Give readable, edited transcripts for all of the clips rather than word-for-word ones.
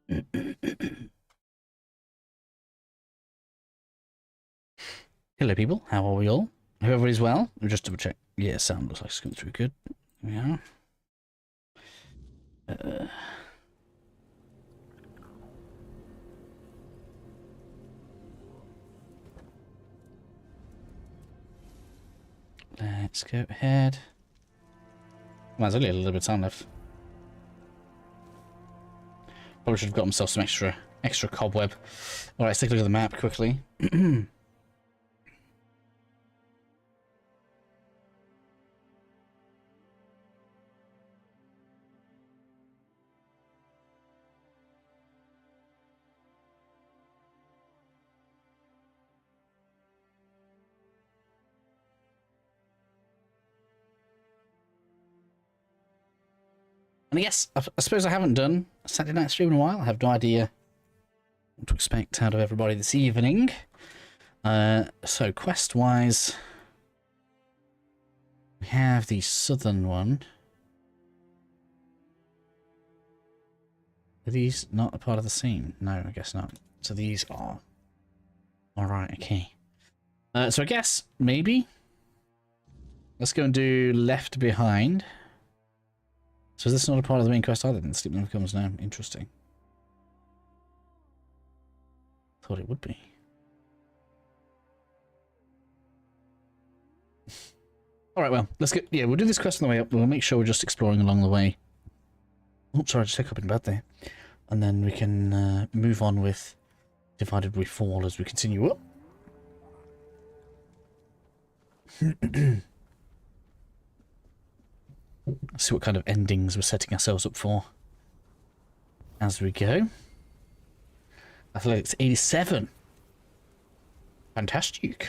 Hello, people. How are we all? Hope everybody's well. Just double check. Yeah, sound looks like it's coming through good. Here we are. Let's go ahead. Well, there's only a little bit of time left. Probably should have got myself some extra cobweb. All right, let's take a look at the map quickly. And yes, I suppose I haven't done a Saturday night stream in a while. I have no idea what to expect out of everybody this evening. So quest-wise, we have the southern one. Are these not a part of the scene? No, I guess not. So these are. Alright, okay. So I guess, maybe. Let's go and do Left Behind. So is this not a part of the main quest either? Then Sleep Never Comes now. Interesting. Thought it would be. Alright, well, let's get... Yeah, we'll do this quest on the way up. We'll make sure we're just exploring along the way. Oh, sorry, I just hiccup in bed there. And then we can move on with Divided We Fall as we continue up. See what kind of endings we're setting ourselves up for as we go. I feel like it's 87. Fantastic.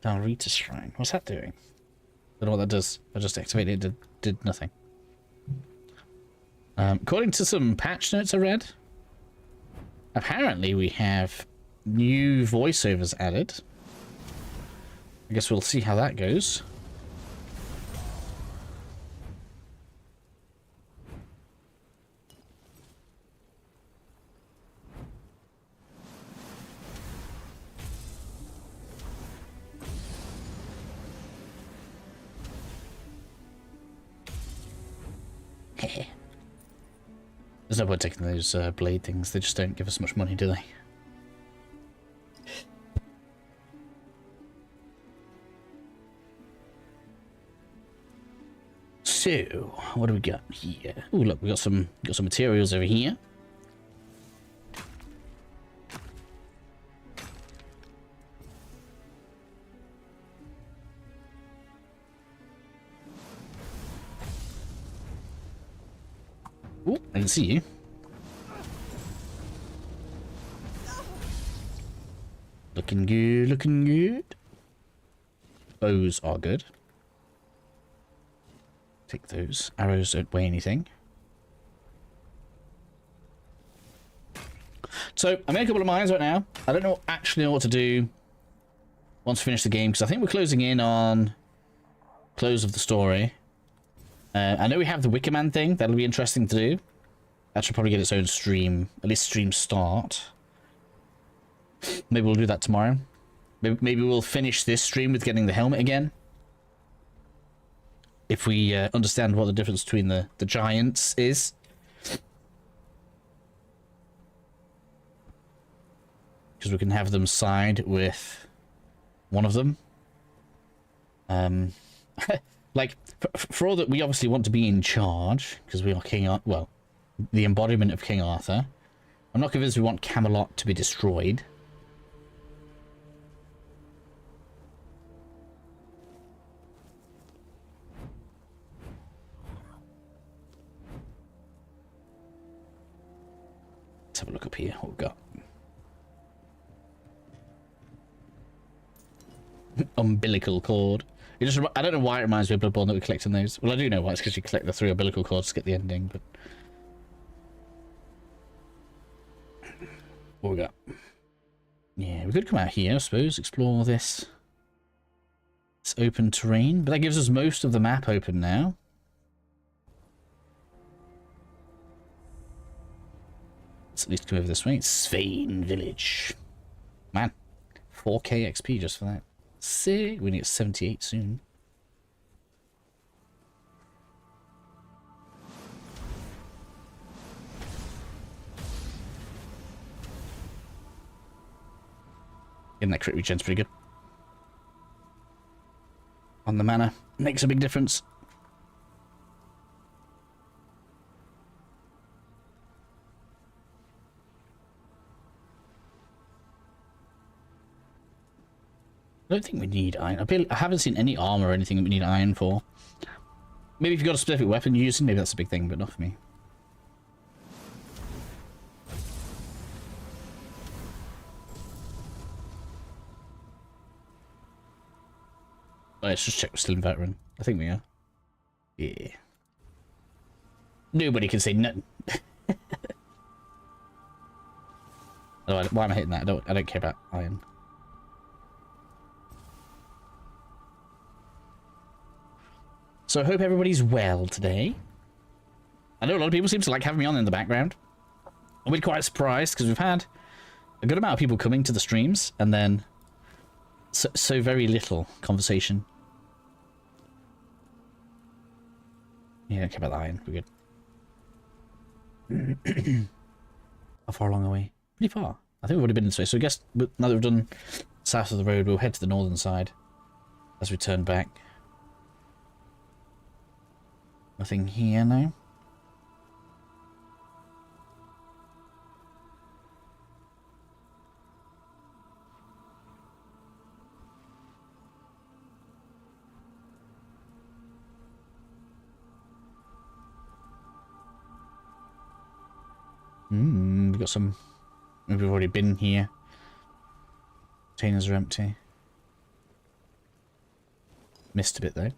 Dalrita Shrine. What's that doing? I don't know what that does. I just activated it. Did nothing. According to some patch notes I read, apparently we have new voiceovers added. I guess we'll see how that goes. There's no point taking those blade things. They just don't give us much money, do they? So, what do we got here? Oh, look, we got some materials over here. Oh, I can see you. Looking good, looking good. Bows are good. Take those. Arrows don't weigh anything. So, I'm in a couple of mines right now. I don't actually know what to do once we finish the game, because I think we're closing in on close of the story. I know we have the Wicker Man thing. That'll be interesting to do. That should probably get its own stream. At least stream start. Maybe we'll do that tomorrow. Maybe we'll finish this stream with getting the helmet again. If we understand what the difference between the giants is. Because we can have them side with one of them. Like, for all that we obviously want to be in charge, because we are King Arthur, well, the embodiment of King Arthur. I'm not convinced we want Camelot to be destroyed. Let's have a look up here, what we've got. Umbilical cord. I don't know why it reminds me of Bloodborne that we're collecting those. Well, I do know why. It's because you collect the 3 umbilical cords to get the ending, but... What we got? Yeah, we could come out here, I suppose, explore this. It's open terrain, but that gives us most of the map open now. Let's at least come over this way. Svein Village. Man, 4k XP just for that. Sick. We need 78 soon. Getting that crit regen's pretty good. On the mana. Makes a big difference. I don't think we need iron. I haven't seen any armor or anything that we need iron for. Maybe if you've got a specific weapon you're using, maybe that's a big thing, but not for me. Let's just check we're still in veteran. I think we are. Yeah. Nobody can say nothing. Why am I hitting that? I don't care about iron. So I hope everybody's well today. I know a lot of people seem to like having me on in the background. I'll be quite surprised because we've had a good amount of people coming to the streams and then so very little conversation. Yeah, don't care about the iron. We're good. How far along are we? Pretty far. I think we've already been this way. So I guess now that we've done south of the road, we'll head to the northern side as we turn back. Nothing here now. We've got some... Maybe we've already been here. Containers are empty. Missed a bit though.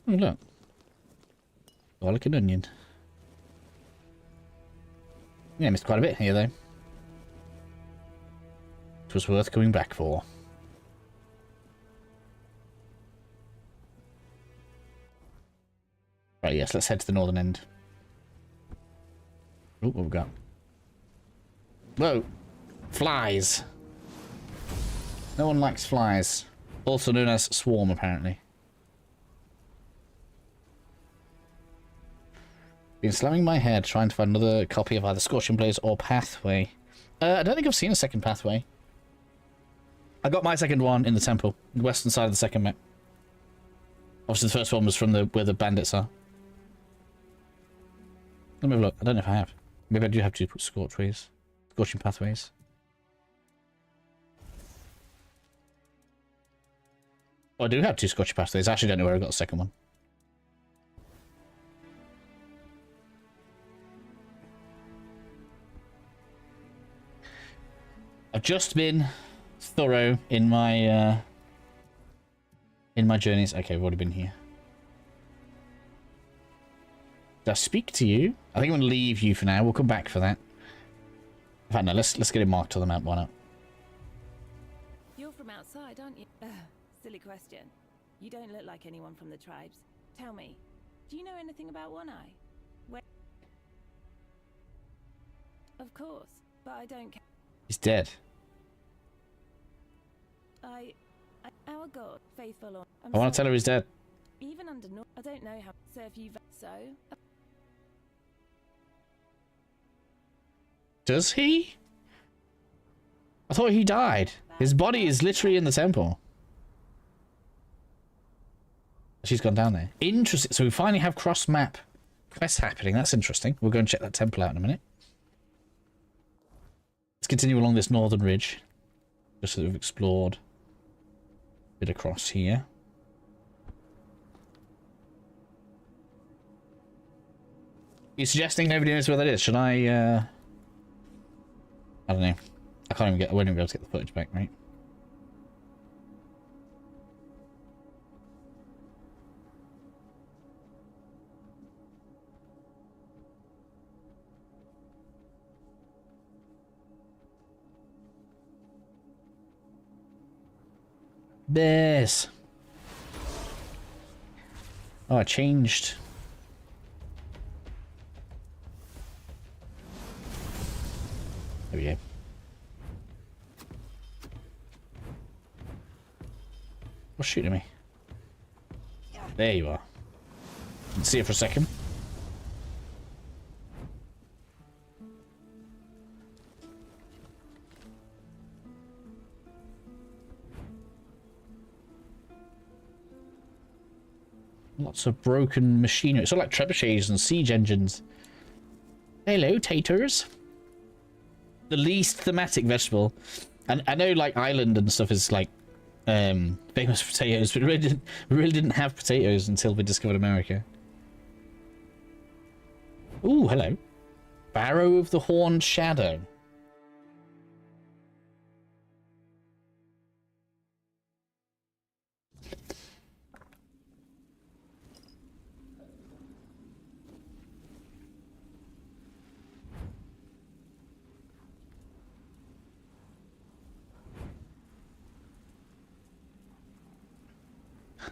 Oh look. Garlic and onion. Yeah, missed quite a bit here though. It was worth coming back for. Right, yes, let's head to the northern end. Oh, what have we got? Whoa! Flies! No one likes flies. Also known as swarm, apparently. Been slamming my head trying to find another copy of either Scorching Blaze or Pathway. I don't think I've seen a second Pathway. I got my second one in the temple, the western side of the second map. Obviously the first one was from where the bandits are. Let me have a look. I don't know if I have. Maybe I do have to put Scorching Pathways. Oh, I do have 2 Scorching Pathways. I actually don't know where I got the second one. I've just been thorough in my journeys. Okay, I've already been here. Did I speak to you? I think I'm gonna leave you for now. We'll come back for that. In fact, no, let's get it marked on the map. Why not? You're from outside, aren't you? Silly question. You don't look like anyone from the tribes. Tell me, do you know anything about One Eye? Where... Of course, but I don't care. He's dead. Our god, faithful or... I want to tell her he's dead. Even under no... I don't know how... So if you... So... Does he? I thought he died. His body is literally in the temple. She's gone down there. Interesting. So we finally have cross-map quests happening. That's interesting. We'll go and check that temple out in a minute. Let's continue along this northern ridge. Just so that we've explored a bit across here. You're suggesting nobody knows where that is? Should I don't know. I won't even be able to get the footage back, right? This. Oh, I changed There we go. What's shooting me? There you are. Didn't see it for a second. Lots of broken machinery. It's all like trebuchets and siege engines. Hello, taters. The least thematic vegetable. And I know, like, Ireland and stuff is, like, famous for potatoes, but we really didn't have potatoes until we discovered America. Ooh, hello. Barrow of the Horned Shadow.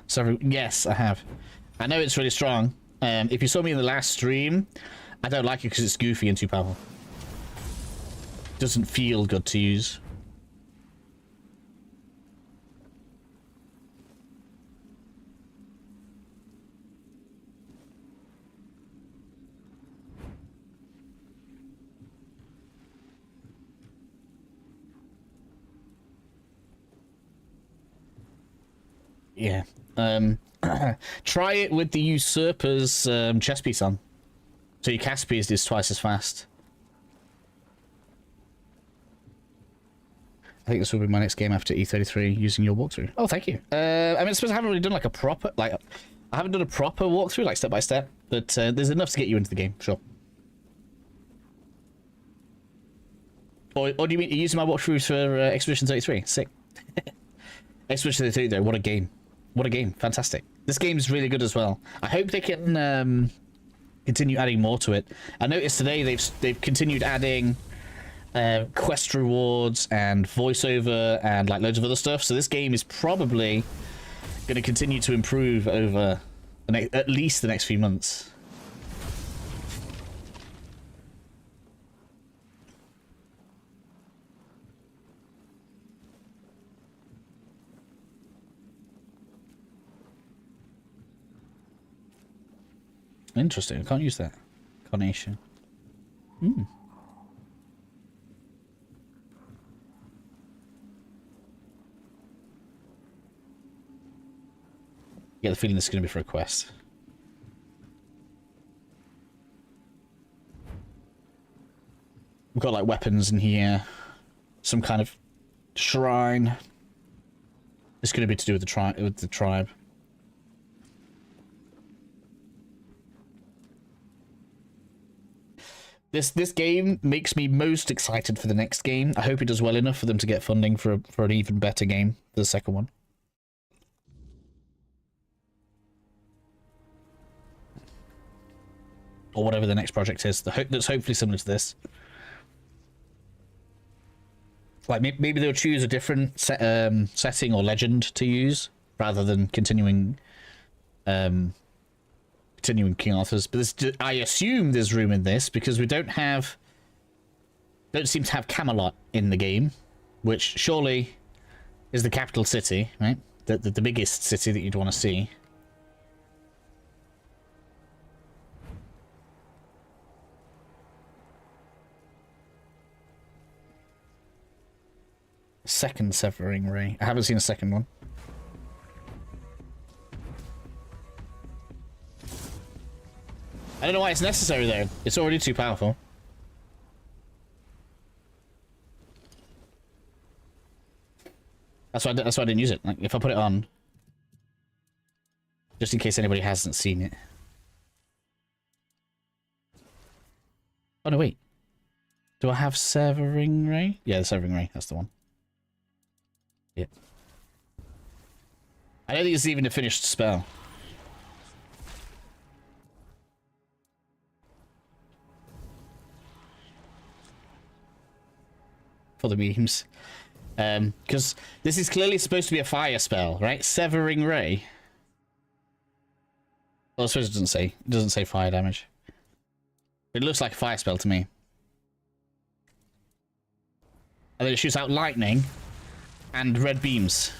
So, yes, I have. I know it's really strong. If you saw me in the last stream, I don't like it because it's goofy and too powerful. Doesn't feel good to use. Yeah. Try it with the Usurper's chest piece on. So your cast speed is twice as fast. I think this will be my next game after E33 using your walkthrough. Oh, thank you. I mean, I suppose I haven't really done like a proper, like, I haven't done a proper walkthrough, like step by step, but there's enough to get you into the game, sure. Or do you mean using my walkthrough for Expedition 33? Sick. Expedition 33 though, what a game. What a game. Fantastic. This game's really good as well. I hope they can continue adding more to it. I noticed today they've continued adding quest rewards and voiceover and like loads of other stuff. So this game is probably going to continue to improve over at least the next few months. Interesting. I can't use that. Carnation. Hmm. Get the feeling this is going to be for a quest. We've got like weapons in here. Some kind of shrine. It's going to be to do with the tribe. This game makes me most excited for the next game. I hope it does well enough for them to get funding for an even better game for the second one. Or whatever the next project is that's hopefully similar to this. Like maybe they'll choose a different setting or legend to use rather than continuing King Arthur's, but I assume there's room in this because we don't seem to have Camelot in the game, which surely is the capital city, right? The biggest city that you'd want to see. Second Severing Ray. I haven't seen a second one. I don't know why it's necessary though. It's already too powerful. That's why I didn't use it. Like if I put it on, just in case anybody hasn't seen it. Oh no, wait. Do I have Severing Ray? Yeah, the Severing Ray. That's the one. Yep. I don't think it's even a finished spell. For the memes. Because this is clearly supposed to be a fire spell, right? Severing Ray. Well, I suppose it doesn't say fire damage. It looks like a fire spell to me. And then it shoots out lightning and red beams.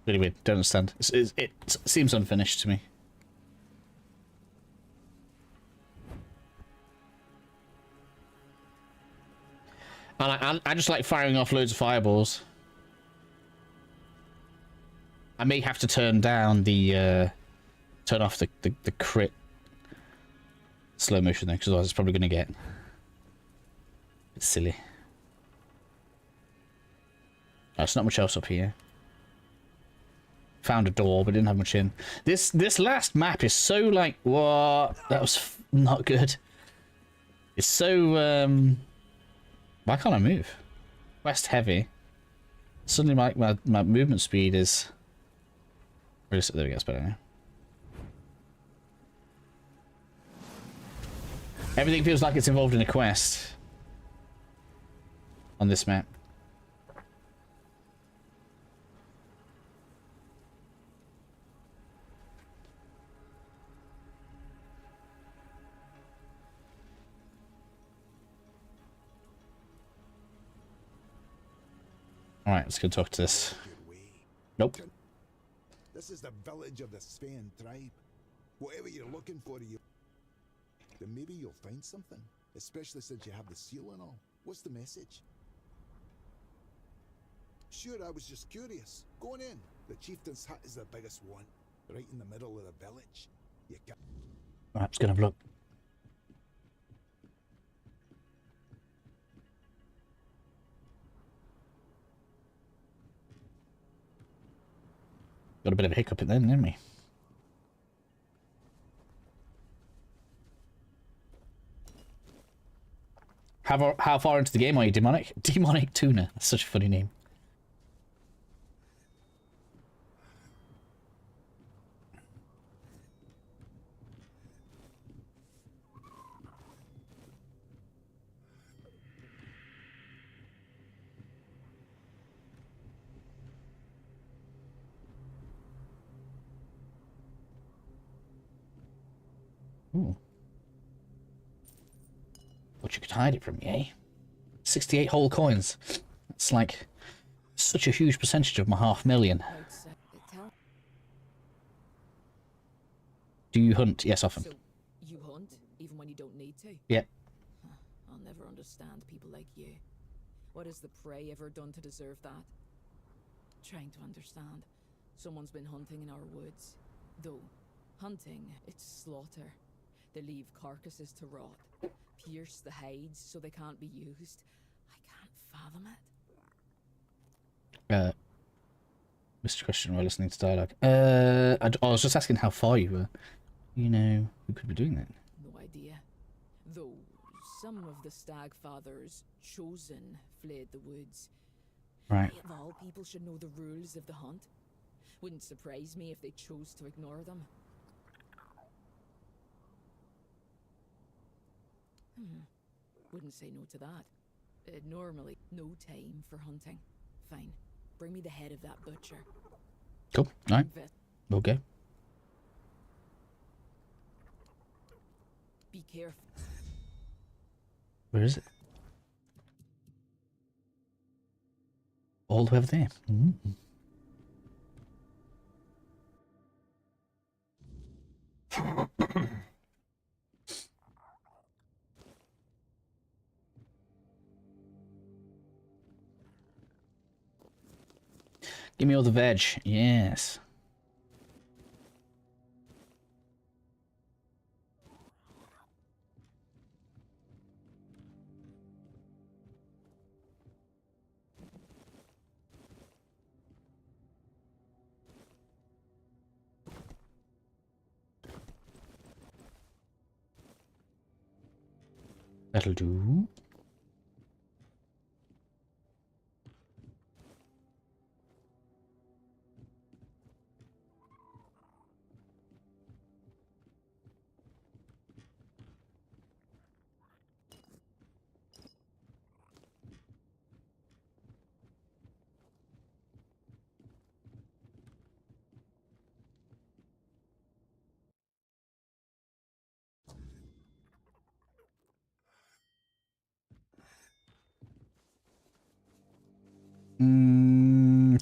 Really weird. Don't understand. It seems unfinished to me. I just like firing off loads of fireballs. I may have to turn down the turn off the crit slow motion there, because otherwise it's probably going to get a bit silly. There's not much else up here. Found a door, but didn't have much in. This last map is so like, what? That was not good. It's so why can't I move? Quest heavy. Suddenly my movement speed is. There we go, it's better now. Everything feels like it's involved in a quest on this map. Alright, let's go talk to this. Nope. This is the village of the Sven tribe. Whatever you're looking for, then maybe you'll find something. Especially since you have the seal and all. What's the message? Sure, I was just curious. Going in. The chieftain's hut is the biggest one. Right in the middle of the village. You can. Alright, let's go and have a look. Got a bit of a hiccup at then, didn't we? How far into the game are you, Demonic? Demonic Tuna. That's such a funny name. Ooh. But you could hide it from me, eh? 68 whole coins. That's like such a huge percentage of my 500,000. Do you hunt? Yes, often. So, you hunt, even when you don't need to? Yeah. I'll never understand people like you. What has the prey ever done to deserve that? Trying to understand. Someone's been hunting in our woods. Though, hunting, it's slaughter. They leave carcasses to rot. Pierce the hides so they can't be used. I can't fathom it. Mr. Question while listening to dialogue. I was just asking how far you were. You know, who could be doing that? No idea. Though, some of the Stagfathers, chosen, fled the woods. Right. Of all people should know the rules of the hunt. Wouldn't surprise me if they chose to ignore them. Wouldn't say no to that. Normally, no time for hunting. Fine. Bring me the head of that butcher. Cool. All right. We'll go. Be careful. Where is it? All the way over there. Give me all the veg. Yes. That'll do.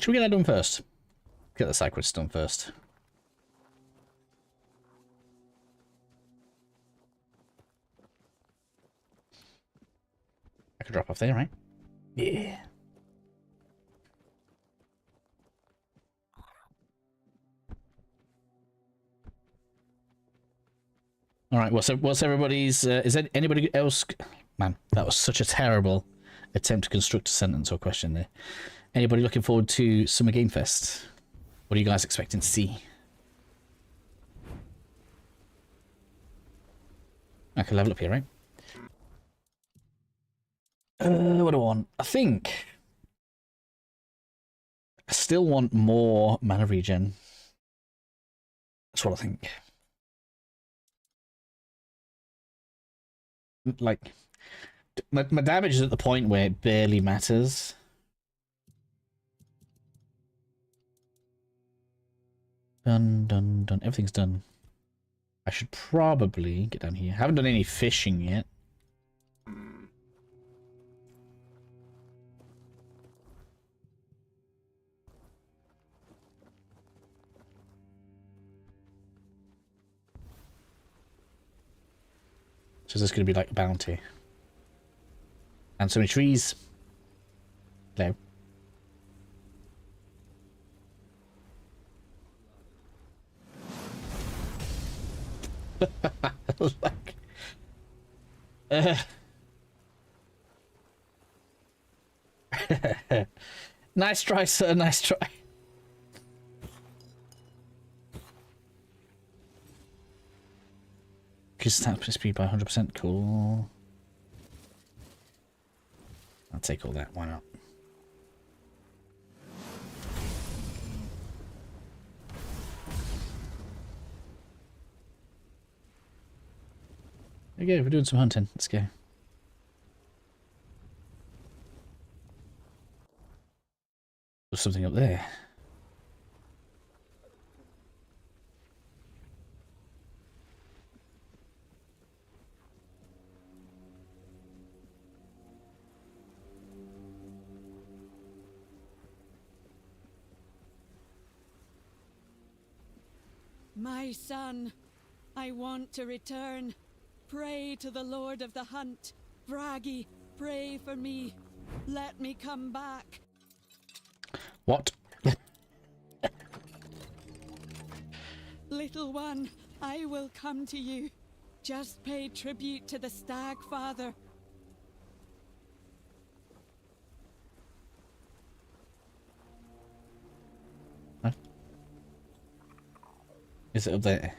Should we get that done first? Get the side quests done first. I could drop off there, right? Yeah. All right. What's everybody's? Is there anybody else? Man, that was such a terrible attempt to construct a sentence or question there. Anybody looking forward to Summer Game Fest? What are you guys expecting to see? I can level up here, right? What do I want? I think I still want more mana regen. That's what I think. Like, my damage is at the point where it barely matters. Done, done, done. Everything's done. I should probably get down here. Haven't done any fishing yet. So this is going to be like a bounty. And so many trees. Hello. Like, nice try, sir. Nice try. Increase attack speed by 100%. Cool. I'll take all that. Why not? Okay, we're doing some hunting. Let's go. There's something up there. My son, I want to return. Pray to the Lord of the Hunt. Bragi, pray for me. Let me come back. What? Little one, I will come to you. Just pay tribute to the Stagfather. Huh? Is it up there?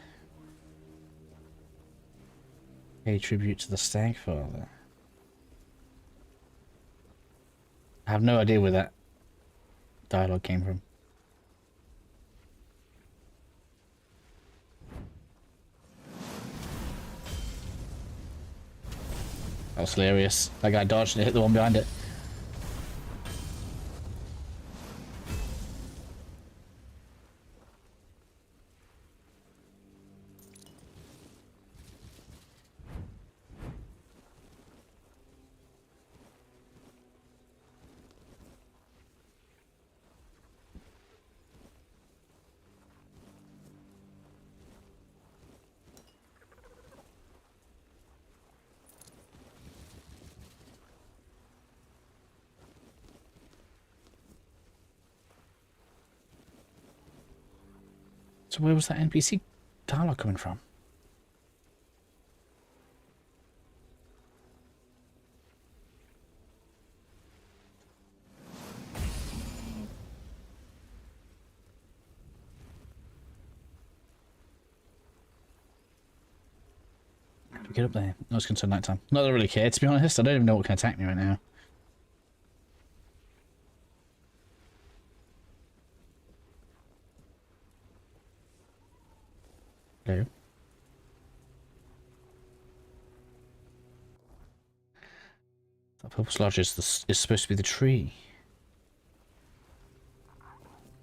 Pay tribute to the Stagfather. I have no idea where that dialogue came from. That was hilarious. That guy dodged and hit the one behind it. So where was that NPC dialogue coming from? How do we get up there? No, it's going to night time. Not that I really care, to be honest. I don't even know what can attack me right now. Hello. That purple sludge is supposed to be the tree.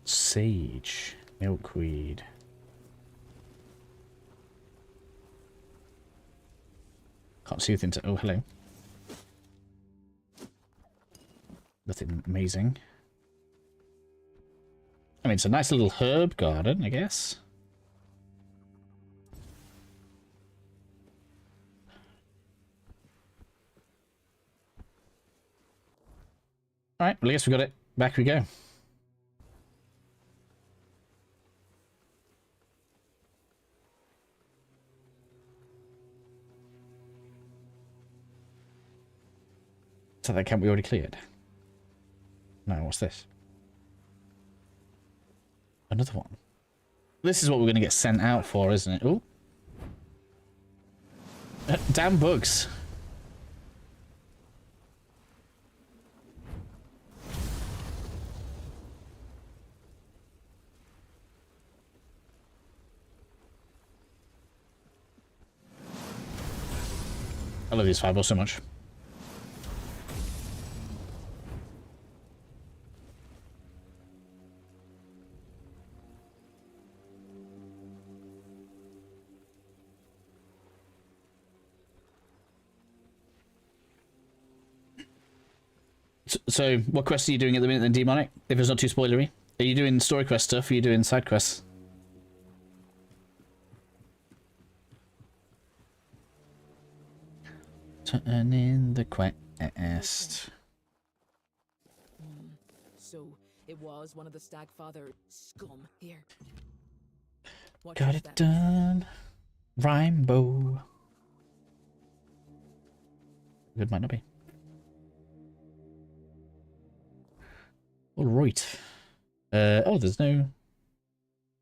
Sage. Milkweed. Can't see anything to... Oh, hello. Nothing amazing. mean, it's a nice little herb garden, I guess. Alright, well, I guess we got it. Back we go. So that camp we already cleared. No, what's this? Another one. This is what we're going to get sent out for, isn't it? Ooh. Damn bugs. I love these fireballs so much. So, what quests are you doing at the minute then, Demonic? If it's not too spoilery. Are you doing story quest stuff, or are you doing side quests? Turn in the quest. So, it was one of the Stagfather scum here. What Got is it that? done. Rainbow. Good might not be. All right. Oh, there's no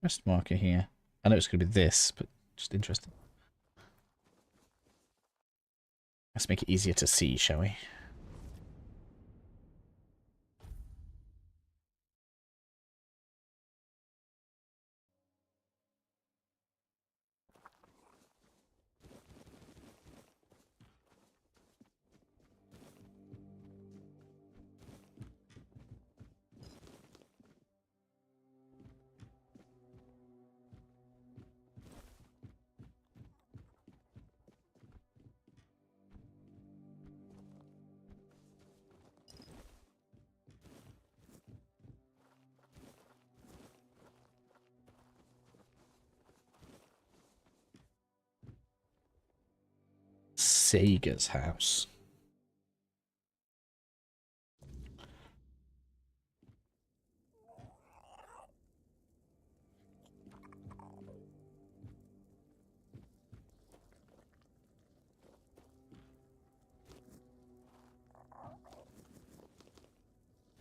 quest marker here. I know it's going to be this, but just interesting. Let's make it easier to see, shall we? Sega's house.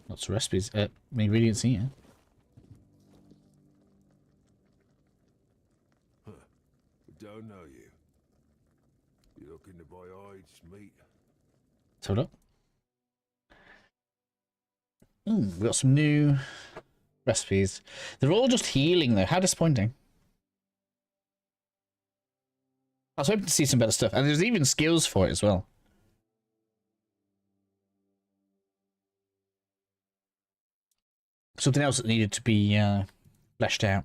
Lots of recipes. Ingredients here. Don't know you. You looking to buy hides, meat? Let's hold up. We got some new recipes. They're all just healing though. How disappointing. I was hoping to see some better stuff. And there's even skills for it as well. Something else that needed to be fleshed out.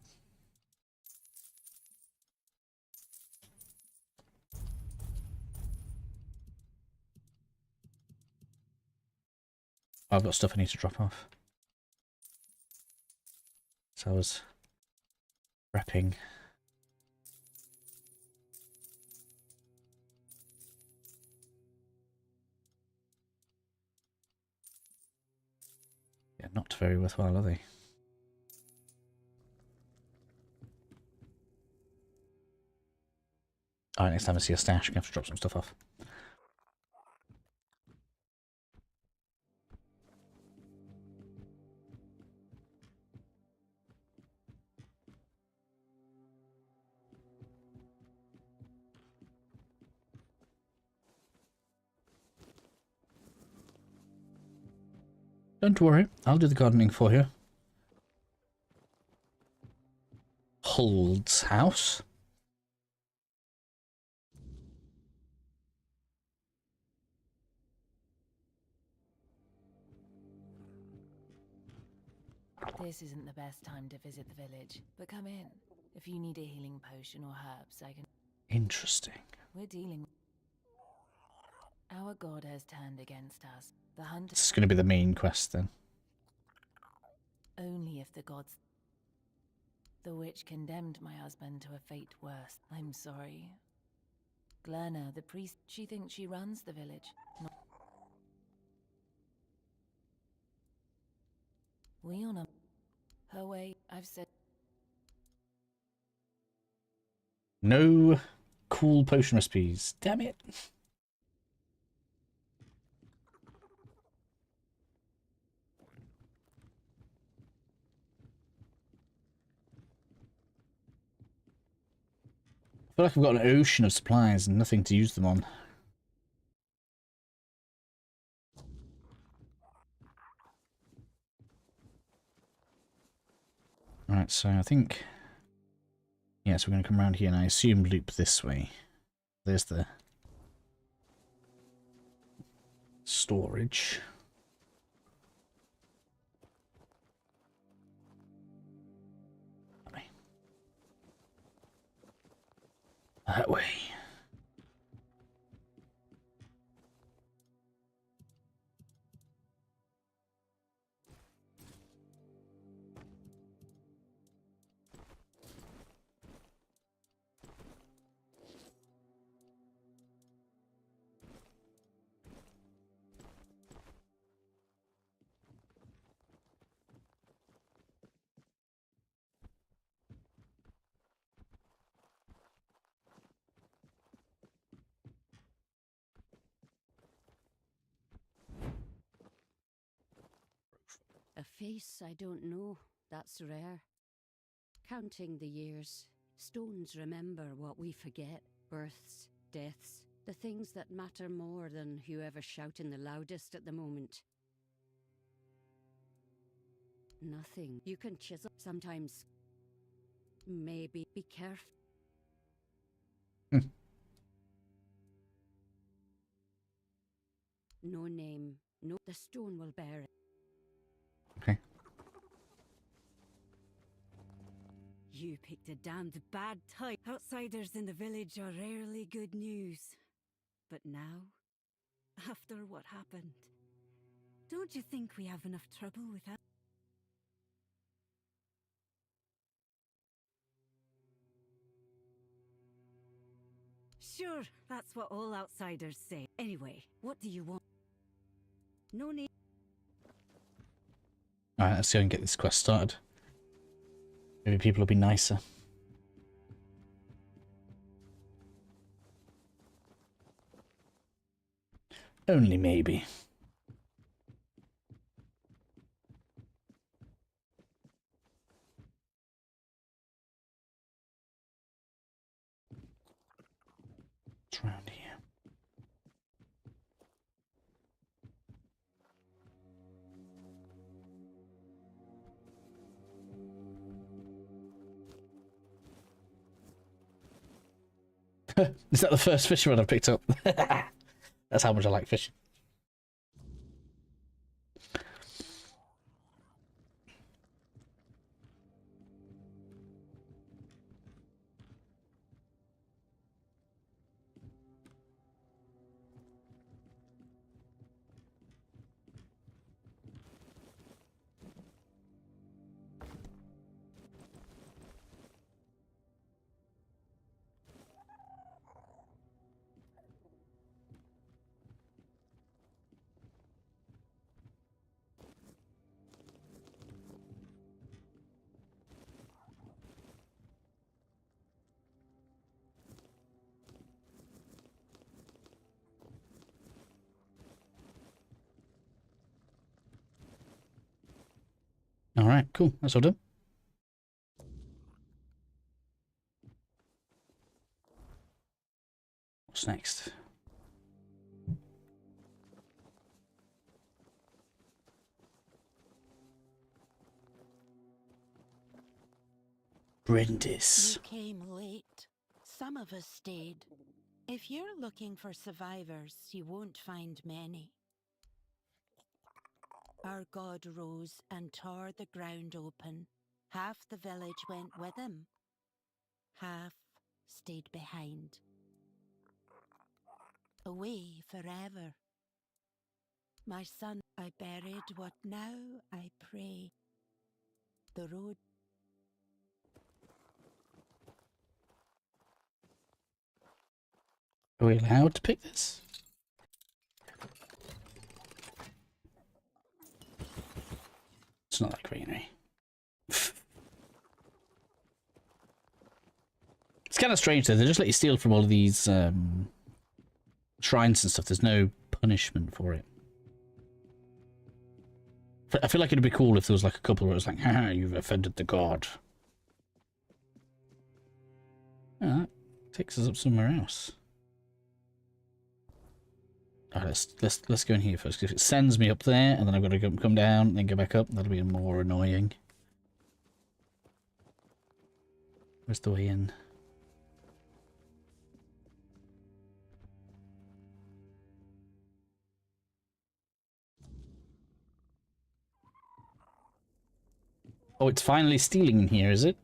I've got stuff I need to drop off. So I was prepping. Yeah, not very worthwhile, are they? Alright, next time I see a stash, I'm going to have to drop some stuff off. Don't worry, I'll do the gardening for you. Huld's house. This isn't the best time to visit the village, but come in. If you need a healing potion or herbs, I can... Interesting. We're dealing... Our god has turned against us. The hunt... This is going to be the main quest then. Only if the gods... The witch condemned my husband to a fate worse. I'm sorry. Glerna, the priest, she thinks she runs the village. We on a... Her way, I've said... No cool potion recipes. Damn it. I feel like I've got an ocean of supplies and nothing to use them on. Right, so I think... Yes, we're going to come around here and I assume loop this way. There's the storage. That way. A face I don't know, that's rare. Counting the years, stones remember what we forget. Births, deaths, the things that matter more than whoever's shouting the loudest at the moment. Nothing. You can chisel. Sometimes. Maybe. Be careful. No name. No. The stone will bear it. Okay. You picked a damned bad time. Outsiders in the village are rarely good news. But now, after what happened, don't you think we have enough trouble without... Sure, that's what all outsiders say. Anyway, what do you want? No need... Alright, let's go and get this quest started. Maybe people will be nicer. Only maybe. What's around here? Is that the first fishing rod I've picked up? That's how much I like fishing. All right, cool. That's all done. What's next? Brindis. You came late. Some of us stayed. If you're looking for survivors, you won't find many. Our god rose and tore the ground open. Half the village went with him. Half stayed behind. Away forever. My son, I buried what now I pray. The road. Are we allowed to pick this? It's not that greenery. It's kind of strange though. They just let you steal from all of these shrines and stuff. There's no punishment for it. I feel like it'd be cool if there was like a couple where it was like, haha, you've offended the god. Oh, that takes us up somewhere else. Alright, let's go in here first. If it sends me up there, and then I've got to come down, and then go back up, that'll be more annoying. Where's the way in? Oh, it's finally stealing in here, is it?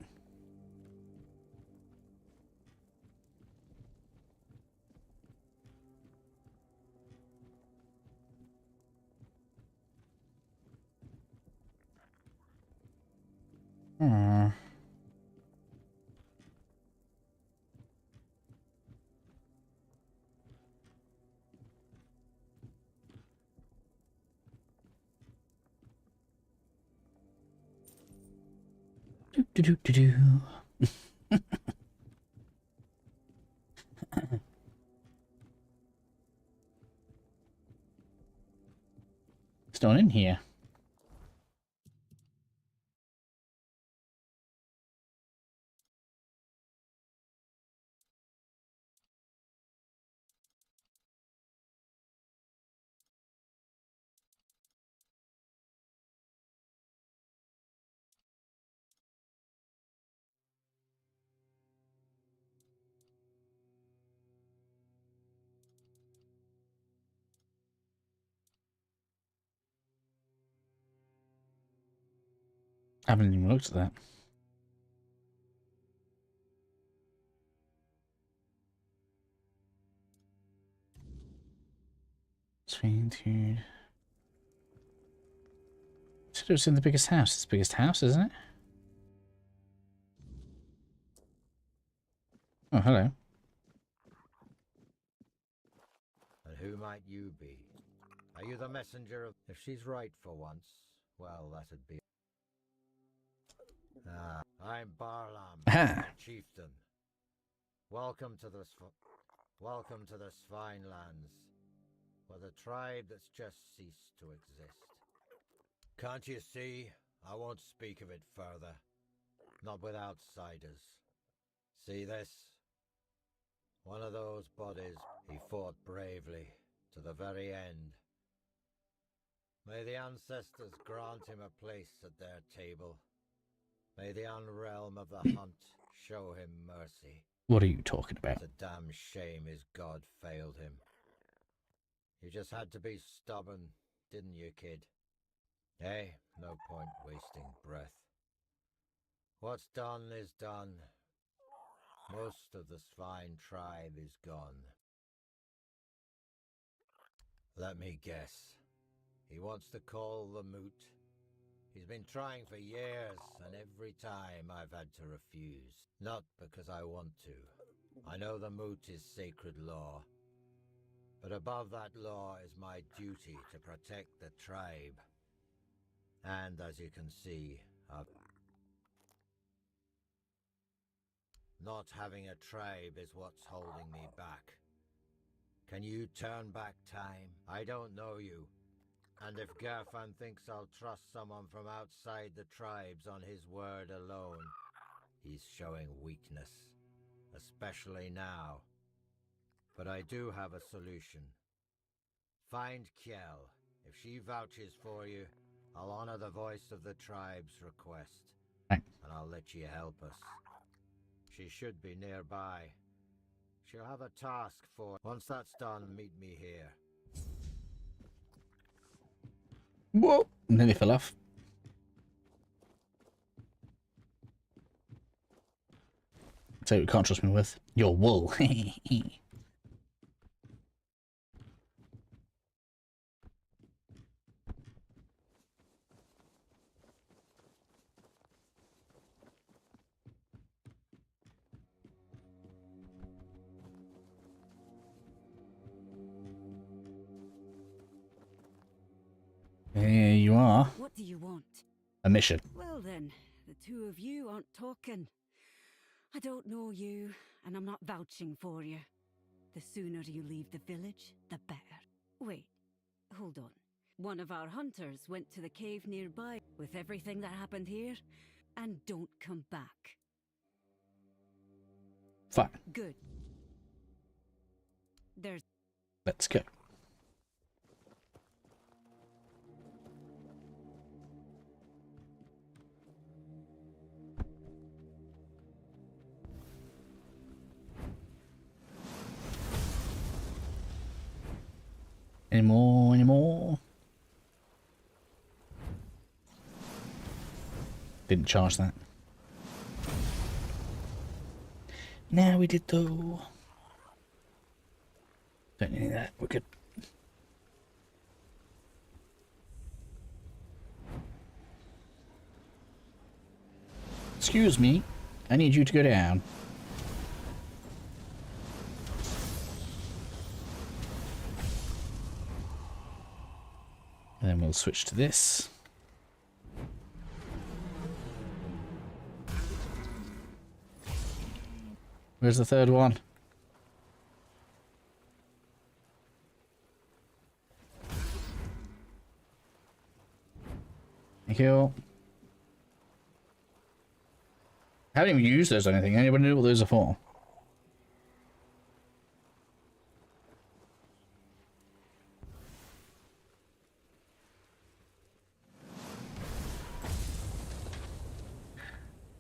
Hmm. Do. It's not in here. I haven't even looked at that. Tainted. Said it was in the biggest house. It's the biggest house, isn't it? Oh, hello. And who might you be? Are you the messenger of... If she's right for once, well, that'd be... Ah, I'm Barlam, Chieftain. Welcome to the Swine Lands, where the tribe that's just ceased to exist. Can't you see? I won't speak of it further. Not with outsiders. See this? One of those bodies, he fought bravely, to the very end. May the ancestors grant him a place at their table. May the unrealm of the hunt show him mercy. What are you talking about? It's a damn shame his god failed him. You just had to be stubborn, didn't you, kid? Hey, no point wasting breath. What's done is done. Most of the swine tribe is gone. Let me guess. He wants to call the moot. He's been trying for years, and every time I've had to refuse. Not because I want to. I know the moot is sacred law. But above that law is my duty to protect the tribe. And as you can see, not having a tribe is what's holding me back. Can you turn back time? I don't know you. And if Gerfan thinks I'll trust someone from outside the tribes on his word alone, he's showing weakness. Especially now. But I do have a solution. Find Kjell. If she vouches for you, I'll honor the voice of the tribe's request. And I'll let you help us. She should be nearby. She'll have a task for... Once that's done, meet me here. Whoa! Nearly fell off. So you can't trust me with your wool. Here you are. What do you want? A mission. Well then, the two of you aren't talking. I don't know you, and I'm not vouching for you. The sooner you leave the village, the better. Wait, hold on. One of our hunters went to the cave nearby with everything that happened here, and don't come back. Fine. Good. There's... Let's go. Any more? Didn't charge that. Now we did though. Don't need that. We're good. Excuse me. I need you to go down. And then we'll switch to this. Where's the third one? Thank you. I haven't even used those or anything. Anybody know what those are for?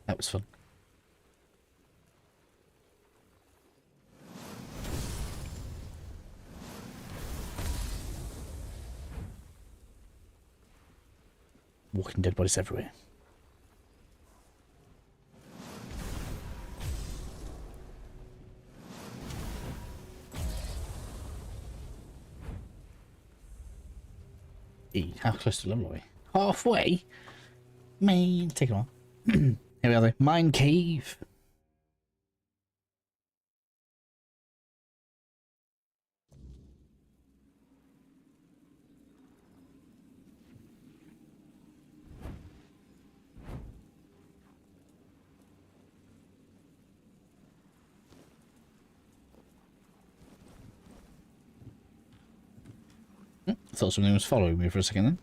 That was fun. Walking dead bodies everywhere. How close to level are we? Halfway? Man, take a while. Here we are, the mine cave. I thought something was following me for a second then.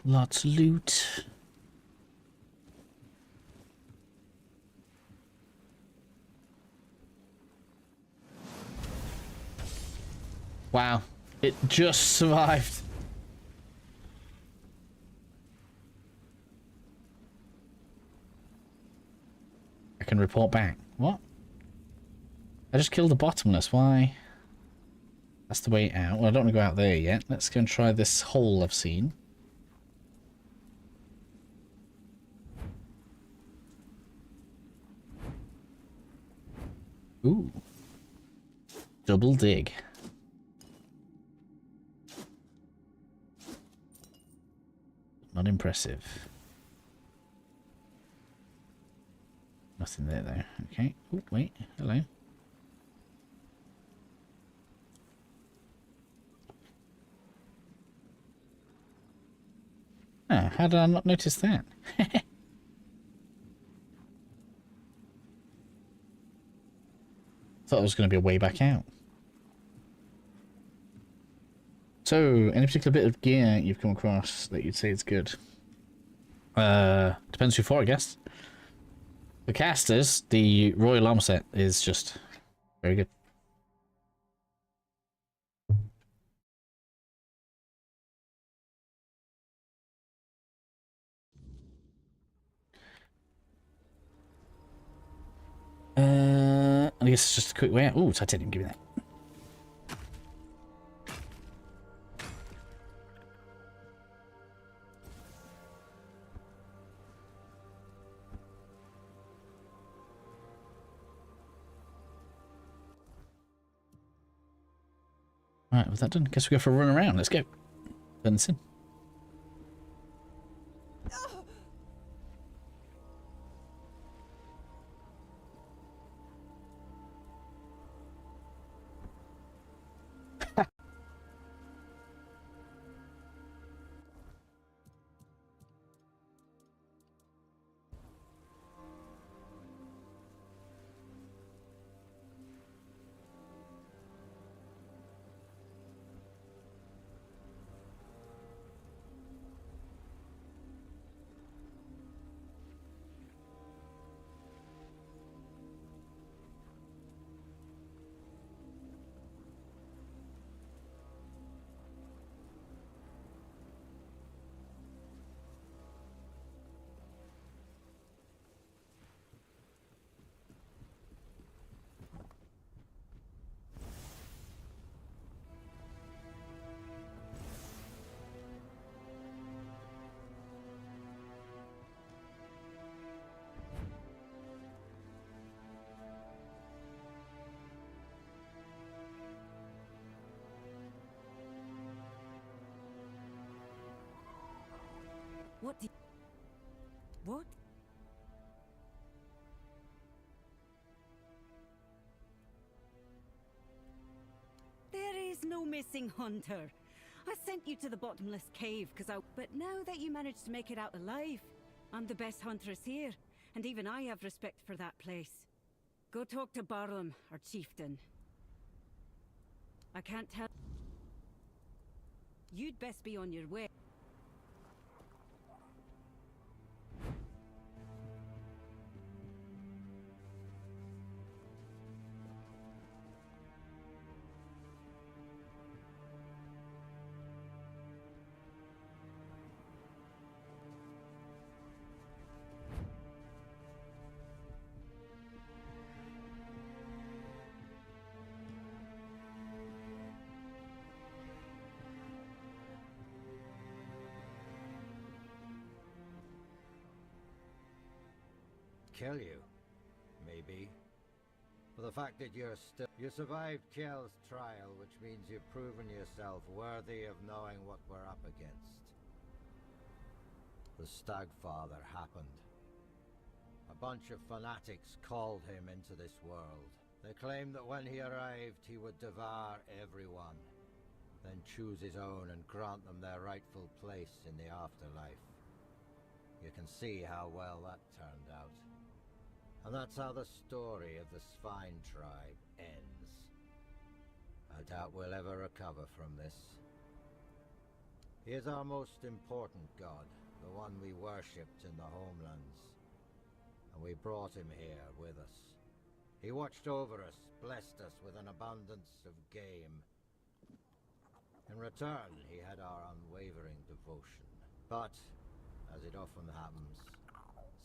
Lots of loot. Wow, it just survived. I can report back. What? I just killed the bottomless. Why? That's the way out. Well, I don't want to go out there yet. Let's go and try this hole I've seen. Ooh. Double dig. Not impressive. Nothing there though. Okay. Oh, wait. Hello. Ah, how did I not notice that? Thought it was going to be a way back out. So, any particular bit of gear you've come across that you'd say is good? Depends who for, I guess. The casters, the Royal Armor set is just very good. I guess it's just a quick way out. Ooh, titanium, give me that. Alright, with that done, guess we go for a run around. Let's go. Turn this in. What? There is no missing hunter. I sent you to the bottomless cave but now that you managed to make it out alive, I'm the best huntress here, and even I have respect for that place. Go talk to Barlam, our chieftain. I can't tell. You'd best be on your way. Kill you, maybe. For the fact that you survived Kjell's trial, which means you've proven yourself worthy of knowing what we're up against. The Stagfather happened. A bunch of fanatics called him into this world. They claimed that when he arrived, he would devour everyone, then choose his own and grant them their rightful place in the afterlife. You can see how well that turned out. And that's how the story of the Svine tribe ends. I doubt we'll ever recover from this. He is our most important god, the one we worshipped in the homelands. And we brought him here with us. He watched over us, blessed us with an abundance of game. In return, he had our unwavering devotion. But, as it often happens,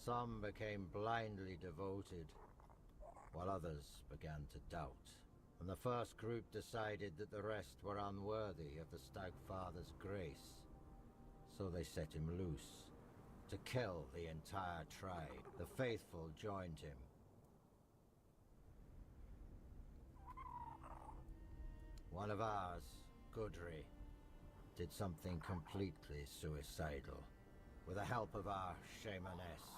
some became blindly devoted, while others began to doubt. And the first group decided that the rest were unworthy of the Stagfather's grace. So they set him loose, to kill the entire tribe. The faithful joined him. One of ours, Gudri, did something completely suicidal, with the help of our shamaness.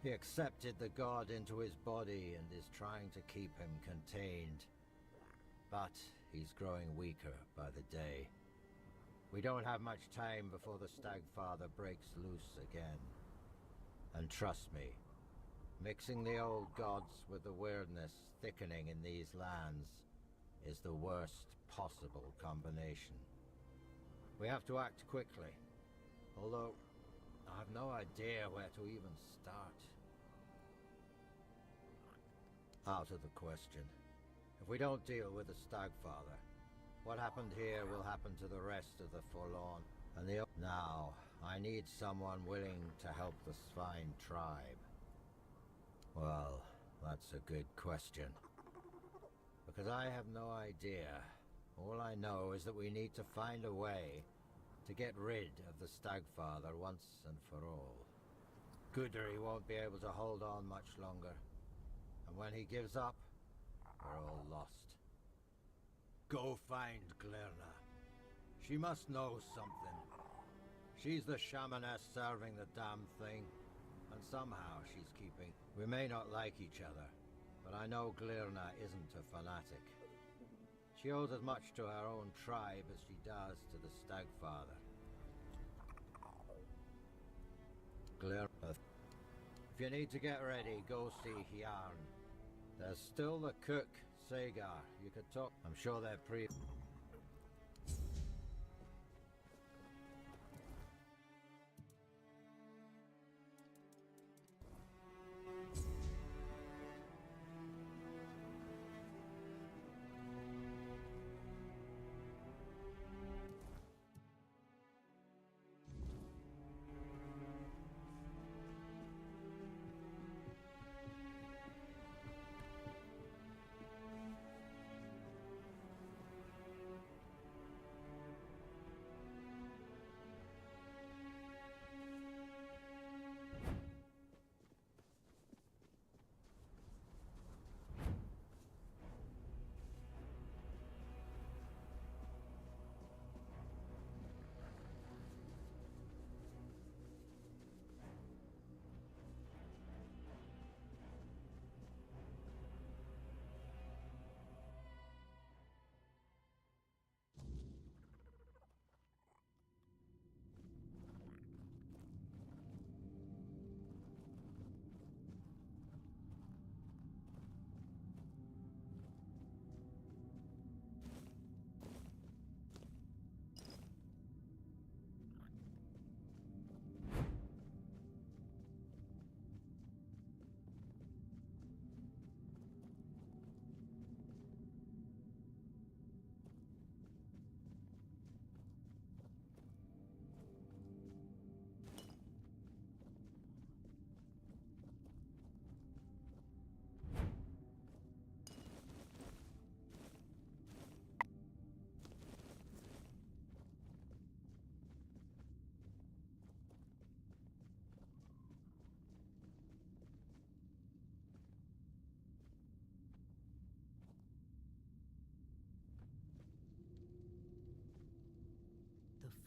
He accepted the god into his body and is trying to keep him contained. But he's growing weaker by the day. We don't have much time before the Stagfather breaks loose again. And trust me, mixing the old gods with the weirdness thickening in these lands is the worst possible combination. We have to act quickly, although I have no idea where to even start. Out of the question. If we don't deal with the Stagfather, what happened here will happen to the rest of the Forlorn. And now, I need someone willing to help the Svine tribe. Well, that's a good question. Because I have no idea. All I know is that we need to find a way to get rid of the Stagfather once and for all. Gudri won't be able to hold on much longer. And when he gives up, we're all lost. Go find Glirna. She must know something. She's the shamaness serving the damn thing, and somehow she's keeping... We may not like each other, but I know Glirna isn't a fanatic. She owes as much to her own tribe as she does to the Stagfather. Glirna. If you need to get ready, go see Hjarn. There's still the cook, Sagar. You could talk. I'm sure they're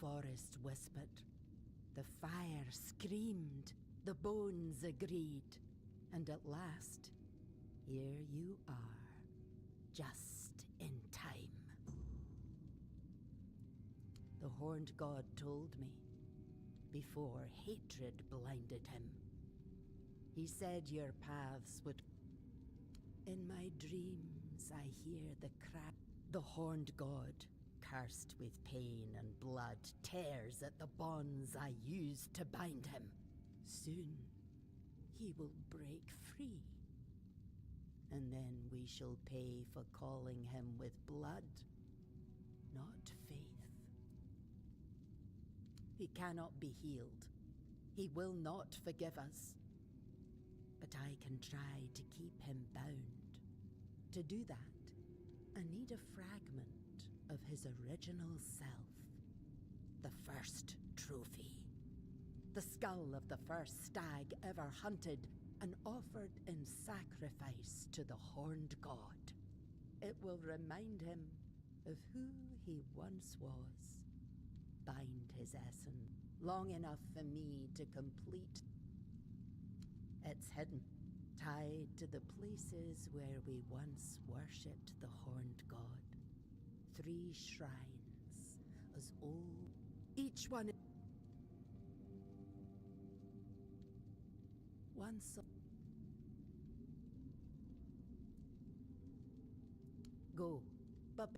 The forest whispered, the fire screamed, the bones agreed, and at last, here you are, just in time. The horned god told me, before hatred blinded him. He said your paths would... In my dreams, I hear the crack. The horned god, cursed with pain and blood, tears at the bonds I used to bind him. Soon, he will break free. And then we shall pay for calling him with blood, not faith. He cannot be healed. He will not forgive us. But I can try to keep him bound. To do that, I need a fragment of his original self. The first trophy. The skull of the first stag ever hunted and offered in sacrifice to the horned god. It will remind him of who he once was. Bind his essence long enough for me to complete. It's hidden, tied to the places where we once worshipped the horned god. 3 shrines, as old, each one... Once... Go, but...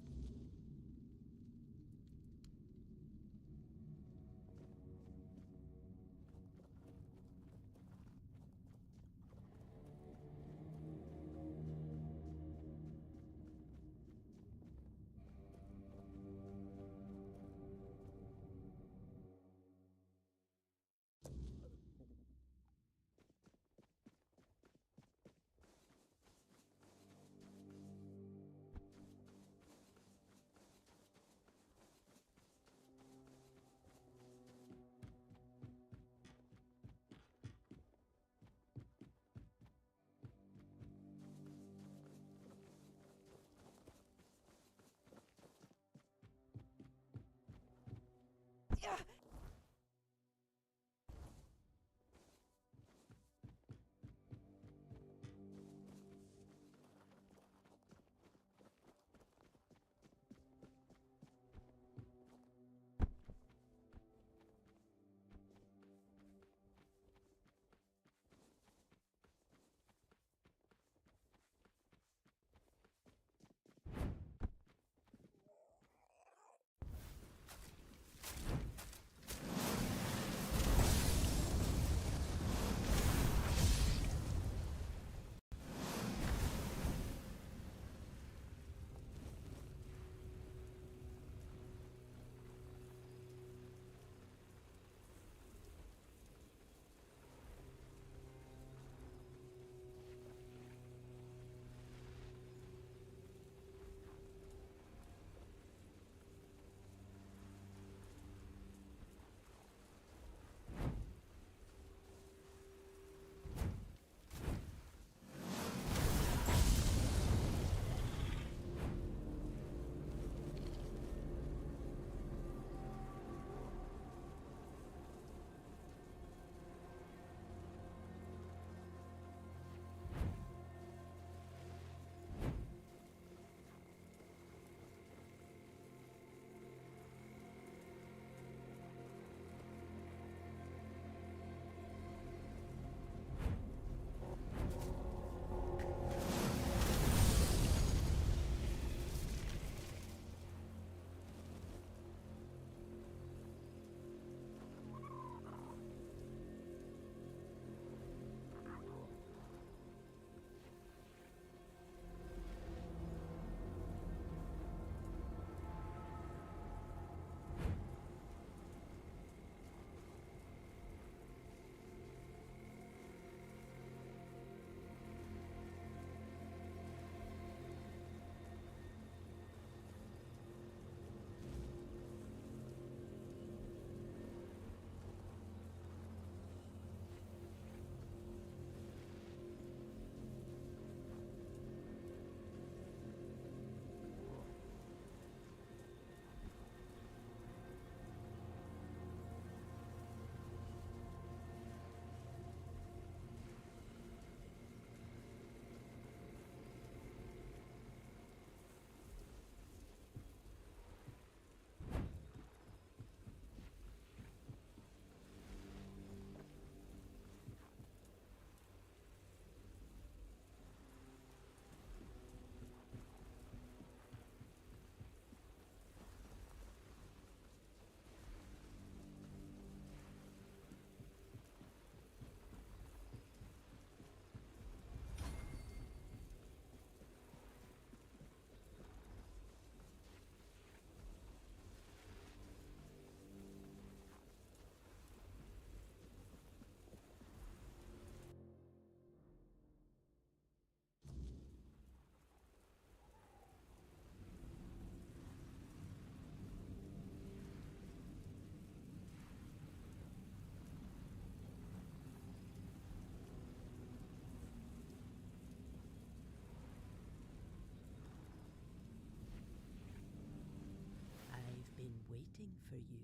waiting for you.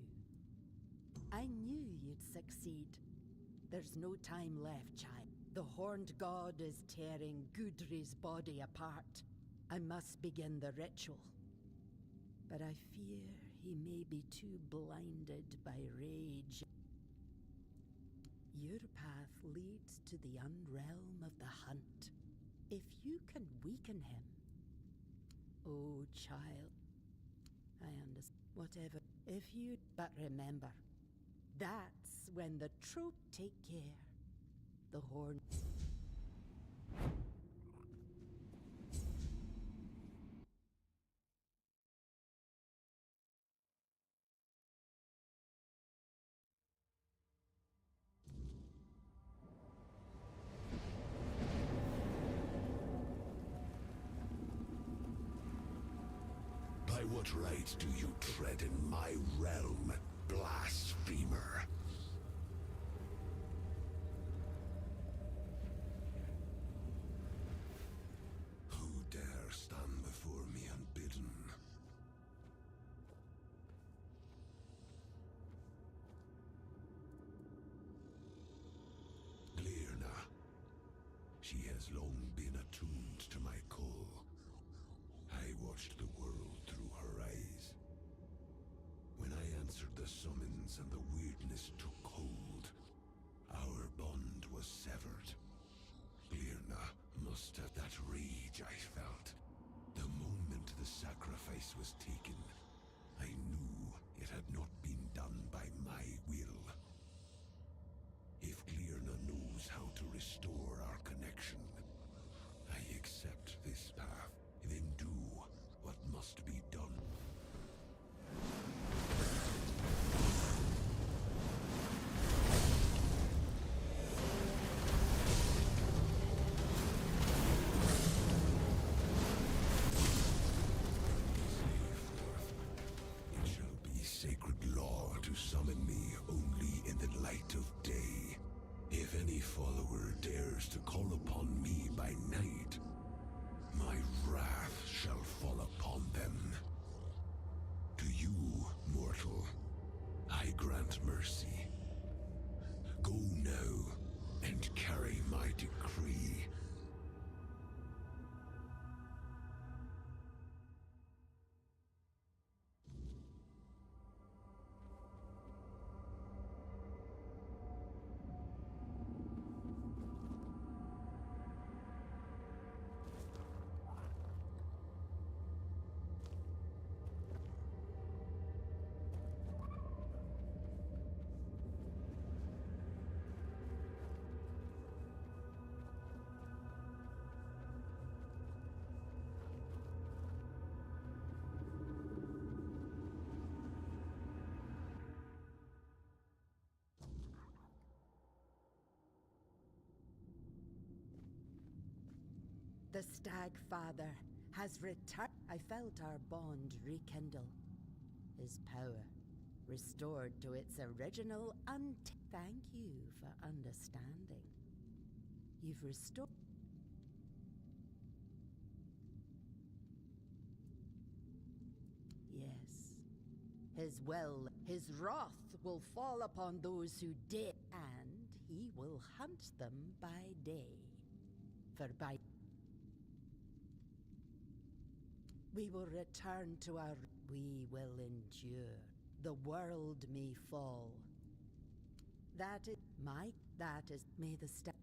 I knew you'd succeed. There's no time left, child. The Horned God is tearing Gudri's body apart. I must begin the ritual. But I fear he may be too blinded by rage. Your path leads to the unrealm of the hunt. If you can weaken him... Oh, child. I understand. Whatever. If you... But remember, that's when the troop take care. The Horn... By what right do you tread in my realm, blasphemer? Who dare stand before me unbidden? She has long been attuned to my call. I watched the world through her eyes. When I answered the summons and the weirdness took hold, our bond was severed. Glirna must have that rage I felt. The moment the sacrifice was taken, I knew it had not been done by my will. If Glirna knows how to restore our connection, I accept this path, then do what must be done. It shall be sacred law to summon me only in the light of day. If any follower dares to call upon me by night, my wrath shall fall upon them. To you, mortal, I grant mercy. Go now and carry my decree. The Stagfather has returned. I felt our bond rekindle. His power restored to its original Thank you for understanding. You've restored. Yes. His wrath will fall upon those who did, and he will hunt them by day. For by we will return to our... We will endure. The world may fall. That is... May the step...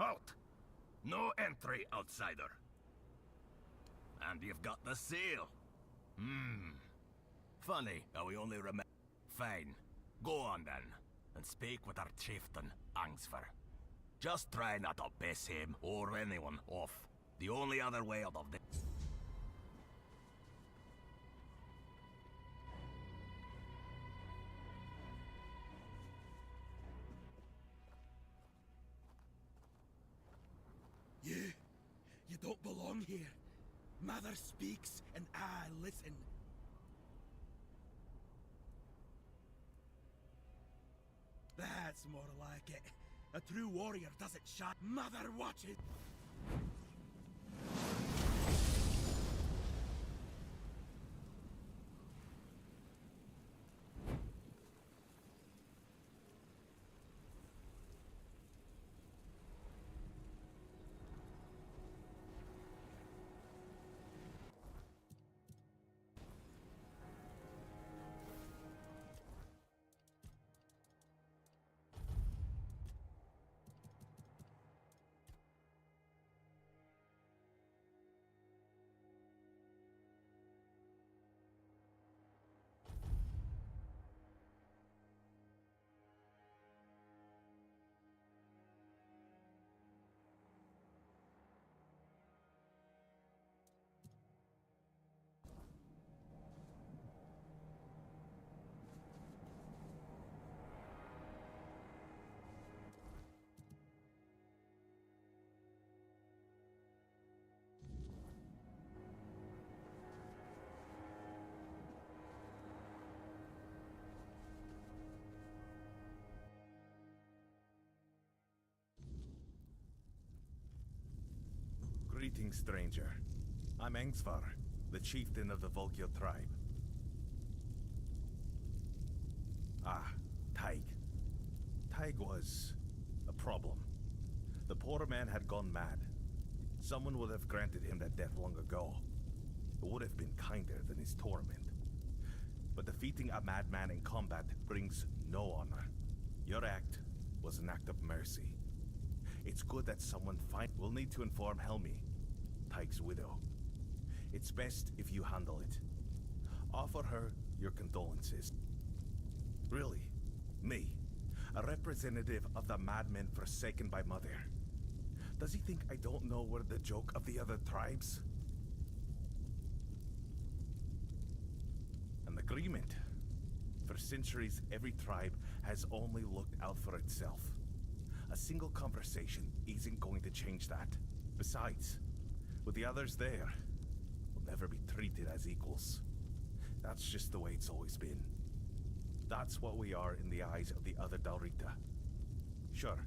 Halt! No entry, outsider. And you've got the seal. Funny how we only remember. Fine. Go on then, and speak with our chieftain, Angsfer. Just try not to piss him or anyone off. The only other way out of this. You don't belong here. Mother speaks, and I listen. That's more like it. A true warrior doesn't shut. Mother watches. Greetings, stranger. I'm Angsvar, the chieftain of the Vulkar tribe. Ah, Taig. Taig was a problem. The poor man had gone mad. Someone would have granted him that death long ago. It would have been kinder than his torment. But defeating a madman in combat brings no honor. Your act was an act of mercy. It's good that someone will need to inform Helmi, Taig's widow. It's best if you handle it. Offer her your condolences. Really, me, a representative of the madmen forsaken by Mother. Does he think I don't know we're the joke of the other tribes? An agreement. For centuries, every tribe has only looked out for itself. A single conversation isn't going to change that. Besides, with the others there, we'll never be treated as equals. That's just the way it's always been. That's what we are in the eyes of the other Dalrita. Sure,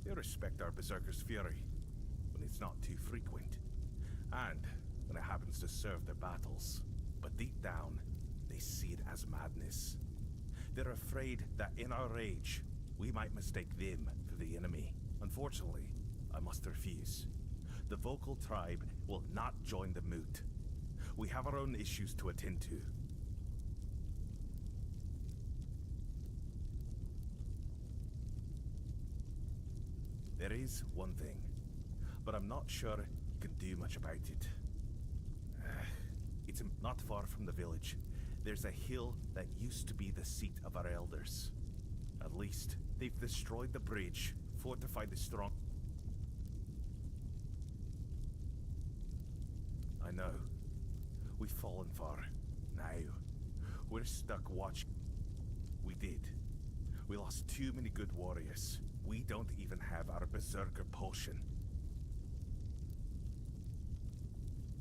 they respect our Berserker's fury, when it's not too frequent. And when it happens to serve their battles. But deep down, they see it as madness. They're afraid that in our rage, we might mistake them for the enemy. Unfortunately, I must refuse. The Vulkar tribe will not join the moot. We have our own issues to attend to. There is one thing, but I'm not sure you can do much about it. It's not far from the village. There's a hill that used to be the seat of our elders. At least, they've destroyed the bridge, fortified the strong... I know. We've fallen far. Now, we're stuck watching. We did. We lost too many good warriors. We don't even have our Berserker potion.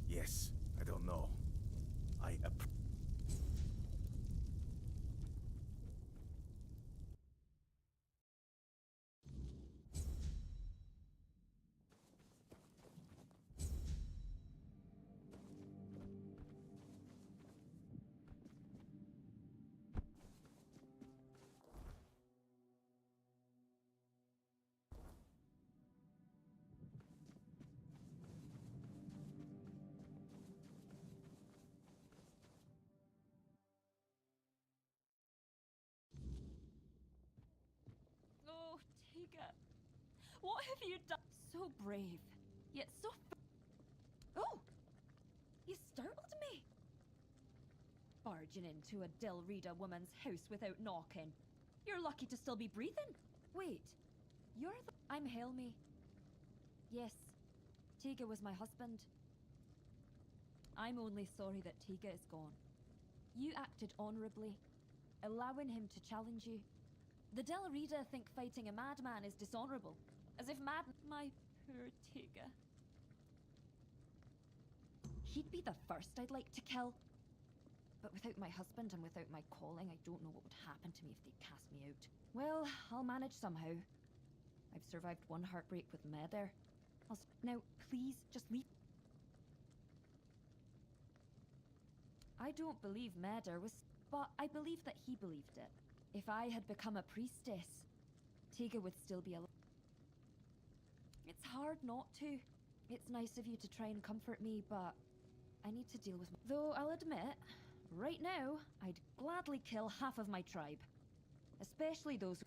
Yes, I don't know. Oh, Tiga. What have you done? So brave, yet so. Oh! You startled me! Barging into a Delrita woman's house without knocking. You're lucky to still be breathing. Wait, you're the. I'm Helmi. Yes, Tiga was my husband. I'm only sorry that Tiga is gone. You acted honorably, allowing him to challenge you. The Delrita think fighting a madman is dishonorable, as if my poor Tiga. He'd be the first I'd like to kill. But without my husband and without my calling, I don't know what would happen to me if they'd cast me out. Well, I'll manage somehow. I've survived one heartbreak with Meder. Now, please, just leave. I don't believe Meder was, but I believe that he believed it. If I had become a priestess, Tiga would still be alive. It's hard not to. It's nice of you to try and comfort me, but I need to deal with my... Though I'll admit, right now, I'd gladly kill half of my tribe. Especially those...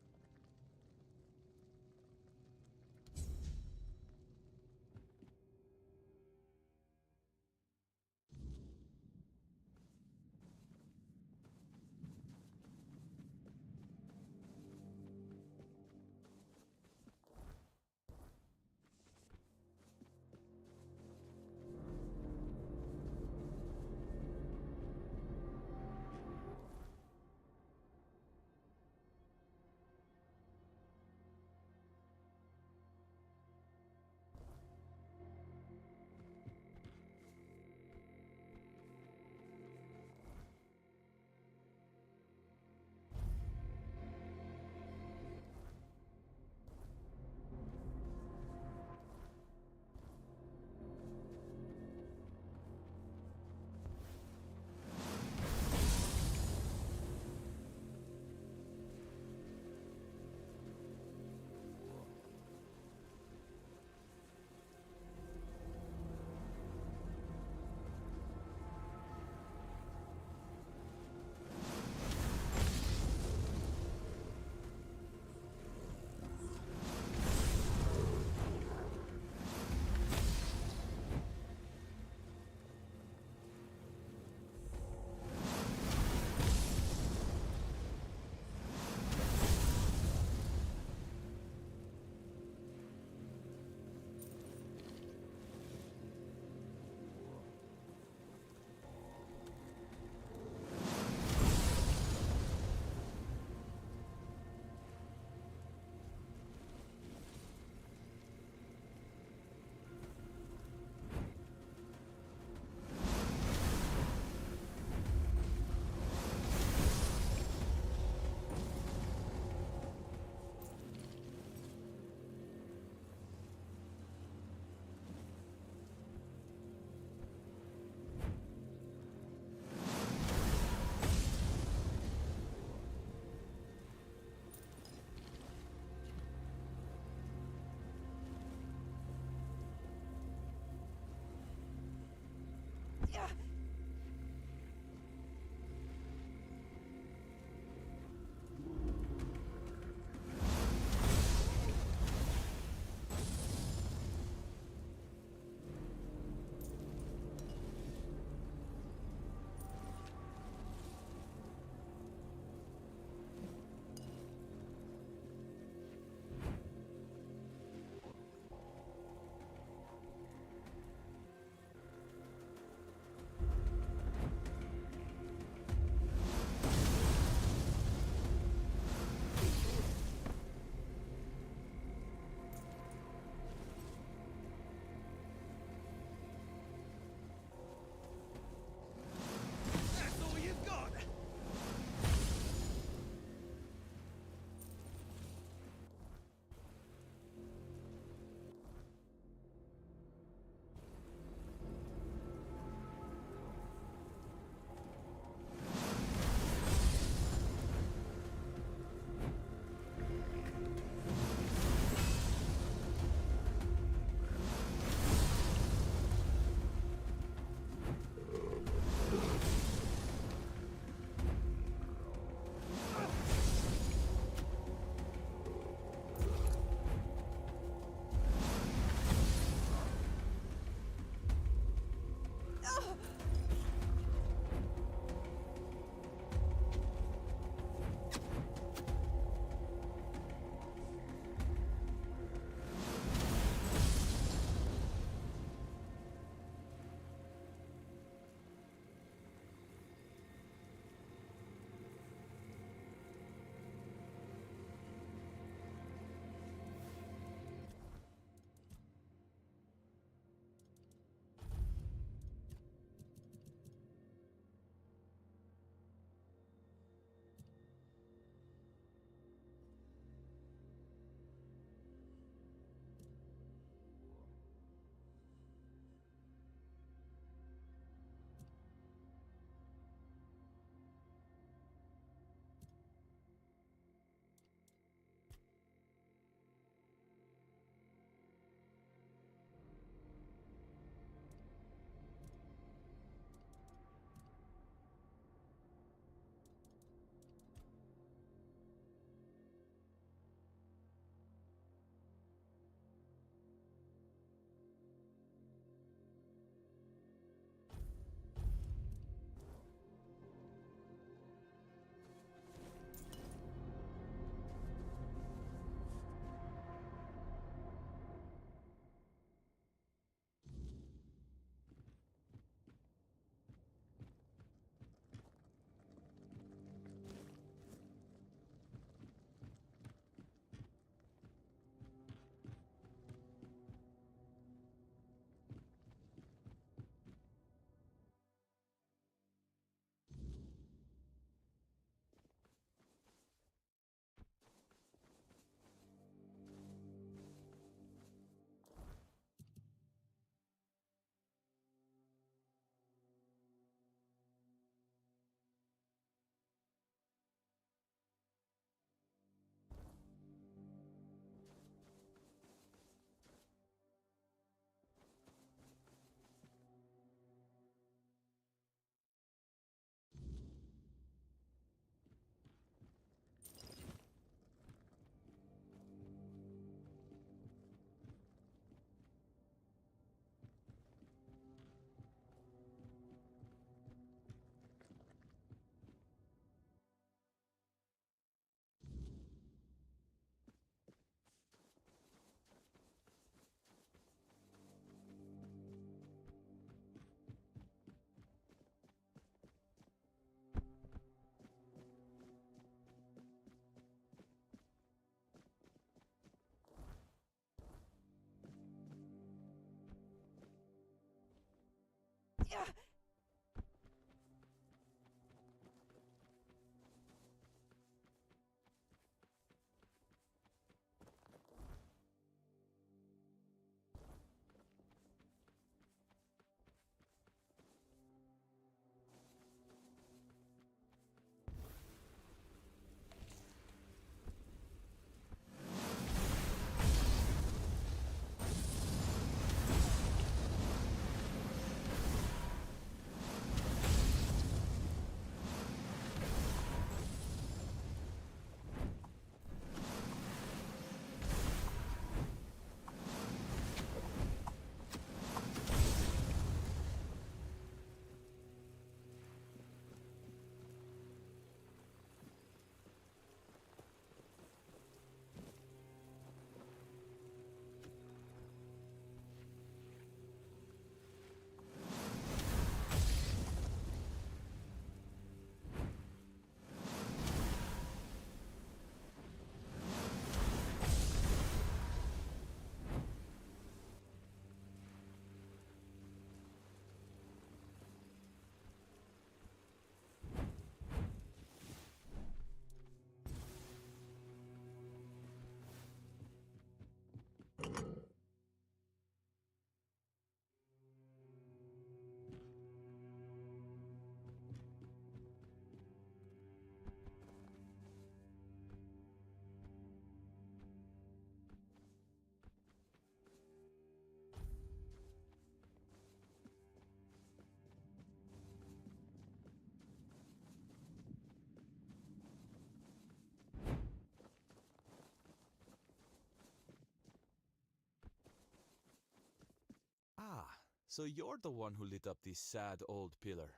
Ah, so you're the one who lit up this sad old pillar.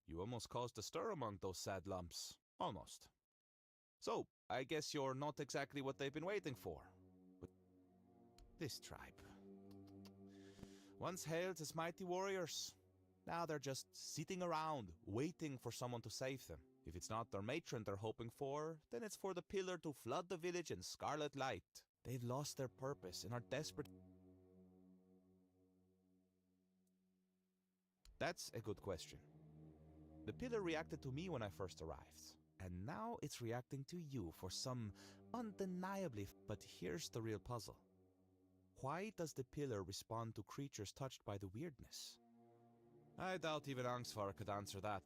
You almost caused a stir among those sad lumps. Almost. So, I guess you're not exactly what they've been waiting for. But this tribe. Once hailed as mighty warriors. Now they're just sitting around, waiting for someone to save them. If it's not their matron they're hoping for, then it's for the pillar to flood the village in scarlet light. They've lost their purpose and are desperate. That's a good question. The pillar reacted to me when I first arrived, and now it's reacting to you for some undeniably. But here's the real puzzle. Why does the pillar respond to creatures touched by the weirdness? I doubt even Angsvar could answer that,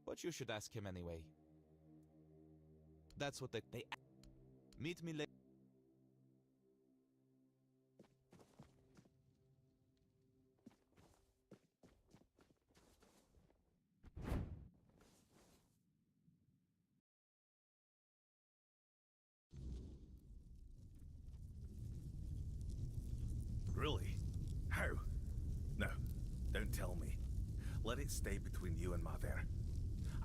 but you should ask him anyway. That's what they meet me later. Really? How? No, don't tell me. Let it stay between you and Mother.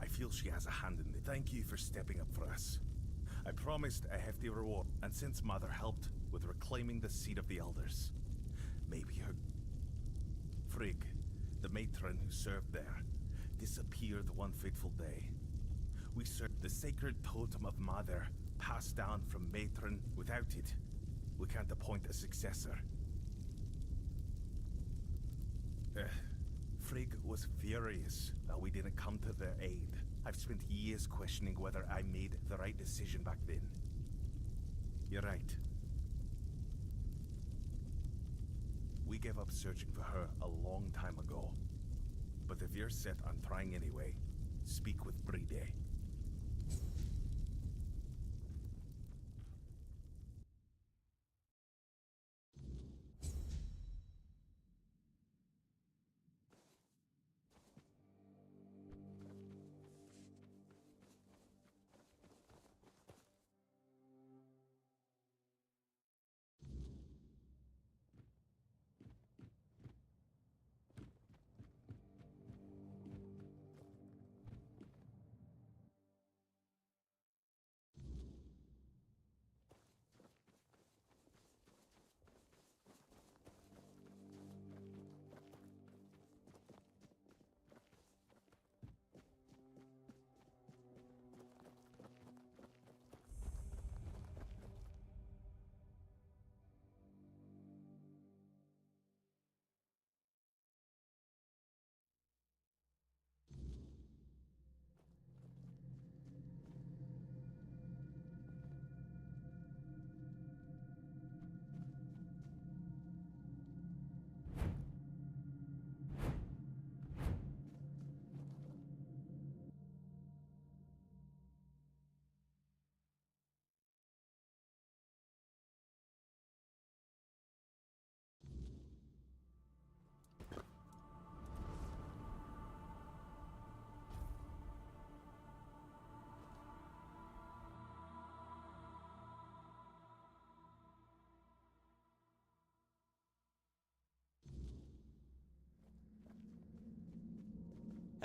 I feel she has a hand in it. Thank you for stepping up for us. I promised a hefty reward, and since Mother helped with reclaiming the seat of the Elders, maybe her... Frigg, the matron who served there, disappeared one fateful day. We served the sacred totem of Mother, passed down from matron. Without it, we can't appoint a successor. Frigg was furious that we didn't come to their aid. I've spent years questioning whether I made the right decision back then. You're right. We gave up searching for her a long time ago. But if you're set on trying anyway, speak with Bride.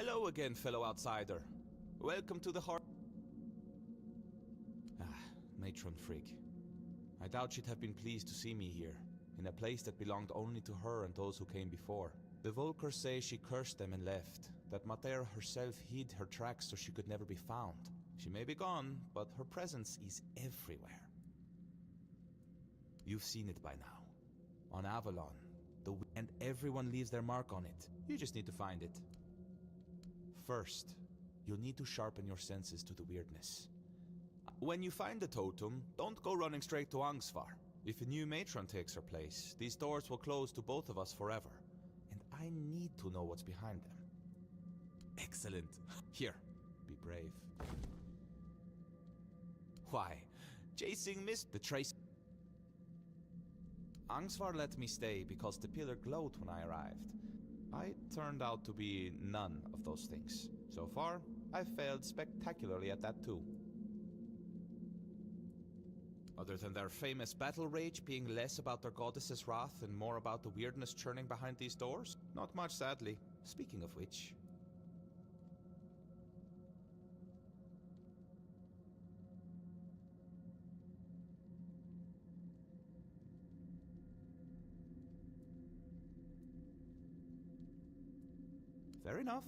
Hello again, fellow outsider. Welcome to the heart. Matron Frigg. I doubt she'd have been pleased to see me here, in a place that belonged only to her and those who came before. The Vulkar say she cursed them and left, that Mater herself hid her tracks so she could never be found. She may be gone, but her presence is everywhere. You've seen it by now. On Avalon, and everyone leaves their mark on it. You just need to find it. First, you'll need to sharpen your senses to the weirdness. When you find the totem, don't go running straight to Angsvar. If a new matron takes her place, these doors will close to both of us forever. And I need to know what's behind them. Excellent. Here, be brave. Why? Chasing mist the trace. Angsvar let me stay because the pillar glowed when I arrived. I turned out to be none of those things. So far, I've failed spectacularly at that too. Other than their famous battle rage being less about their goddess's wrath and more about the weirdness churning behind these doors? Not much, sadly. Speaking of which... Fair enough.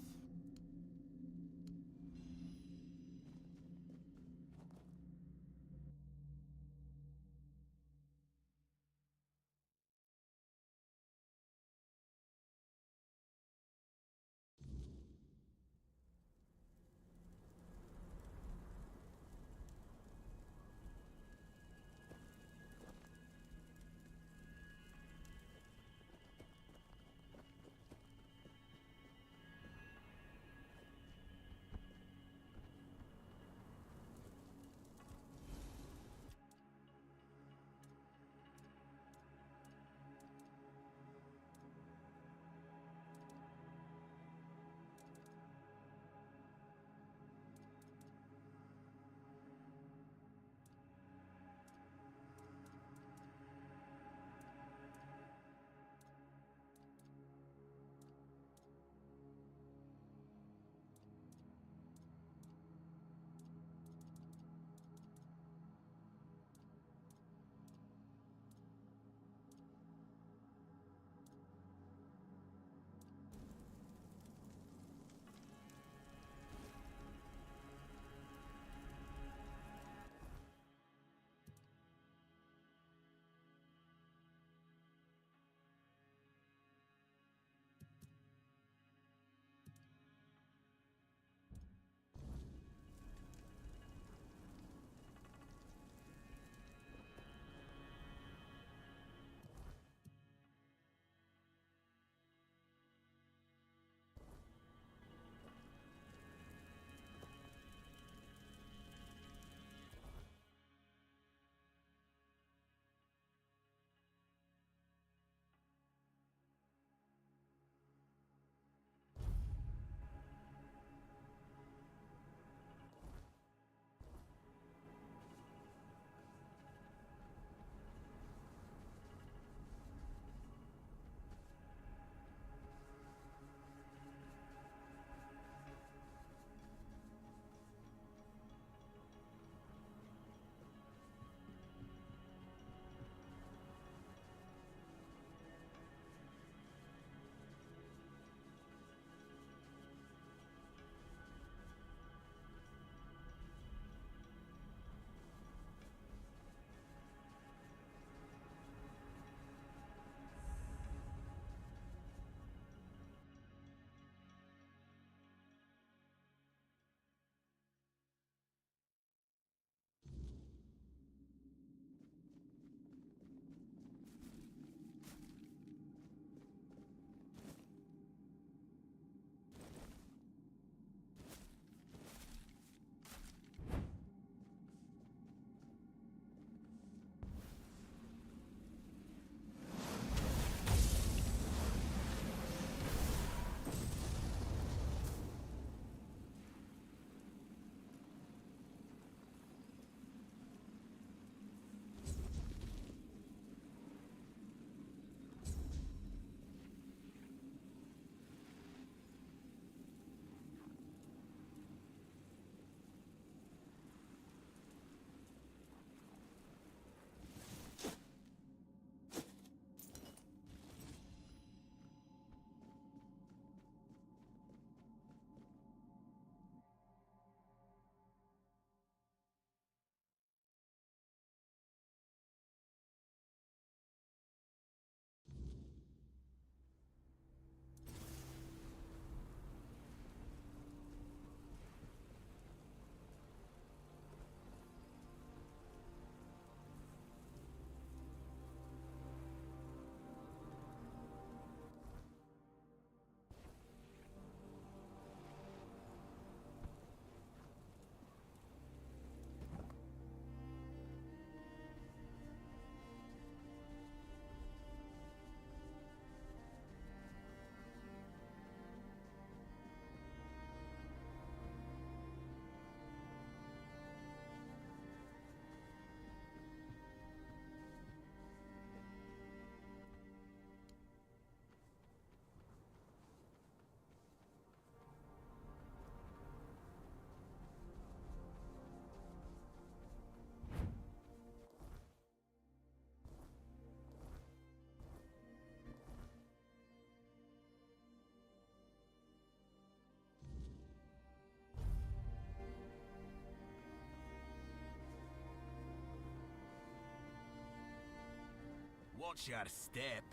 Watch your step.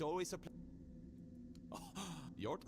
It's always a Oh, your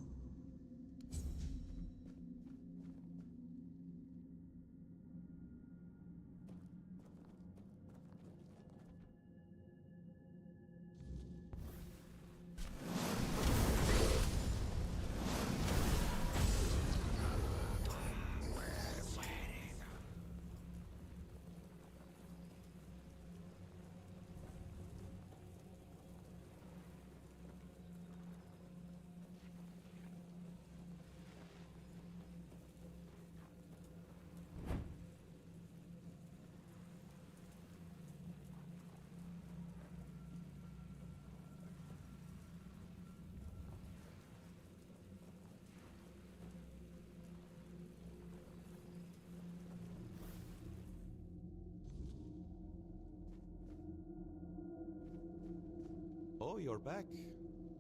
Oh, you're back.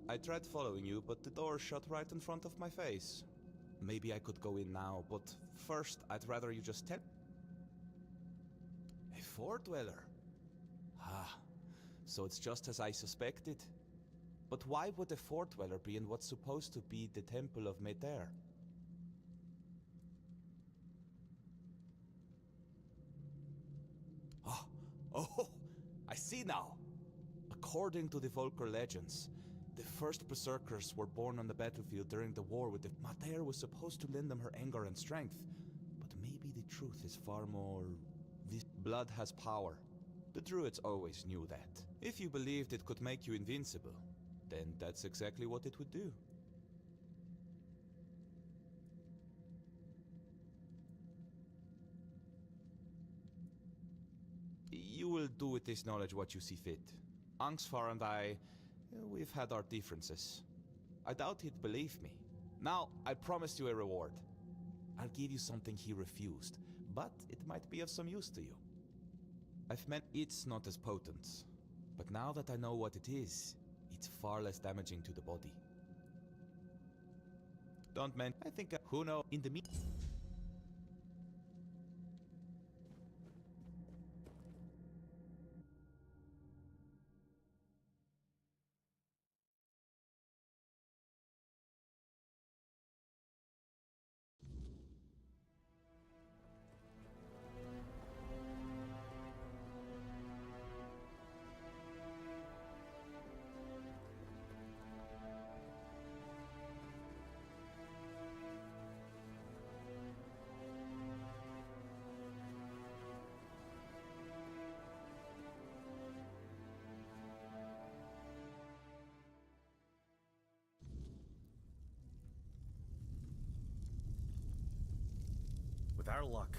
I tried following you, but the door shut right in front of my face. Maybe I could go in now, but first I'd rather you just tell... A fort dweller? Ah, so it's just as I suspected. But why would a fort dweller be in what's supposed to be the Temple of Meter? Oh, I see now. According to the Vulkar legends, the first berserkers were born on the battlefield during the war with the Mater was supposed to lend them her anger and strength. But maybe the truth is far more... Blood has power. The druids always knew that. If you believed it could make you invincible, then that's exactly what it would do. You will do with this knowledge what you see fit. Angsvar and I, we've had our differences. I doubt he'd believe me. Now, I promised you a reward. I'll give you something he refused, but it might be of some use to you. I've meant it's not as potent, but now that I know what it is, it's far less damaging to the body. Don't men. I think, who knows, in the With our luck,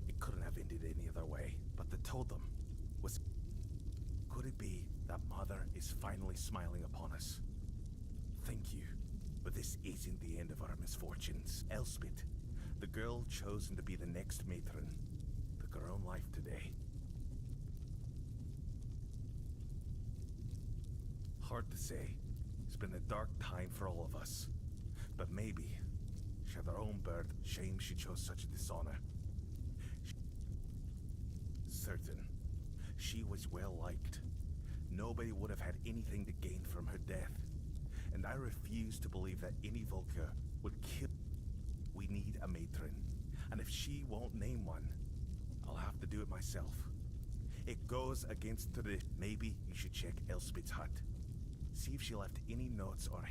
it couldn't have ended any other way, but the totem was... Could it be that Mother is finally smiling upon us? Thank you, but this isn't the end of our misfortunes. Elspeth, the girl chosen to be the next matron, took her own life today. Hard to say. It's been a dark time for all of us, but maybe... She had her own birth. Shame she chose such a dishonor. Certain. She was well liked. Nobody would have had anything to gain from her death. And I refuse to believe that any Vulkar would kill. We we need a matron. And if she won't name one, I'll have to do it myself. It goes against the... Maybe you should check Elspeth's hut. See if she left any notes or...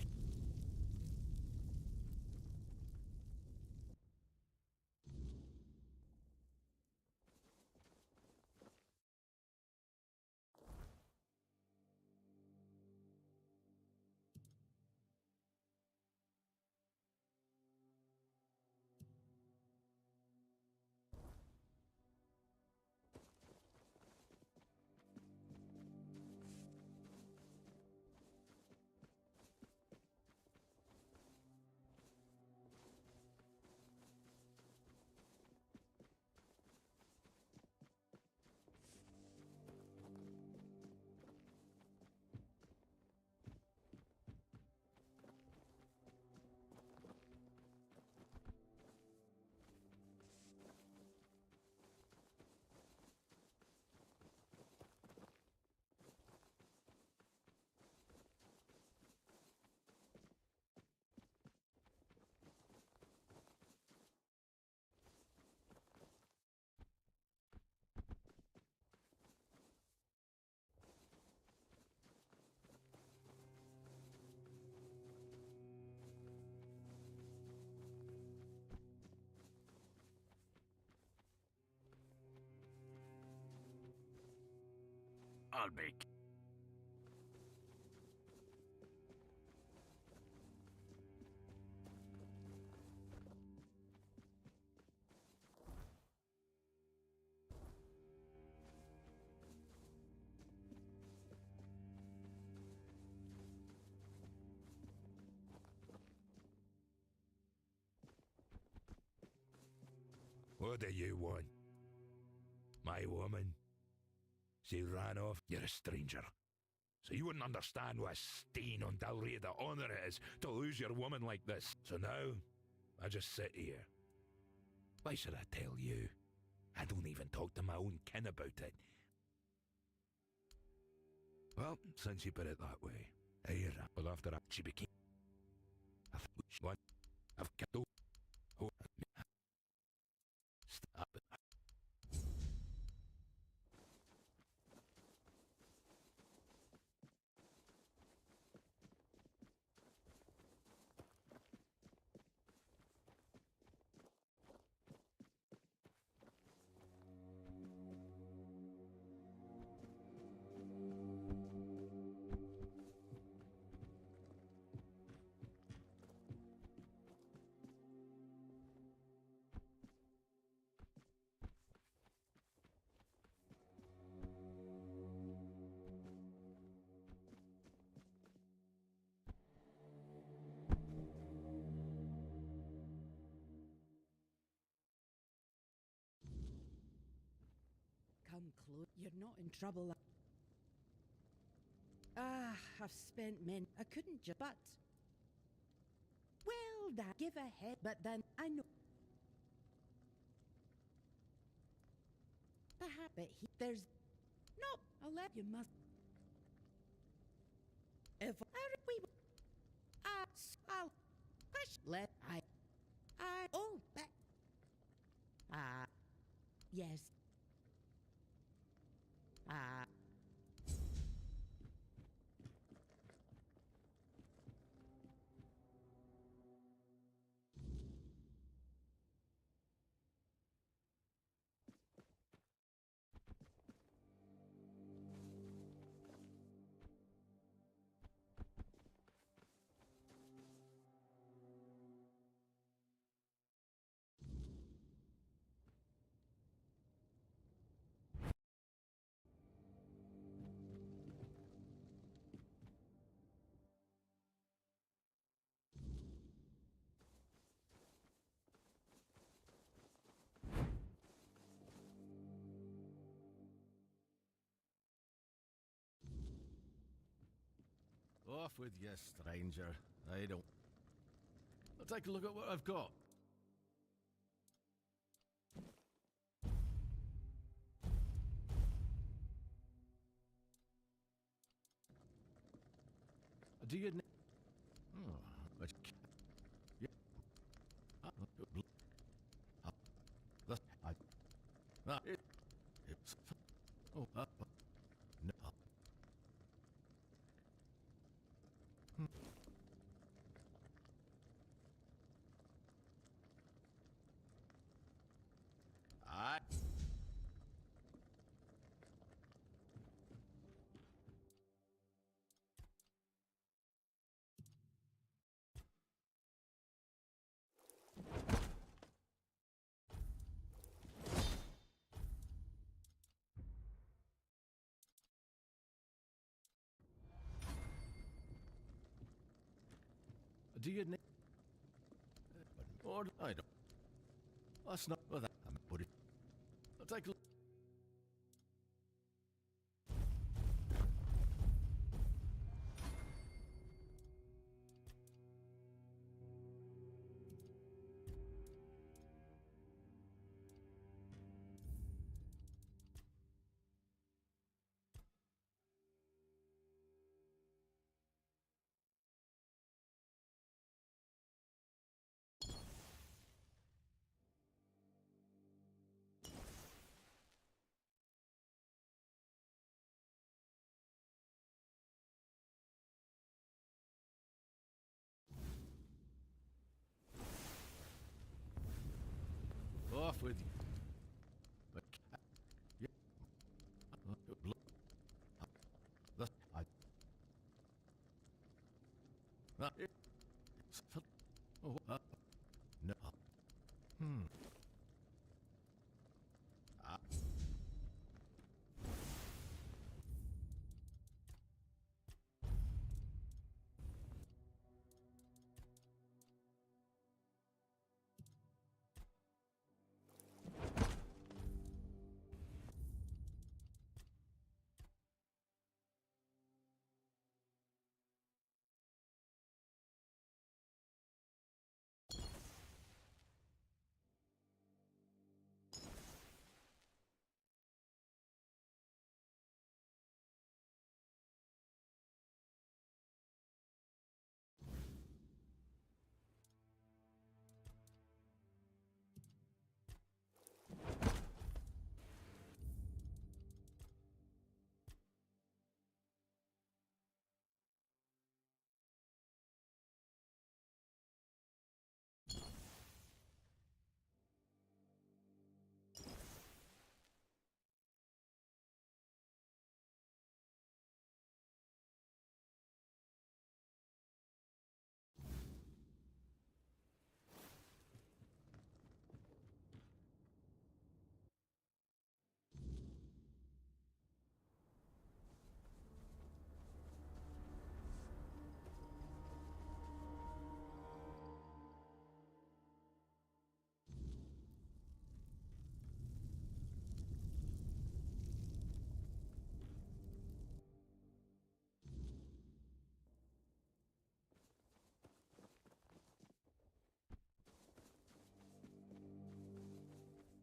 I'll make. What do you want? My woman? She ran off. You're a stranger. So you wouldn't understand what a stain on Dalria the honor it is to lose your woman like this. So now, I just sit here. Why should I tell you? I don't even talk to my own kin about it. Well, since you put it that way, here, well, after she became... I've killed... Stop it. Come close. You're not in trouble. Ah, I've spent men. I couldn't just. But. Well, that give a head. But then I know. But there's. No, I'll let you must. If we. I'll. Push. Let I. Oh, but. Yes. Off with you, stranger. I don't... I'll take a look at what I've got. Do you... Oh, but... Yeah. Do you need... Or I don't... That's not... Well, that... I'll take a look. Off with you. But, yeah. Look. No.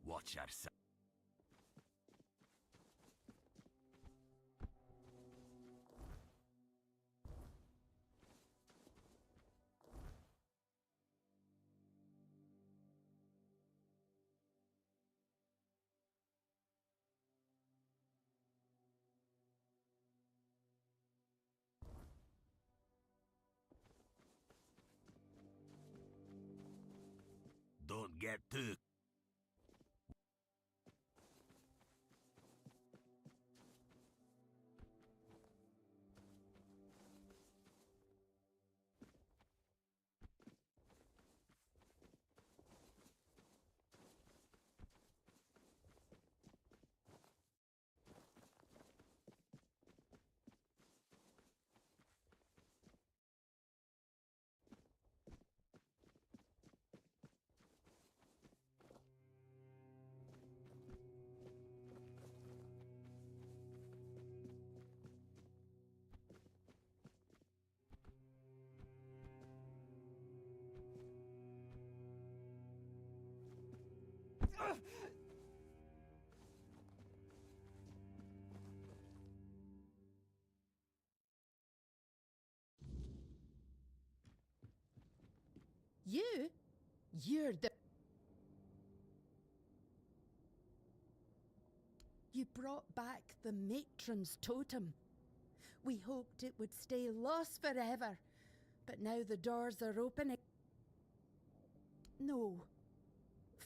Watch yourself. Don't get too... You're the... You brought back the matron's totem. We hoped it would stay lost forever, but now the doors are opening. No.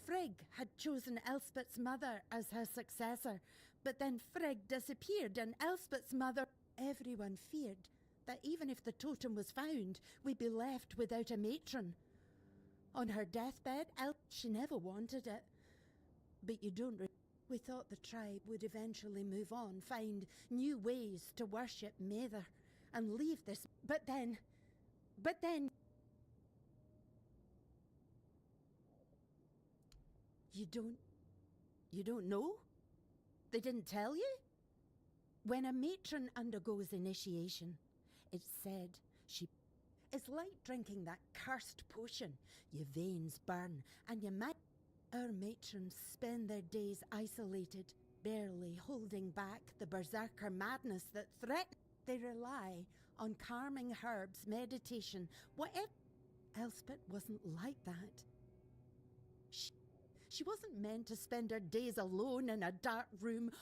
Frigg had chosen Elspeth's mother as her successor, but then Frigg disappeared and Elspeth's mother... Everyone feared that even if the totem was found, we'd be left without a matron. On her deathbed, she never wanted it. But you don't... We thought the tribe would eventually move on, find new ways to worship Mather, and leave this... But then... You don't know? They didn't tell you? When a matron undergoes initiation, it's said it's like drinking that cursed potion. Your veins burn, and you might... Our matrons spend their days isolated, barely holding back the berserker madness that threatens. They rely on calming herbs, meditation, whatever. Elspeth wasn't like that. She wasn't meant to spend her days alone in a dark room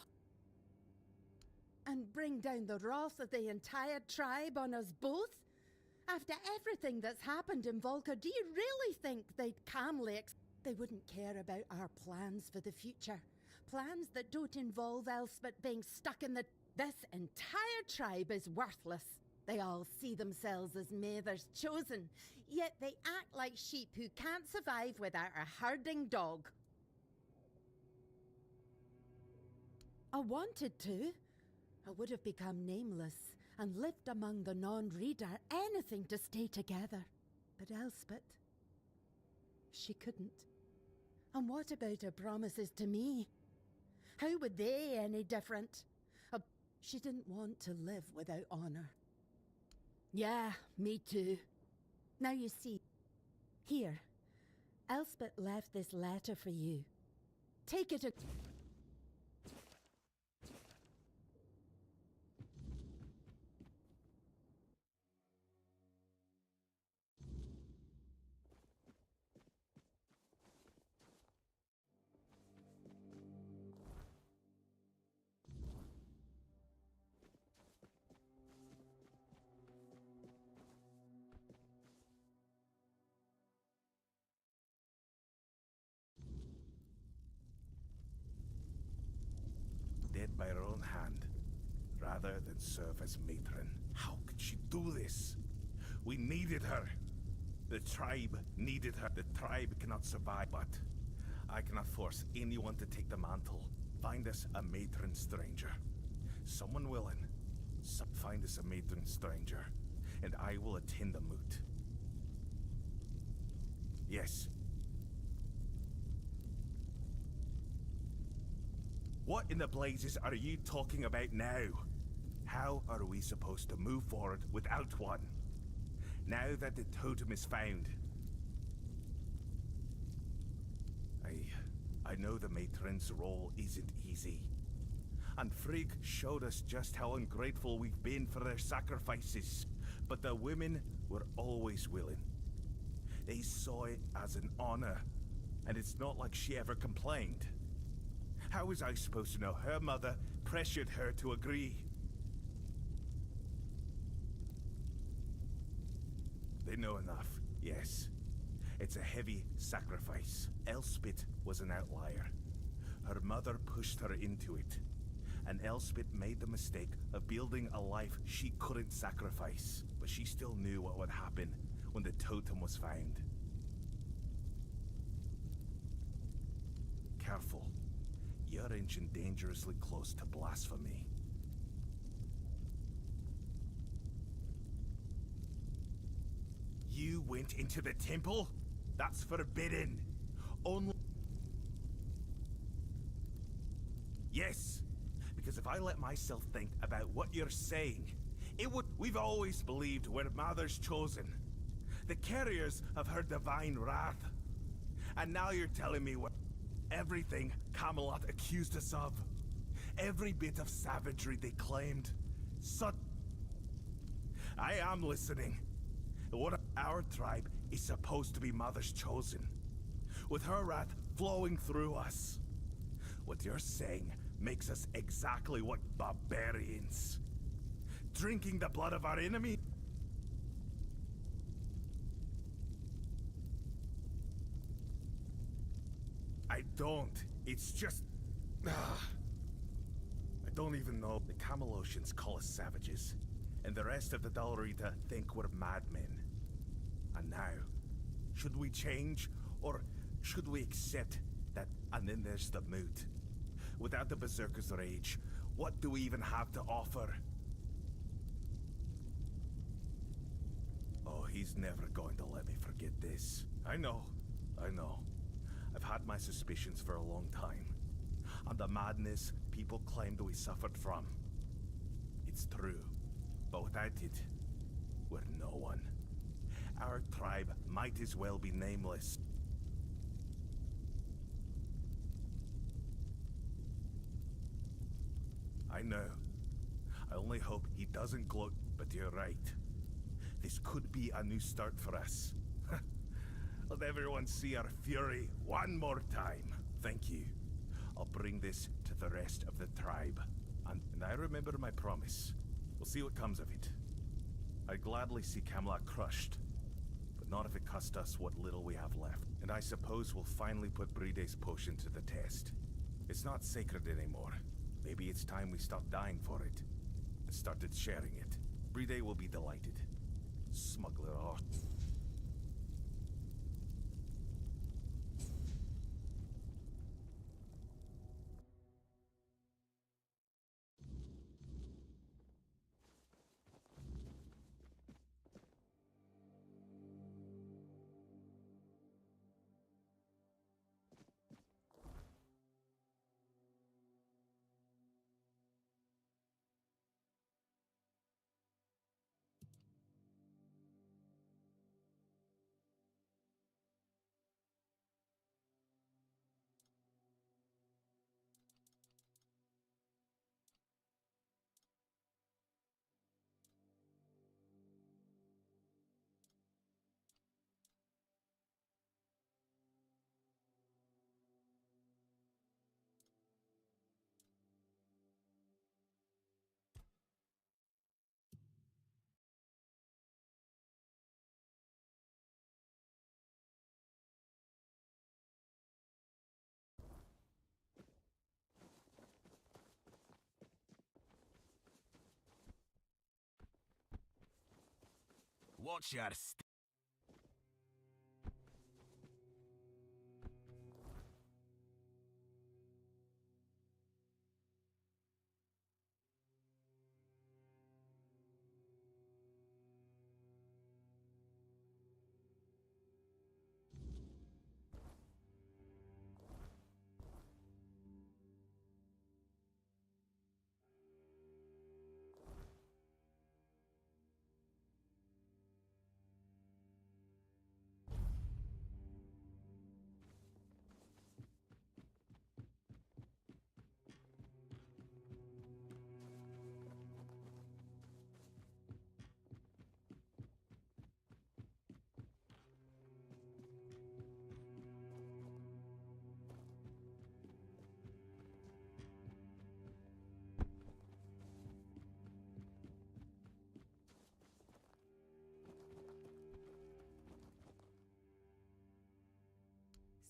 and bring down the wrath of the entire tribe on us both. After everything that's happened in Vulkar, do you really think they'd calmly They wouldn't care about our plans for the future. Plans that don't involve Elspeth being stuck in the... This entire tribe is worthless. They all see themselves as Mather's chosen, yet they act like sheep who can't survive without a herding dog. I wanted to. I would have become nameless and lived among the non-reader, anything to stay together. But Elspeth, she couldn't. And what about her promises to me? How were they any different? She didn't want to live without honor. Yeah, me too. Now you see. Here, Elspeth left this letter for you. Take it and... Dead by her own hand, rather than serve as matron. How could she do this? We needed her. The tribe needed her. The tribe cannot survive, but I cannot force anyone to take the mantle. Find us a matron stranger. Someone willing. Find us a matron stranger, and I will attend the moot. Yes. What in the blazes are you talking about now? How are we supposed to move forward without one? Now that the totem is found. I know the matron's role isn't easy. And Frigg showed us just how ungrateful we've been for their sacrifices. But the women were always willing. They saw it as an honor. And it's not like she ever complained. How was I supposed to know her mother pressured her to agree? They know enough, yes. It's a heavy sacrifice. Elspeth was an outlier. Her mother pushed her into it. And Elspeth made the mistake of building a life she couldn't sacrifice. But she still knew what would happen when the totem was found. Careful. You're inching dangerously close to blasphemy. You went into the temple? That's forbidden. Only... Yes, because if I let myself think about what you're saying, it would... We've always believed we're Mother's chosen. The carriers of her divine wrath. And now you're telling me what... Everything Camelot accused us of. Every bit of savagery they claimed. I am listening. What our tribe is supposed to be Mother's chosen. With her wrath flowing through us. What you're saying makes us exactly what barbarians. Drinking the blood of our enemy. I don't. It's just... I don't even know. The Camelosians call us savages. And the rest of the Dalrita think we're madmen. And now, should we change? Or should we accept that... And then there's the moot. Without the Berserker's rage, what do we even have to offer? Oh, he's never going to let me forget this. I know. I've had my suspicions for a long time. And the madness people claimed we suffered from. It's true. But without it, we're no one. Our tribe might as well be nameless. I know. I only hope he doesn't gloat, but you're right. This could be a new start for us. Let everyone see our fury one more time. Thank you. I'll bring this to the rest of the tribe. And I remember my promise. We'll see what comes of it. I'd gladly see Camelot crushed, but not if it cost us what little we have left. And I suppose we'll finally put Bride's potion to the test. It's not sacred anymore. Maybe it's time we stopped dying for it and started sharing it. Bride will be delighted. Smuggler art. Watch your step.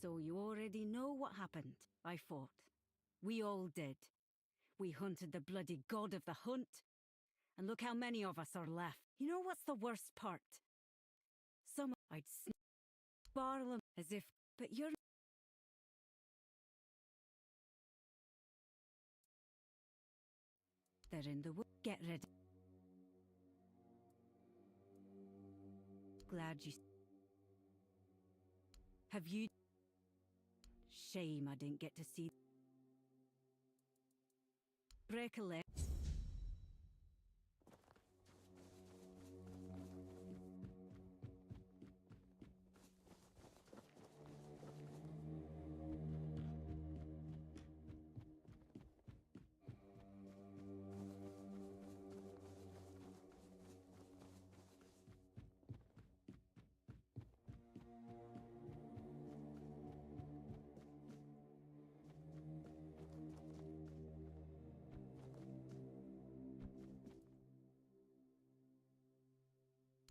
So you already know what happened. I fought. We all did. We hunted the bloody god of the hunt. And look how many of us are left. You know what's the worst part? Some I'd barrel them as if... But you're... They're in the wood. Get ready. Glad you... Have you... Shame I didn't get to see... Break a leg.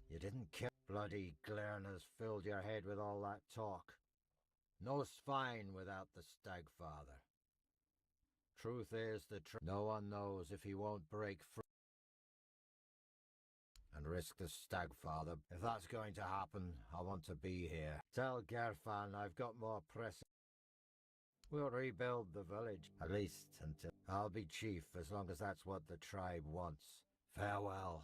You didn't kill. Bloody Glern has filled your head with all that talk. No fine without the Stagfather. Truth is no one knows if he won't break free and risk the Stagfather. If that's going to happen, I want to be here. Tell Gerfan I've got more pressing. We'll rebuild the village, at least until I'll be chief as long as that's what the tribe wants. Farewell.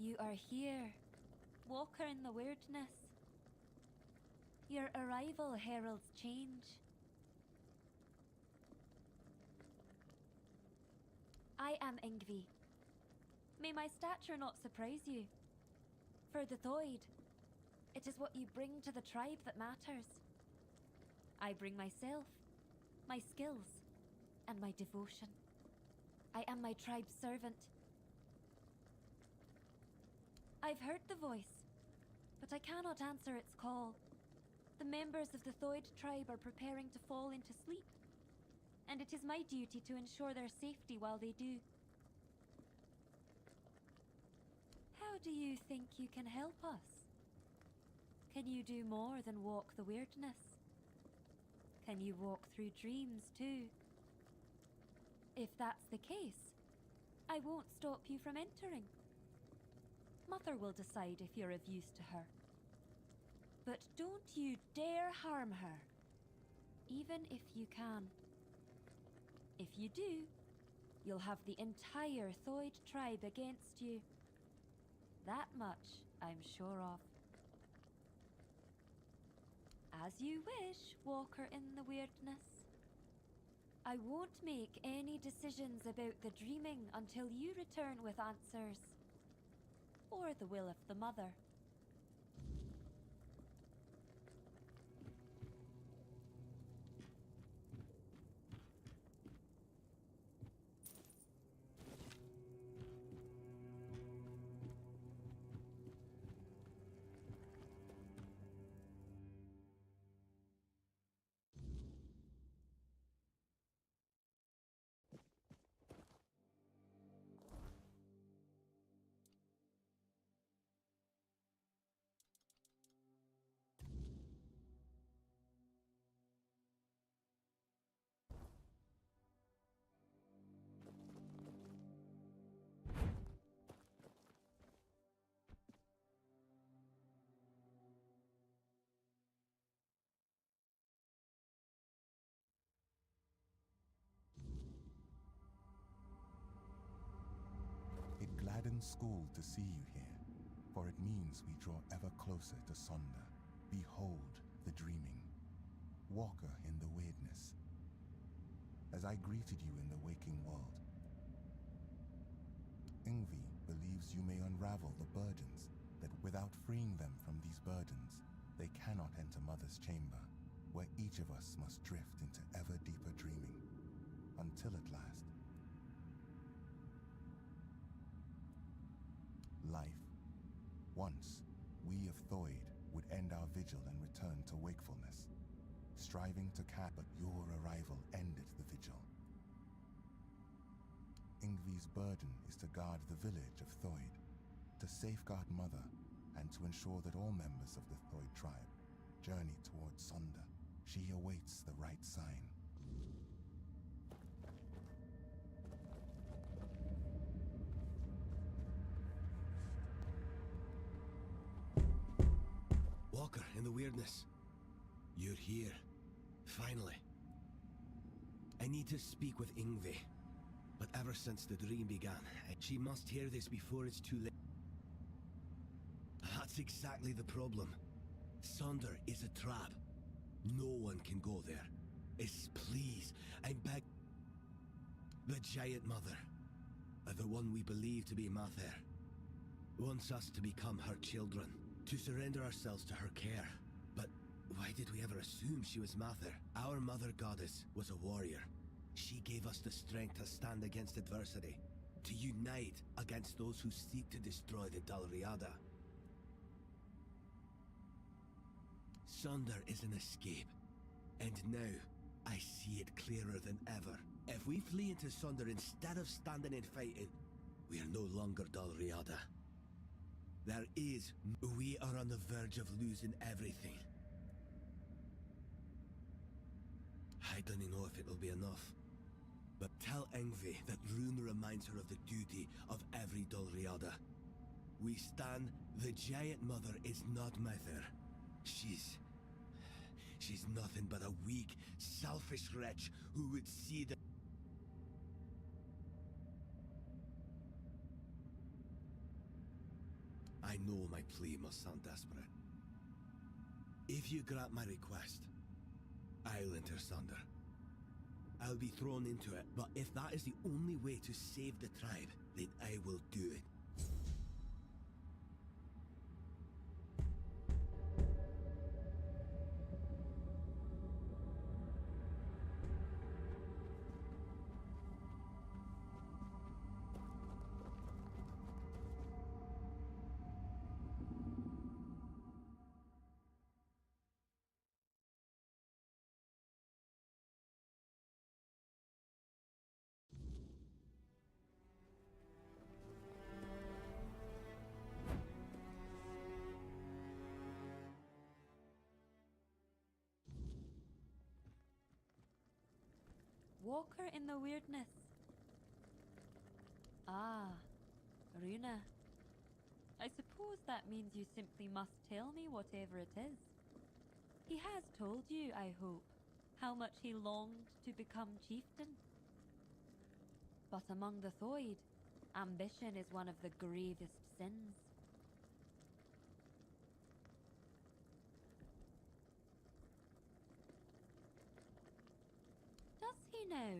You are here, walker in the weirdness. Your arrival heralds change. I am Ingvi. May my stature not surprise you. For the Thoid, it is what you bring to the tribe that matters. I bring myself, my skills, and my devotion. I am my tribe's servant. I've heard the voice, but I cannot answer its call. The members of the Thoid tribe are preparing to fall into sleep, and it is my duty to ensure their safety while they do. How do you think you can help us? Can you do more than walk the weirdness? Can you walk through dreams too? If that's the case, I won't stop you from entering. Mother will decide if you're of use to her. But don't you dare harm her, even if you can. If you do, you'll have the entire Thoid tribe against you. That much I'm sure of. As you wish, walker in the weirdness. I won't make any decisions about the dreaming until you return with answers. Or the will of the mother. It gladdens school to see you here, for it means we draw ever closer to Sonder. Behold the dreaming, walker in the weirdness. As I greeted you in the waking world, Ingvi believes you may unravel the burdens that without freeing them from these burdens, they cannot enter Mother's chamber, where each of us must drift into ever deeper dreaming, until at last, life. Once, we of Thoid would end our vigil and return to wakefulness, striving to but your arrival ended the vigil. Ingvi's burden is to guard the village of Thoid, to safeguard Mother, and to ensure that all members of the Thoid tribe journey towards Sonder. She awaits the right sign. Walker in the weirdness. You're here. Finally. I need to speak with Ingvi. But ever since the dream began, she must hear this before it's too late. That's exactly the problem. Sonder is a trap. No one can go there. Please, I beg. The Giant Mother, the one we believe to be Mather, wants us to become her children, to surrender ourselves to her care. But why did we ever assume she was Mather? Our mother goddess was a warrior. She gave us the strength to stand against adversity, to unite against those who seek to destroy the Dalriada. Sonder is an escape, and now I see it clearer than ever. If we flee into Sonder instead of standing and fighting, we are no longer Dalriada. We are on the verge of losing everything. I don't know if it will be enough. But tell Ingvi that Rune reminds her of the duty of every Dalriada. We stand, the Giant Mother is not Mather. She's nothing but a weak, selfish wretch who would see the... I know my plea must sound desperate. If you grant my request, I'll enter Sunder. I'll be thrown into it, but if that is the only way to save the tribe, then I will do it. Walker in the weirdness. Ah, Runa. I suppose that means you simply must tell me whatever it is. He has told you, I hope, how much he longed to become chieftain. But among the Thoid, ambition is one of the gravest sins. Does he now?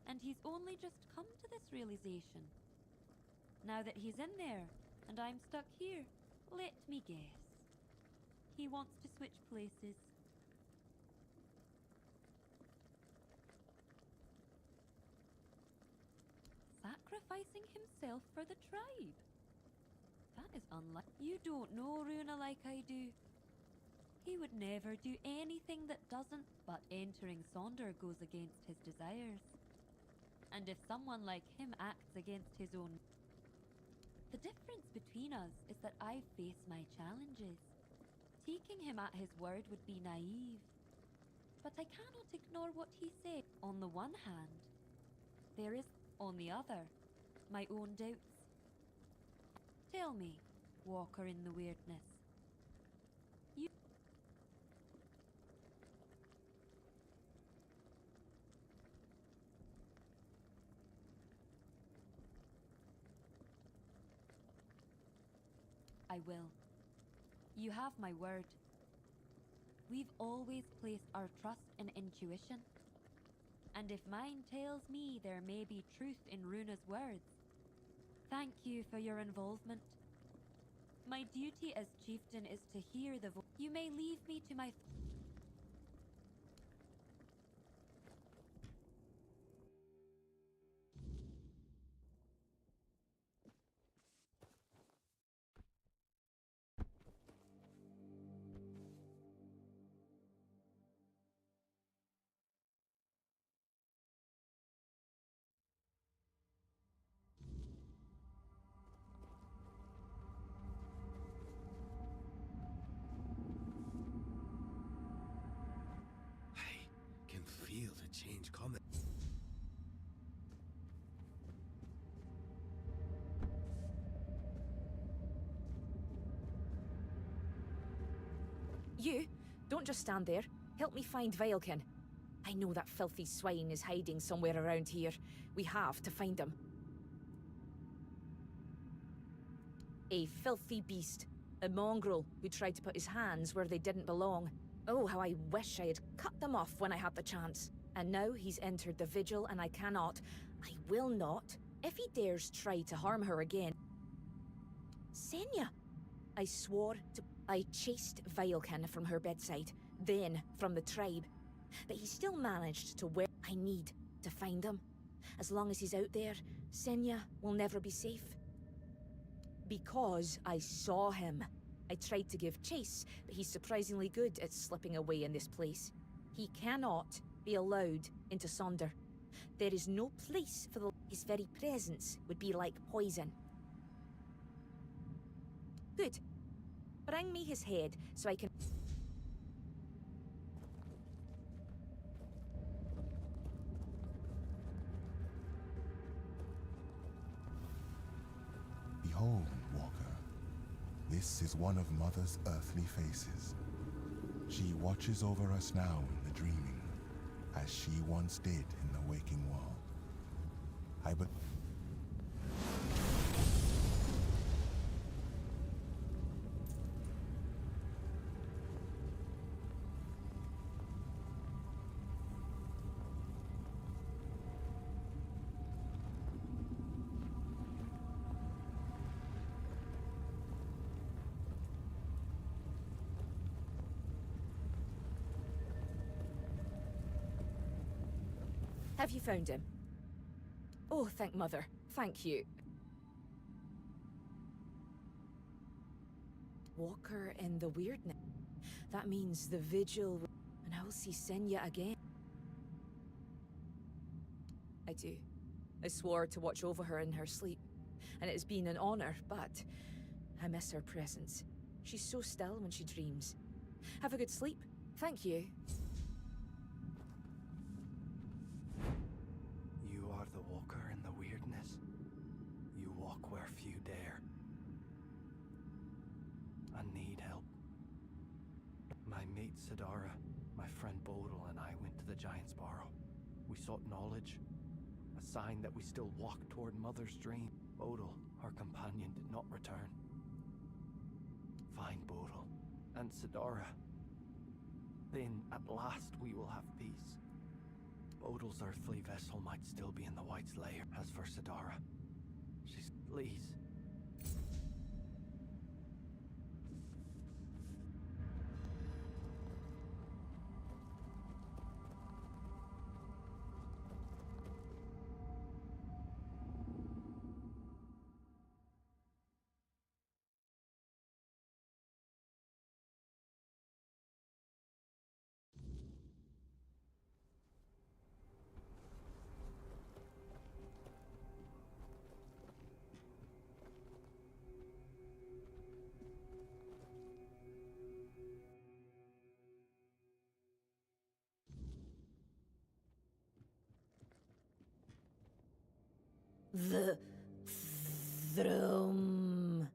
And he's only just come to this realization. Now that he's in there, and I'm stuck here, let me guess. He wants to switch places. Sacrificing himself for the tribe? That is unlike... You don't know Runa like I do. He would never do anything that doesn't, but entering Sonder goes against his desires. And if someone like him acts against his own... The difference between us is that I face my challenges. Taking him at his word would be naive. But I cannot ignore what he said. On the one hand, there is, on the other, my own doubts. Tell me, Walker in the weirdness. You... I will. You have my word. We've always placed our trust in intuition. And if mine tells me there may be truth in Runa's words, thank you for your involvement. My duty as chieftain is to hear the voice. You may leave me to my... Feel the change coming. You, don't just stand there. Help me find Vulkar. I know that filthy swine is hiding somewhere around here. We have to find him. A filthy beast. A mongrel who tried to put his hands where they didn't belong. Oh, how I wish I had cut them off when I had the chance. And now he's entered the vigil and I cannot, I will not, if he dares try to harm her again. Senya! I swore to... I chased Vulkar from her bedside, then from the tribe. But he still managed to where I need to find him. As long as he's out there, Senya will never be safe. Because I saw him. I tried to give chase, but he's surprisingly good at slipping away in this place. He cannot be allowed into Sonder. There is no place for the... His very presence would be like poison. Good. Bring me his head, so I can... Behold, Walker. This is one of Mother's earthly faces. She watches over us now in the dreaming, as she once did in the waking world. Have you found him? Oh, thank Mother. Thank you. Walker in the weirdness. That means the vigil, and I'll see Senya again. I do. I swore to watch over her in her sleep, and it has been an honor, but I miss her presence. She's so still when she dreams. Have a good sleep. Thank you. You are the walker in the weirdness. You walk where few dare. I need help. My mate Sidara, my friend Bodil, and I went to the Giant's Barrow. We sought knowledge, a sign that we still walked toward Mother's dream. Bodil, our companion, did not return. Find Bodil and Sidara. Then, at last, we will have peace. Bodil's earthly vessel might still be in the White's lair. As for Sidara, she's... Please. The throne.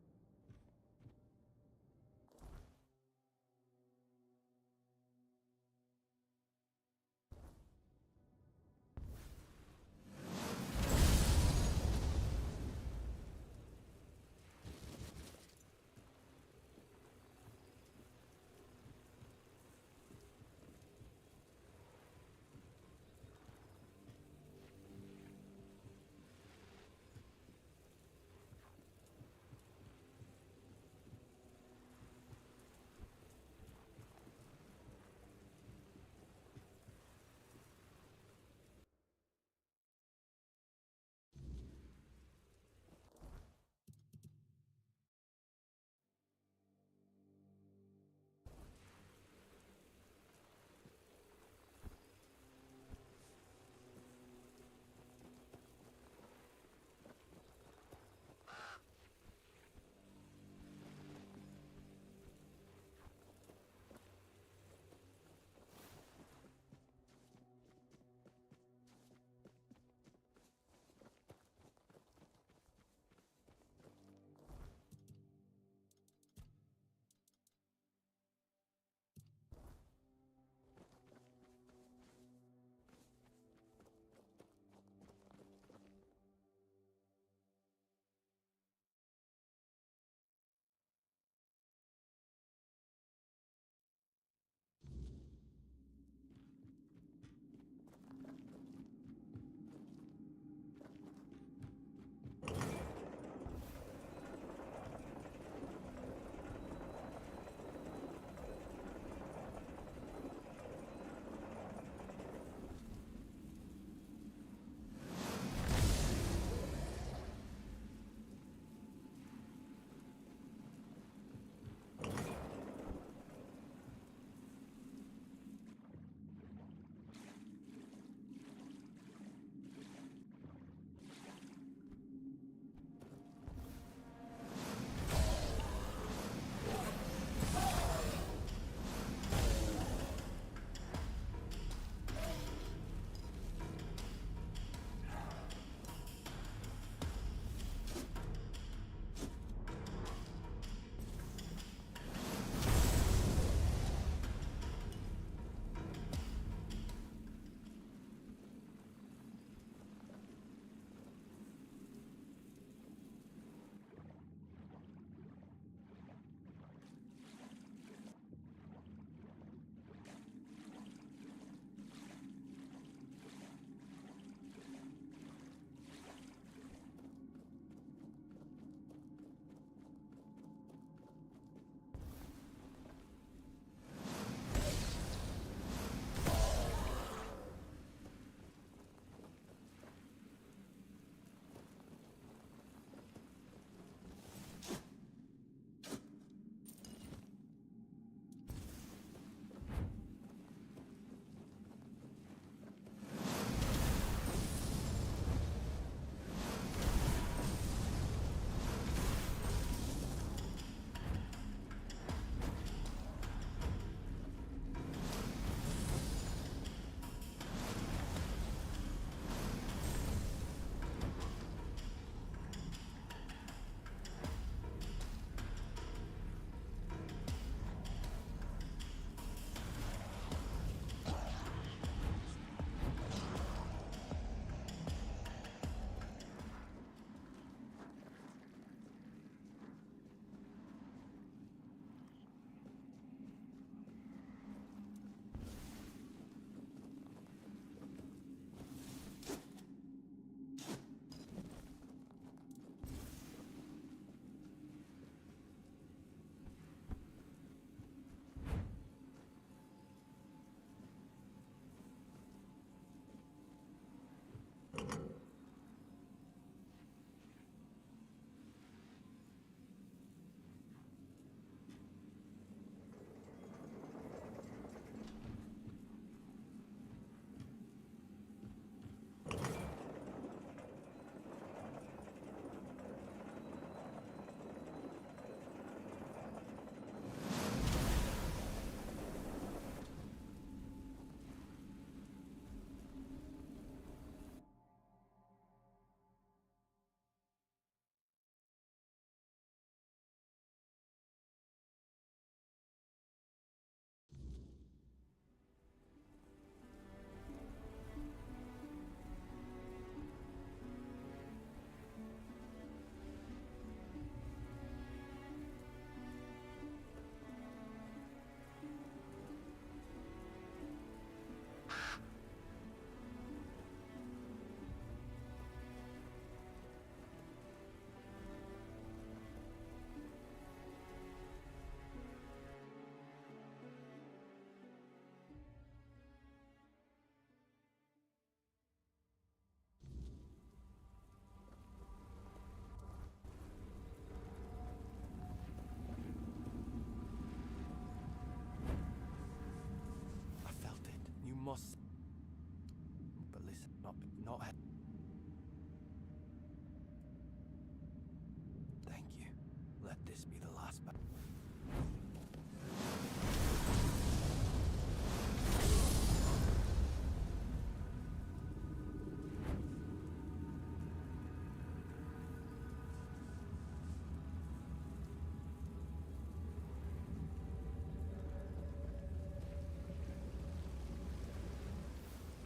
this be the last battle?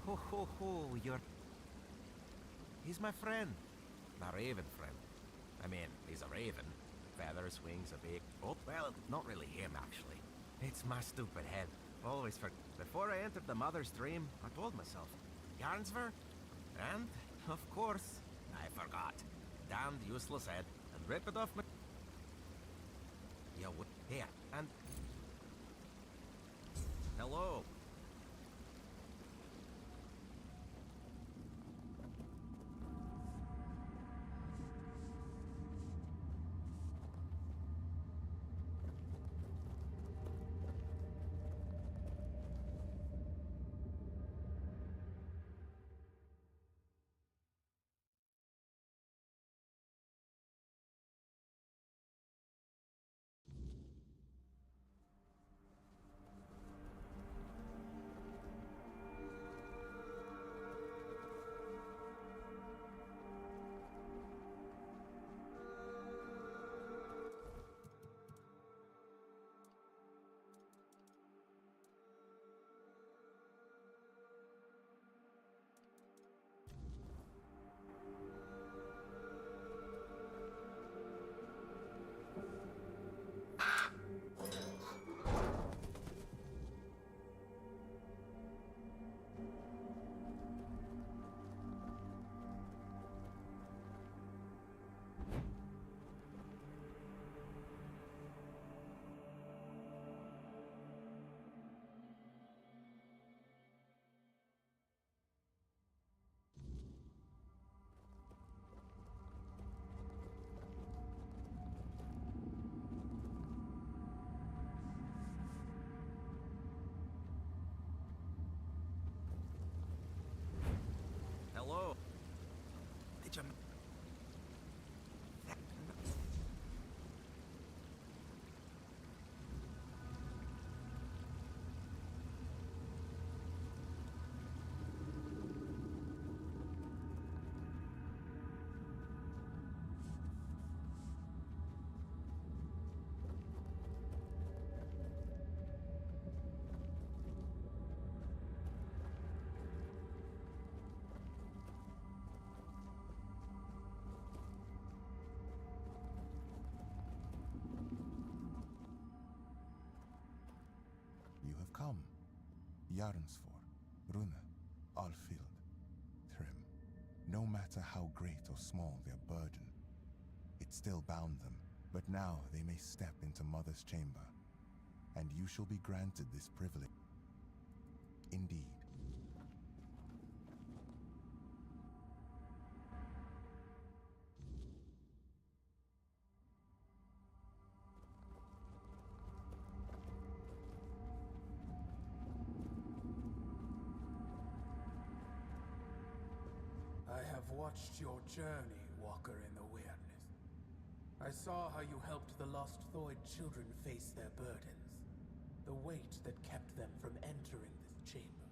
Ho ho ho, he's my friend. My raven friend. I mean, he's a raven. Feathers, wings, a beak. Oh, well, not really him, actually. It's my stupid head. Always for... Before I entered the mother's dream, I told myself, Yarnsver? And, of course, I forgot. Damned useless head. And rip it off my... Yeah, here, and... Hello. Hello. Did you... You have come. Jarnsfor, Rune, Alfield, Trim. No matter how great or small their burden, it still bound them. But now they may step into Mother's chamber, and you shall be granted this privilege. Indeed. I have watched your journey, Walker in the Weirdness. I saw how you helped the lost Thoid children face their burdens, the weight that kept them from entering this chamber.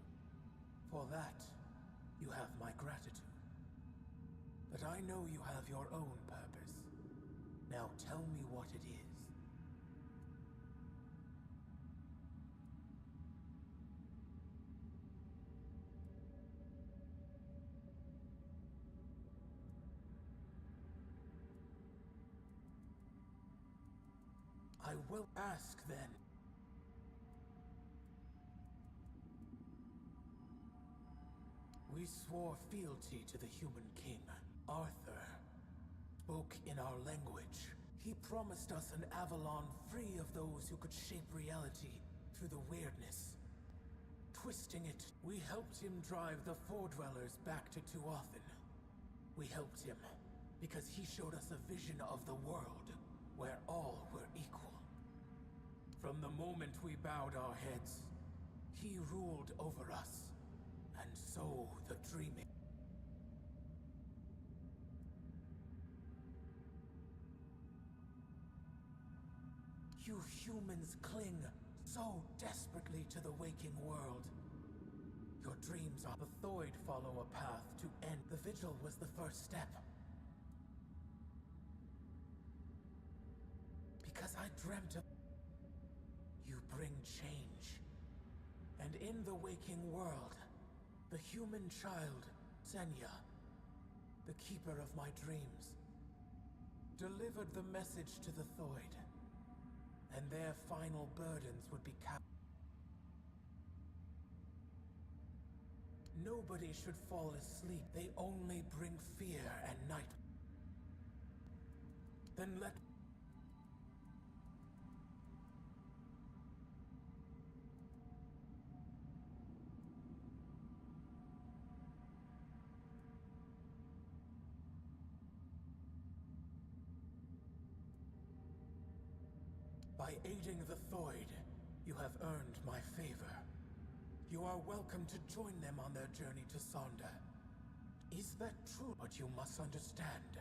For that, you have my gratitude. But I know you have your own purpose. Now tell me what it is. I will ask then. We swore fealty to the human king. Arthur spoke in our language. He promised us an Avalon free of those who could shape reality through the weirdness. Twisting it, we helped him drive the Foredwellers back to Tuathan. We helped him because he showed us a vision of the world where all were equal. From the moment we bowed our heads, he ruled over us, and so the dreaming. You humans cling so desperately to the waking world. Your dreams are the Thoid follow a path to end. The vigil was the first step. Because I dreamt of... You bring change. And in the waking world, the human child, Senya, the keeper of my dreams, delivered the message to the Thoid, and their final burdens would be capped. Nobody should fall asleep. They only bring fear and night. Then let... By aiding the Thoid, you have earned my favor. You are welcome to join them on their journey to Sonda. Is that true? But you must understand,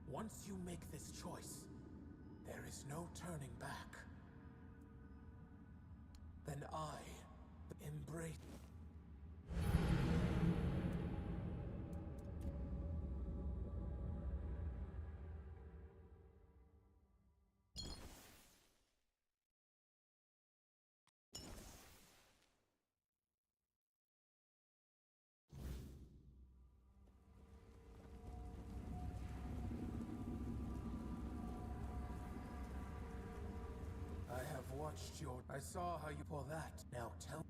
once you make this choice, there is no turning back. Then I embrace... watched your... I saw how you pull that. Now tell...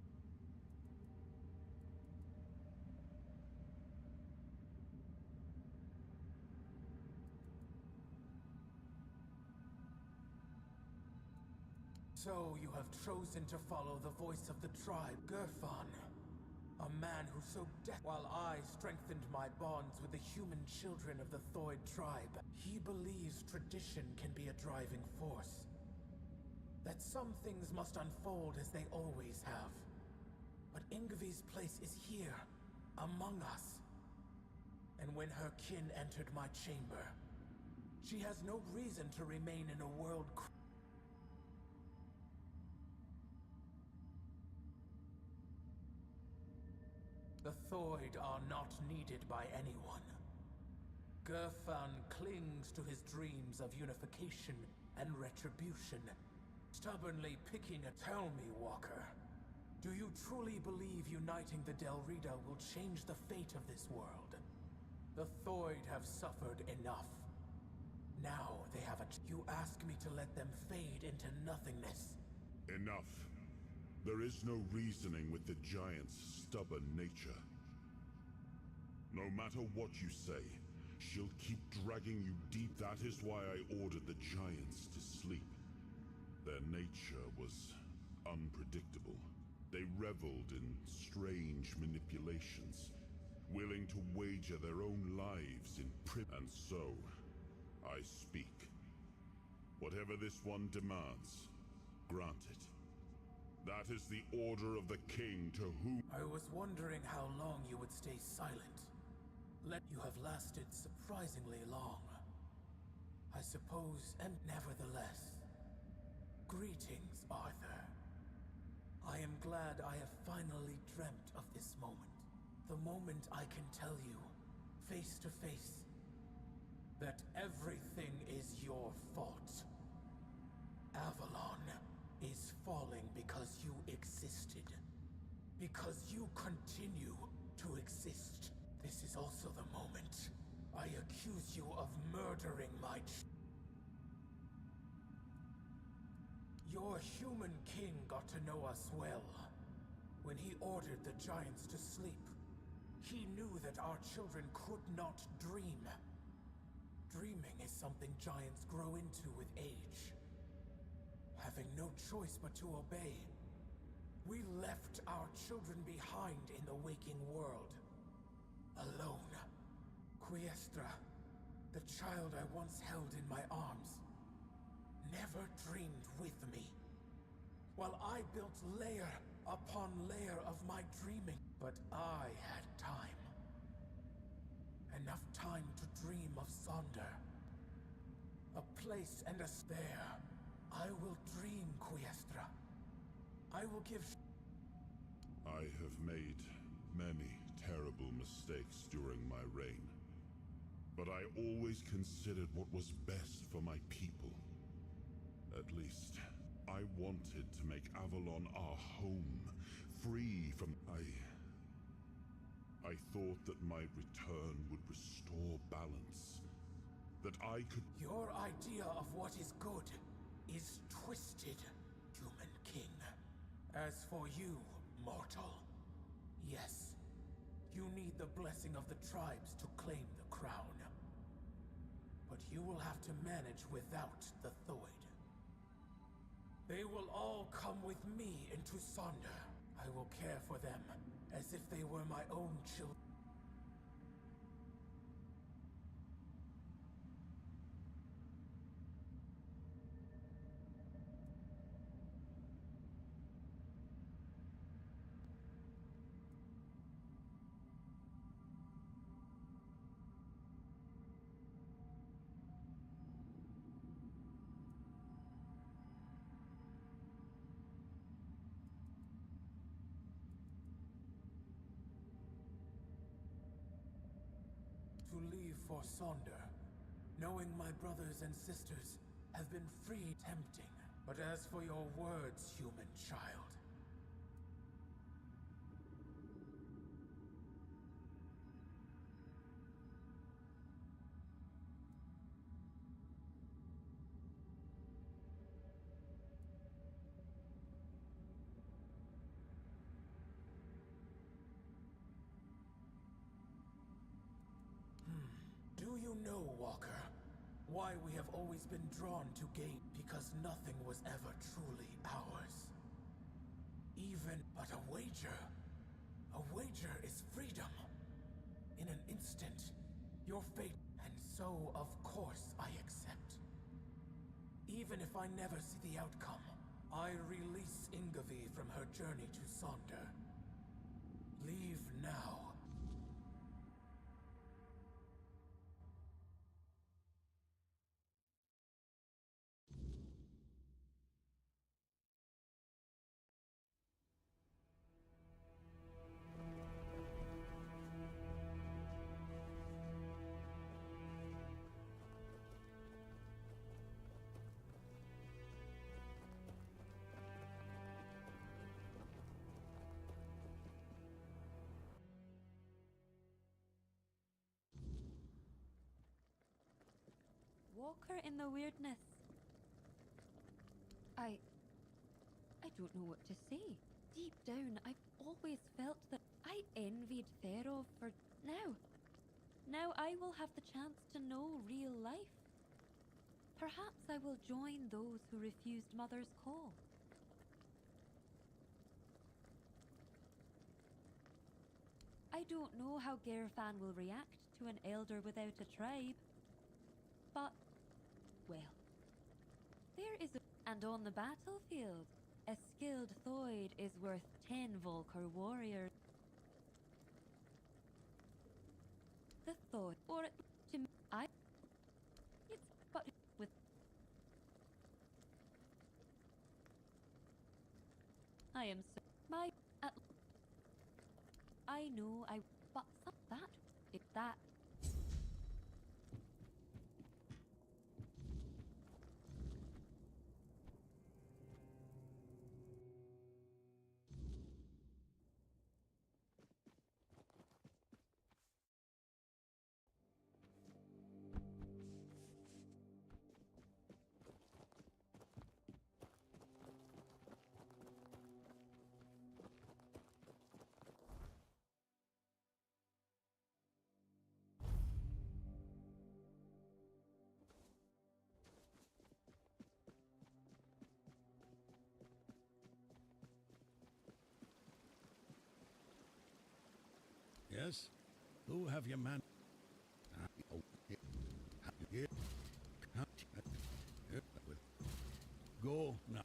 So you have chosen to follow the voice of the tribe, Gerfan. A man who so while I strengthened my bonds with the human children of the Thoid tribe, he believes tradition can be a driving force. That some things must unfold as they always have. But Ingvi's place is here, among us. And when her kin entered my chamber, she has no reason to remain in a world... The Thoid are not needed by anyone. Gerfan clings to his dreams of unification and retribution, stubbornly picking a... Tell me, Walker, do you truly believe uniting the Delrida will change the fate of this world? The Thoid have suffered enough. Now they have a... You ask me to let them fade into nothingness. Enough. There is no reasoning with the giant's stubborn nature. No matter what you say, she'll keep dragging you deep. That is why I ordered the giants to sleep. Their nature was unpredictable. They reveled in strange manipulations, willing to wager their own lives in and so, I speak. Whatever this one demands, grant it. That is the order of the king to whom... I was wondering how long you would stay silent. You have lasted surprisingly long. I suppose, and nevertheless... Greetings, Arthur. I am glad I have finally dreamt of this moment. The moment I can tell you, face to face, that everything is your fault. Avalon is falling because you existed. Because you continue to exist. This is also the moment I accuse you of murdering my Your human king got to know us well. When he ordered the giants to sleep, he knew that our children could not dream. Dreaming is something giants grow into with age. Having no choice but to obey, we left our children behind in the waking world. Alone. Quiestra, the child I once held in my arms, never dreamed with me. While I built layer upon layer of my dreaming, but I had time. Enough time to dream of Sonder. A place and a there. I will dream, Quiestra. I will give... I have made many terrible mistakes during my reign. But I always considered what was best for my people. At least, I wanted to make Avalon our home, free from... I thought that my return would restore balance. That I could... Your idea of what is good is twisted, human king. As for you, mortal, yes, you need the blessing of the tribes to claim the crown. But you will have to manage without the Thoid. They will all come with me into Sonder. I will care for them as if they were my own children. To leave for Sonder, knowing my brothers and sisters have been free, tempting. But as for your words, human child, do you know, Walker, why we have always been drawn to gain? Because nothing was ever truly ours. Even but a wager. A wager is freedom. In an instant, your fate. And so, of course, I accept. Even if I never see the outcome, I release Ingavi from her journey to Sonder. Leave now. Walker in the weirdness. I don't know what to say. Deep down, I've always felt that I envied Therof for now. Now I will have the chance to know real life. Perhaps I will join those who refused Mother's call. I don't know how Gerfan will react to an elder without a tribe. But, well, there is a... And on the battlefield, a skilled Thoid is worth 10 Vulkar warriors. The Thoid, or to me, it's but with... I am so... My... I know I... But that... It that... Yes? Who have you man? Go now.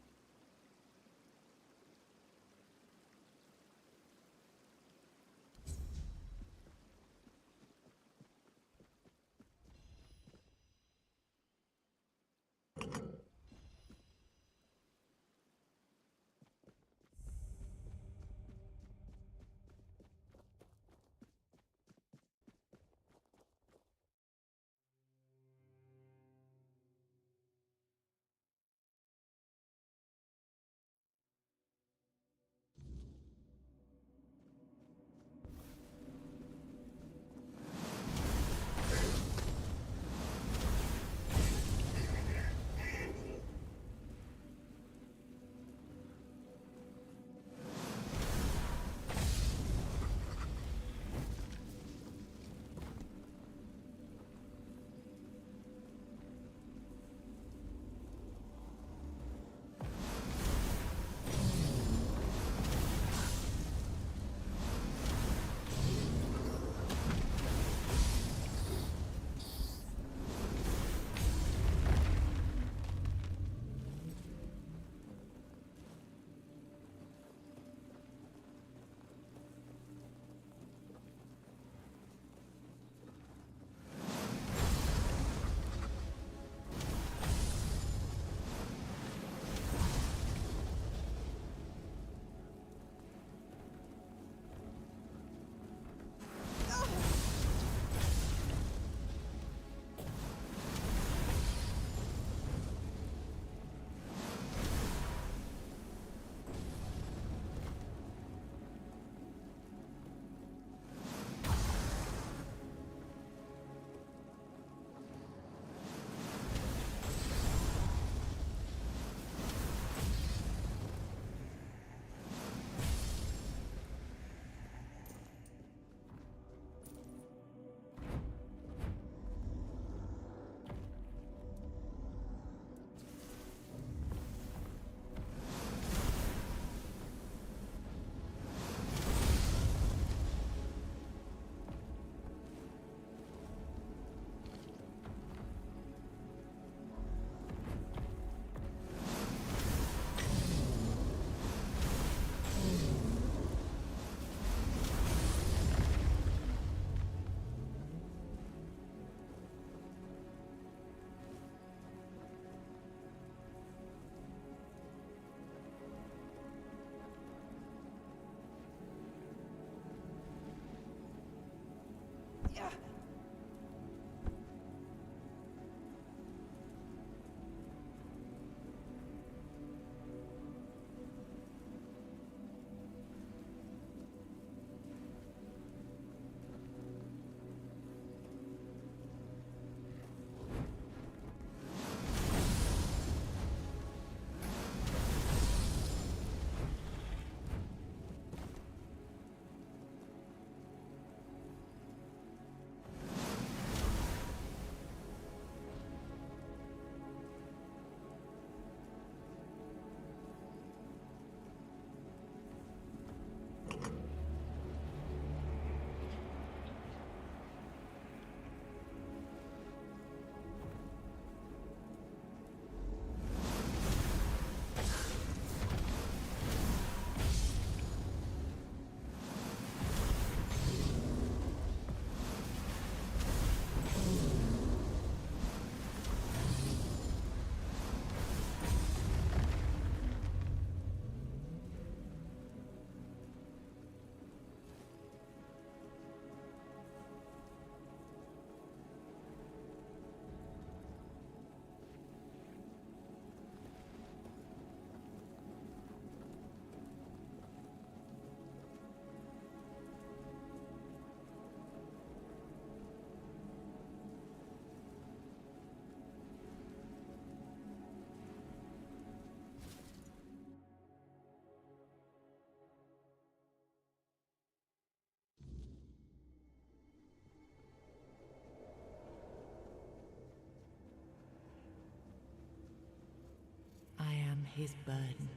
his burden.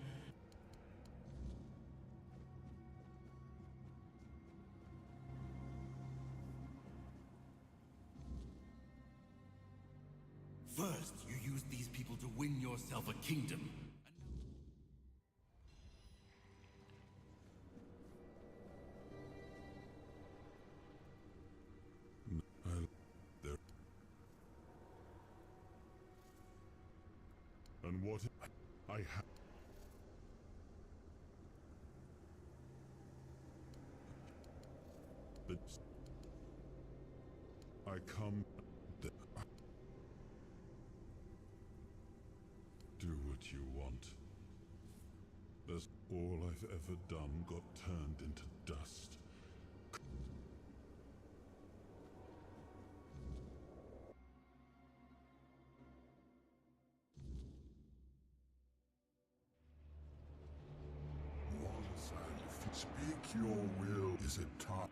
First, you used these people to win yourself a kingdom. And what I have. I come. Do what you want. That's all I've ever done got turned into dust. Speak your will. Is it time?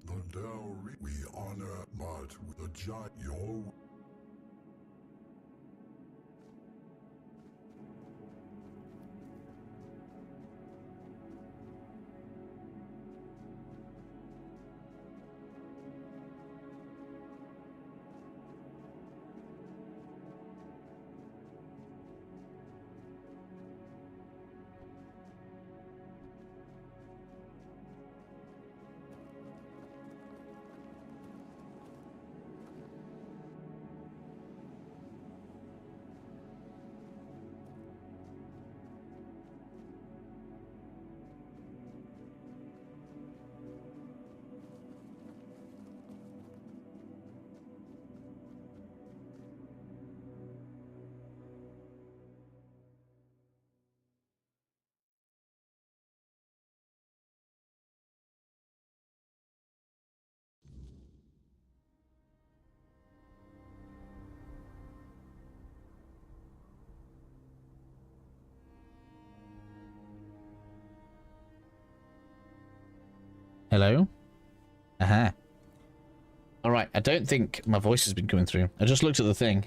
The dowry we honor, but with the giant your. Hello? Aha. Alright, I don't think my voice has been coming through. I just looked at the thing.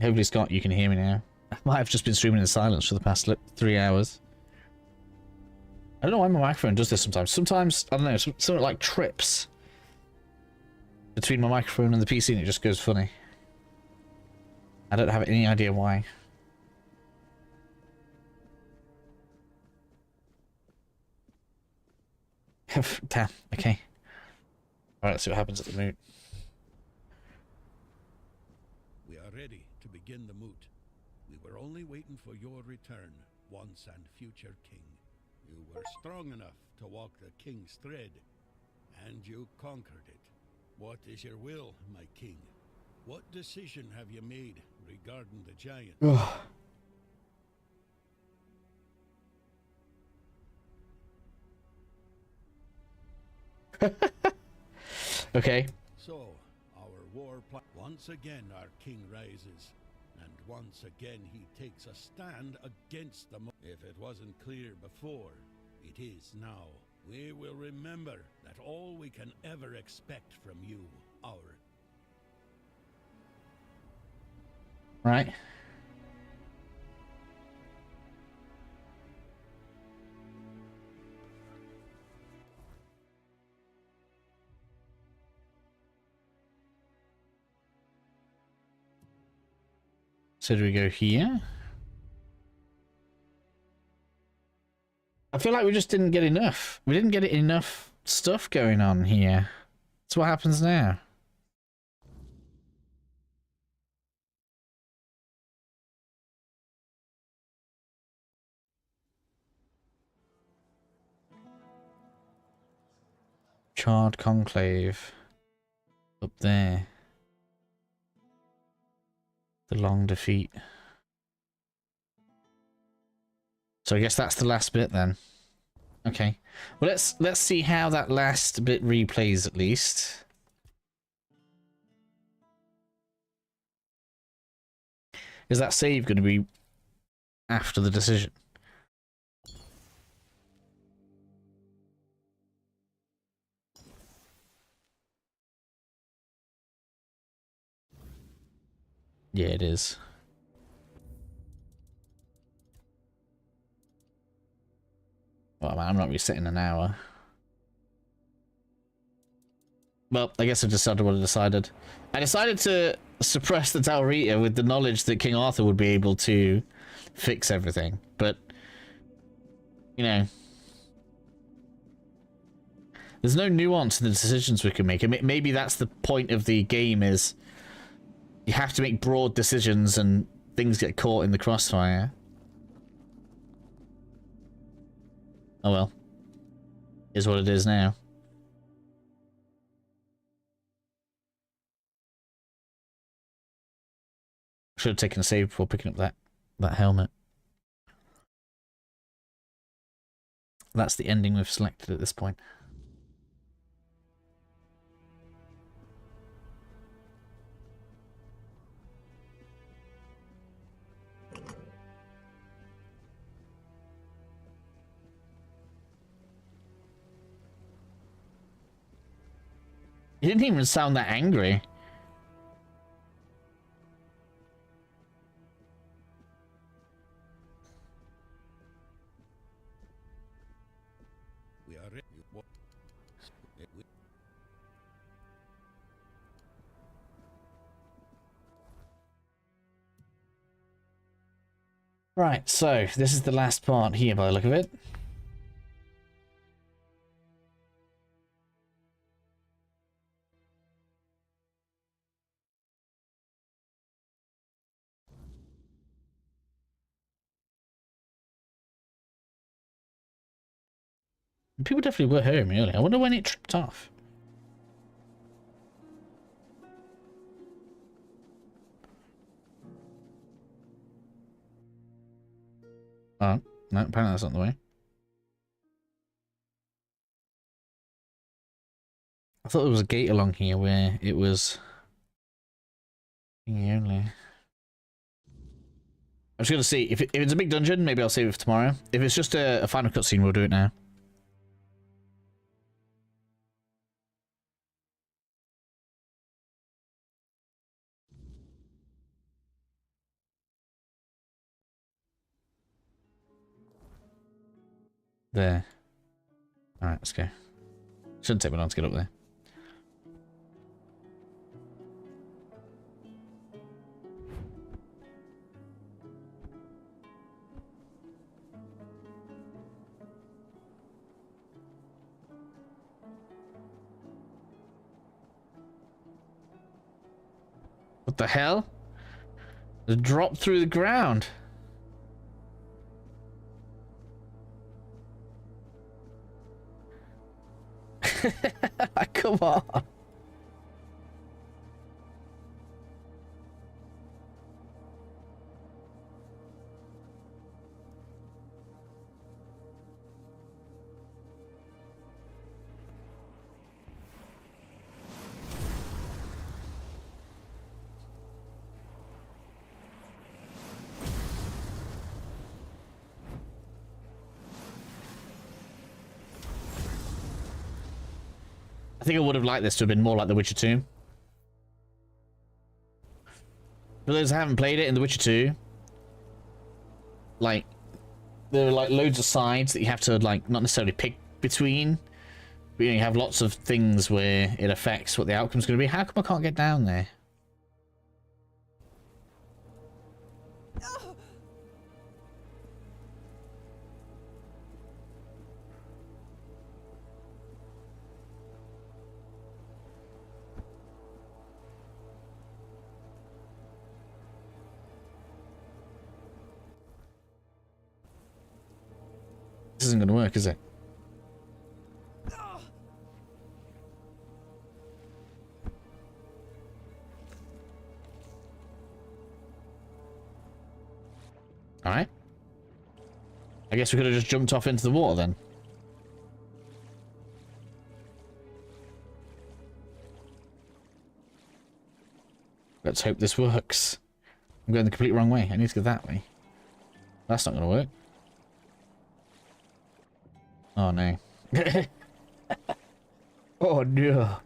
Hopefully, Scott, you can hear me now. I might have just been streaming in silence for the past 3 hours. I don't know why my microphone does this sometimes. Sometimes, I don't know, something like trips between my microphone and the PC and it just goes funny. I don't have any idea why. Damn, okay. Alright, let's see what happens at the moot. We are ready to begin the moot. We were only waiting for your return, once and future king. You were strong enough to walk the king's thread, and you conquered it. What is your will, my king? What decision have you made regarding the giant? Okay. So, our war plan. Once again our king rises, and once again he takes a stand against the If it wasn't clear before, it is now. We will remember that all we can ever expect from you, our... Right. So do we go here? I feel like we just didn't get enough. We didn't get enough stuff going on here. So what happens now? Charred Conclave. Up there. The long defeat. So I guess that's the last bit then. Okay. Well, let's see how that last bit replays at least. Is that save going to be after the decision? Yeah, it is. Well, I'm not resetting an hour. Well, I guess I decided what I decided. I decided to suppress the Taurita with the knowledge that King Arthur would be able to fix everything. But, you know, there's no nuance in the decisions we can make. I mean, maybe that's the point of the game, is you have to make broad decisions and things get caught in the crossfire. Oh well. Is what it is now. Should have taken a save before picking up that helmet. That's the ending we've selected at this point. He didn't even sound that angry. We are ready. Right, so this is the last part here by the look of it. People definitely were hearing me earlier. I wonder when it tripped off. Oh, no, apparently that's not the way. I thought there was a gate along here where it was only. I'm just gonna see if it's a big dungeon. Maybe I'll save it for tomorrow. If it's just a final cutscene, we'll do it now. There. Alright, let's go. Shouldn't take me long to get up there. What the hell? It dropped through the ground. Come on. I think I would have liked this to have been more like The Witcher 2. For those who haven't played it, in The Witcher 2, like, there are like loads of sides that you have to like not necessarily pick between, but you have lots of things where it affects what the outcome's going to be. How come I can't get down there? This isn't going to work, is it? Alright. I guess we could have just jumped off into the water then. Let's hope this works. I'm going the complete wrong way. I need to go that way. That's not going to work. Oh no. Oh no.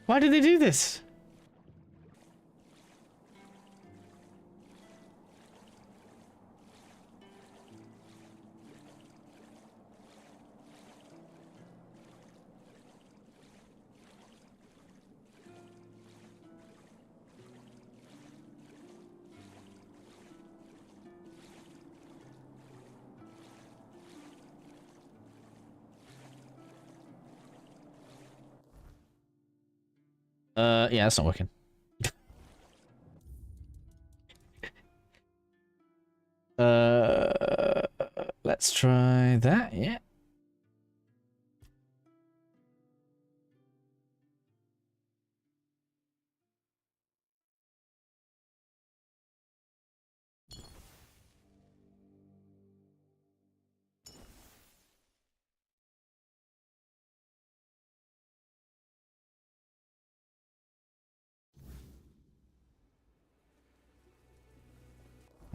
Why did they do this? Yeah, that's not working. Let's try that, yeah.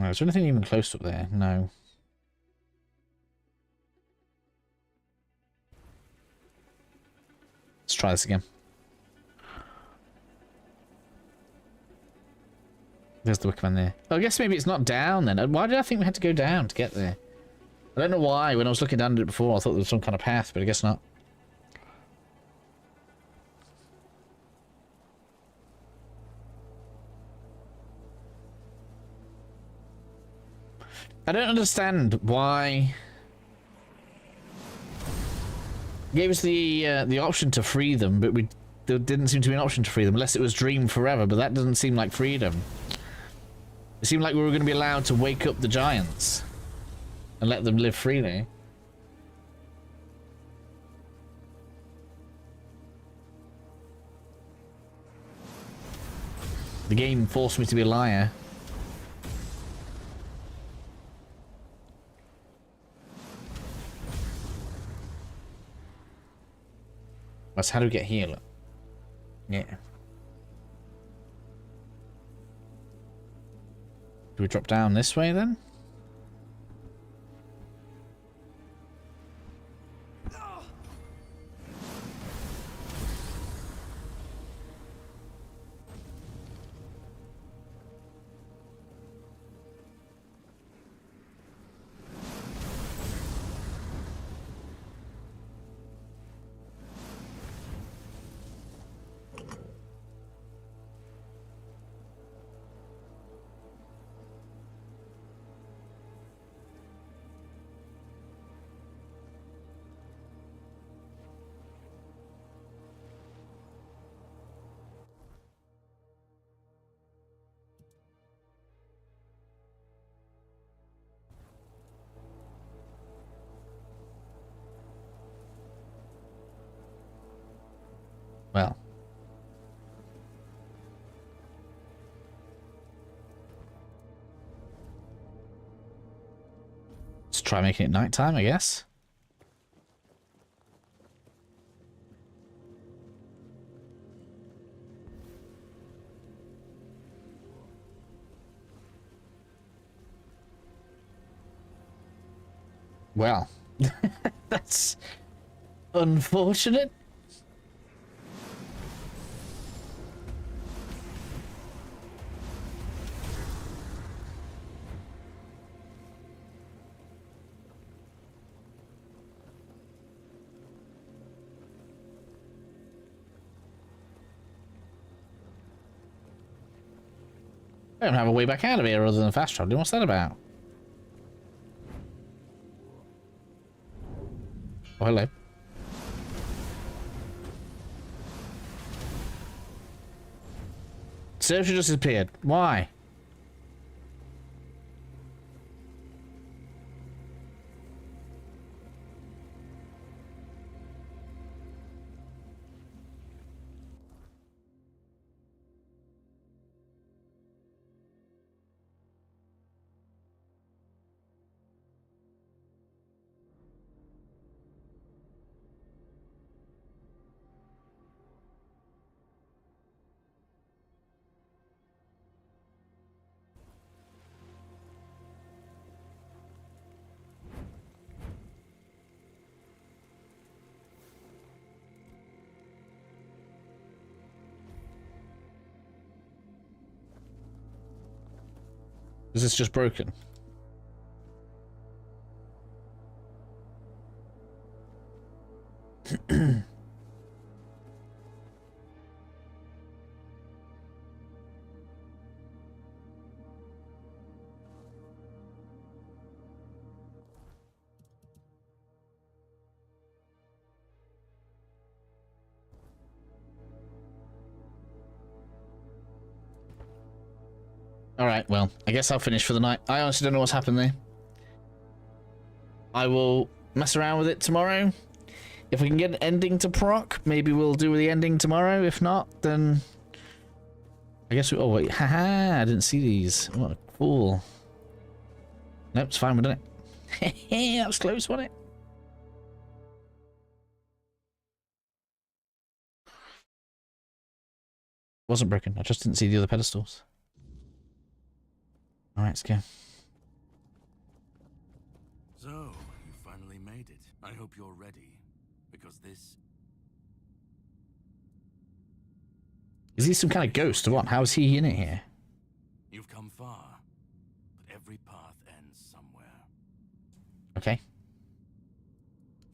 Oh, is there anything even close up there? No. Let's try this again. There's the Wicker Man there. Oh, I guess maybe it's not down then. Why did I think we had to go down to get there? I don't know why. When I was looking down at it before, I thought there was some kind of path, but I guess not. I don't understand why it gave us the option to free them, but there didn't seem to be an option to free them unless it was Dream Forever, but that doesn't seem like freedom. It seemed like we were going to be allowed to wake up the giants and let them live freely. The game forced me to be a liar. That's how do we get here? Yeah. Do we drop down this way then? Well. Let's try making it nighttime, I guess. Well. That's unfortunate. I don't have a way back out of here other than fast traveling. What's that about? Oh, hello. Server just disappeared. Why? Is this just broken? Alright, well, I guess I'll finish for the night. I honestly don't know what's happened there. I will mess around with it tomorrow. If we can get an ending to proc, maybe we'll do the ending tomorrow. If not, then... I guess we... Oh, wait. Haha, I didn't see these. What a fool. Nope, it's fine, we're done it. That was close, wasn't it? Wasn't broken, I just didn't see the other pedestals. Alright, let's go. So, you finally made it. I hope you're ready, because this... Is he some kind of ghost or what? How is he in it here? You've come far, but every path ends somewhere. Okay.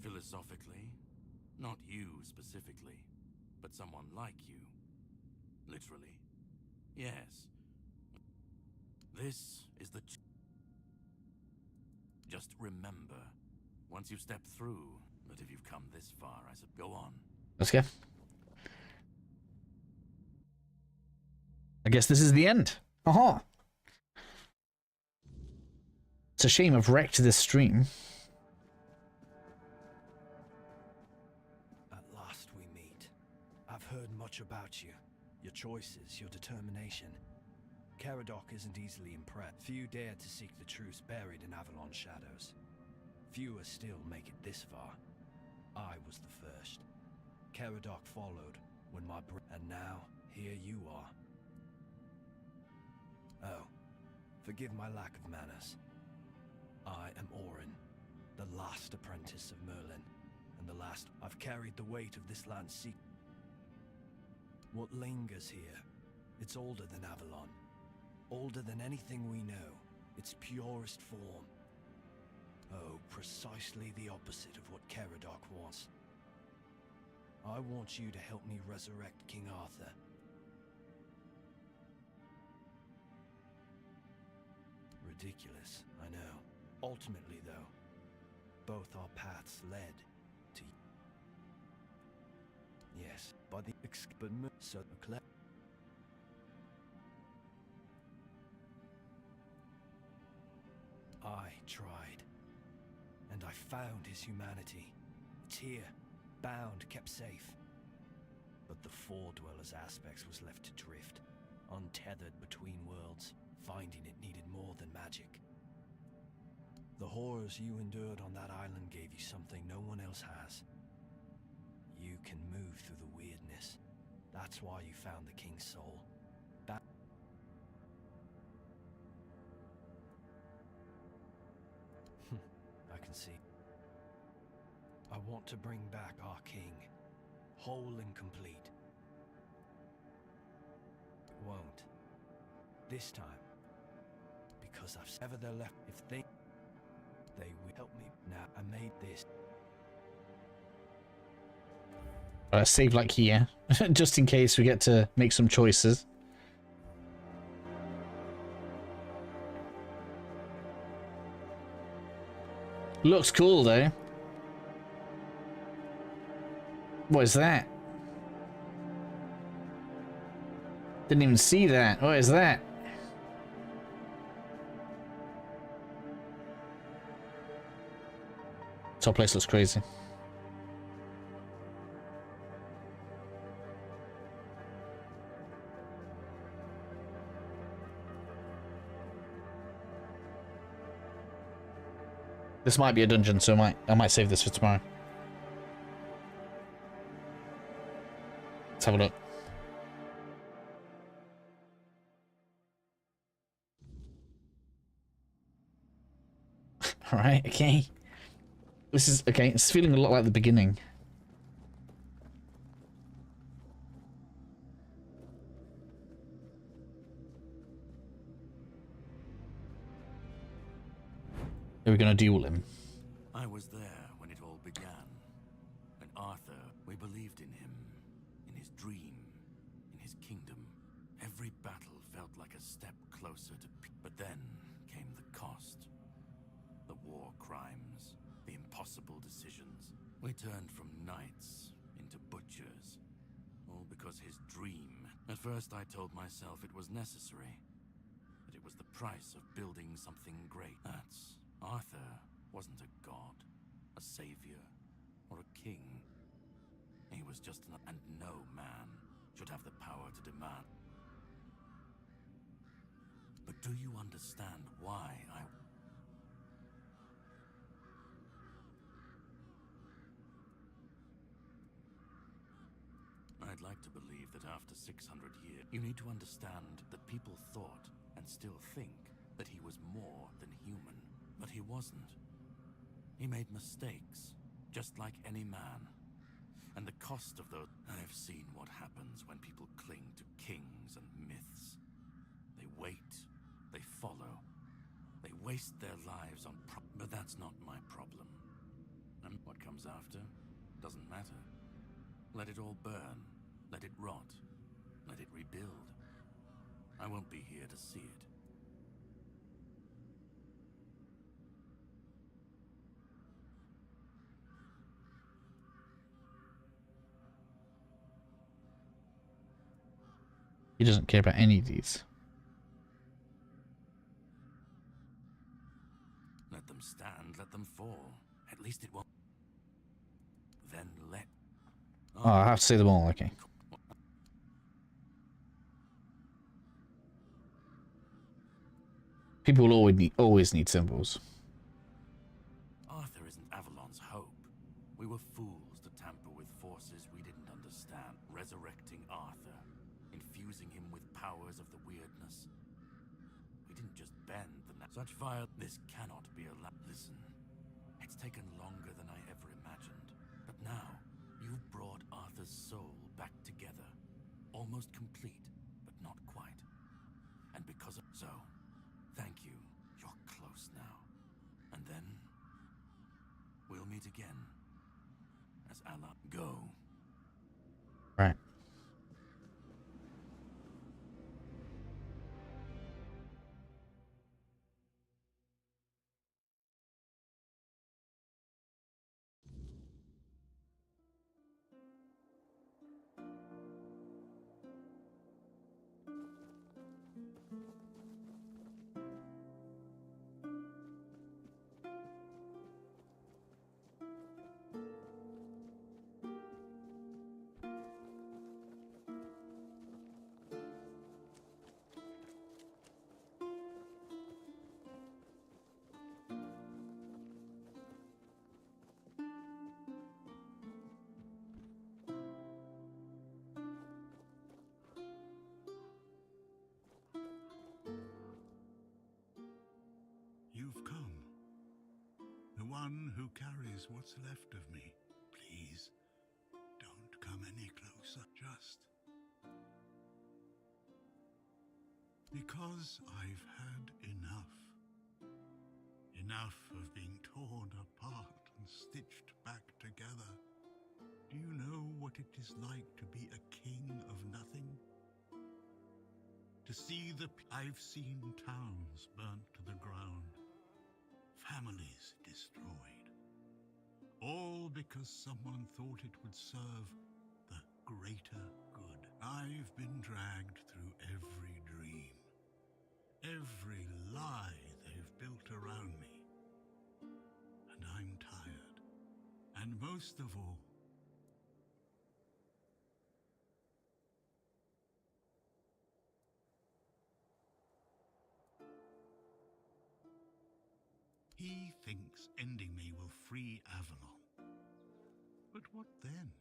Philosophically, not you specifically, but someone like you. Literally. Yes. This is the... Just remember, once you step through, that if you've come this far, I said, go on. Let's go. I guess this is the end. Aha! It's a shame I've wrecked this stream. At last we meet. I've heard much about you. Your choices, your determination. Caradoc isn't easily impressed. Few dare to seek the truth buried in Avalon's shadows. Fewer still make it this far. I was the first. Caradoc followed when my and now, here you are. Oh, forgive my lack of manners. I am Orin, the last apprentice of Merlin, and the last I've carried the weight of this land's secret. What lingers here, it's older than Avalon. Older than anything we know, its purest form. Oh, precisely the opposite of what Caradoc wants. I want you to help me resurrect King Arthur. Ridiculous, I know. Ultimately, though, both our paths led to... Yes, by the so I tried, and I found his humanity. It's here, bound, kept safe. But the Four Dwellers' aspects was left to drift, untethered between worlds, finding it needed more than magic. The horrors you endured on that island gave you something no one else has. You can move through the weirdness. That's why you found the King's Soul. I can see. I want to bring back our king, whole and complete. It won't. This time. Because I've severed their left. If they will help me. Now I made this. Save like here, just in case we get to make some choices. Looks cool though. What is that? Didn't even see that. What is that? Top place looks crazy. This might be a dungeon, so I might save this for tomorrow. Let's have a look. Alright, okay. This is okay, it's feeling a lot like the beginning. Are we gonna duel him? I was there when it all began. And Arthur, we believed in him, in his dream, in his kingdom. Every battle felt like a step closer to peace. But then came the cost. The war crimes, the impossible decisions. We turned from knights into butchers. All because his dream. At first I told myself it was necessary. That it was the price of building something great. Arthur wasn't a god, a savior, or a king. He was just an... And no man should have the power to demand. But do you understand why I'd like to believe that after 600 years, you need to understand that people thought, and still think, that he was more than human. But he wasn't. He made mistakes, just like any man. And the cost of those... I've seen what happens when people cling to kings and myths. They wait, they follow, they waste their lives on but that's not my problem. And what comes after doesn't matter. Let it all burn, let it rot, let it rebuild. I won't be here to see it. He doesn't care about any of these. Let them stand, let them fall. At least it won't. Then let... Oh, I have to say them all, okay. People will always need symbols. Arthur isn't Avalon's hope. We were fools to tamper with forces we didn't understand. Resurrecting Arthur. Infusing him with powers of the weirdness. We didn't just bend the... Such vile... This cannot be allowed. Listen. It's taken longer than I ever imagined. But now, you've brought Arthur's soul back together. Almost complete, but not quite. And because of... So, thank you. You're close now. And then... we'll meet again. As Allah... Go. Right. You've come. The one who carries what's left of me. just because I've had enough. Enough of being torn apart and stitched back together. Do you know what it is like to be a king of nothing? To see I've seen towns burnt to the ground, families destroyed, all because someone thought it would serve the greater good. I've been dragged through every dream, every lie they've built around me, and I'm tired. And most of all, he thinks ending me will free Avalon. But what then?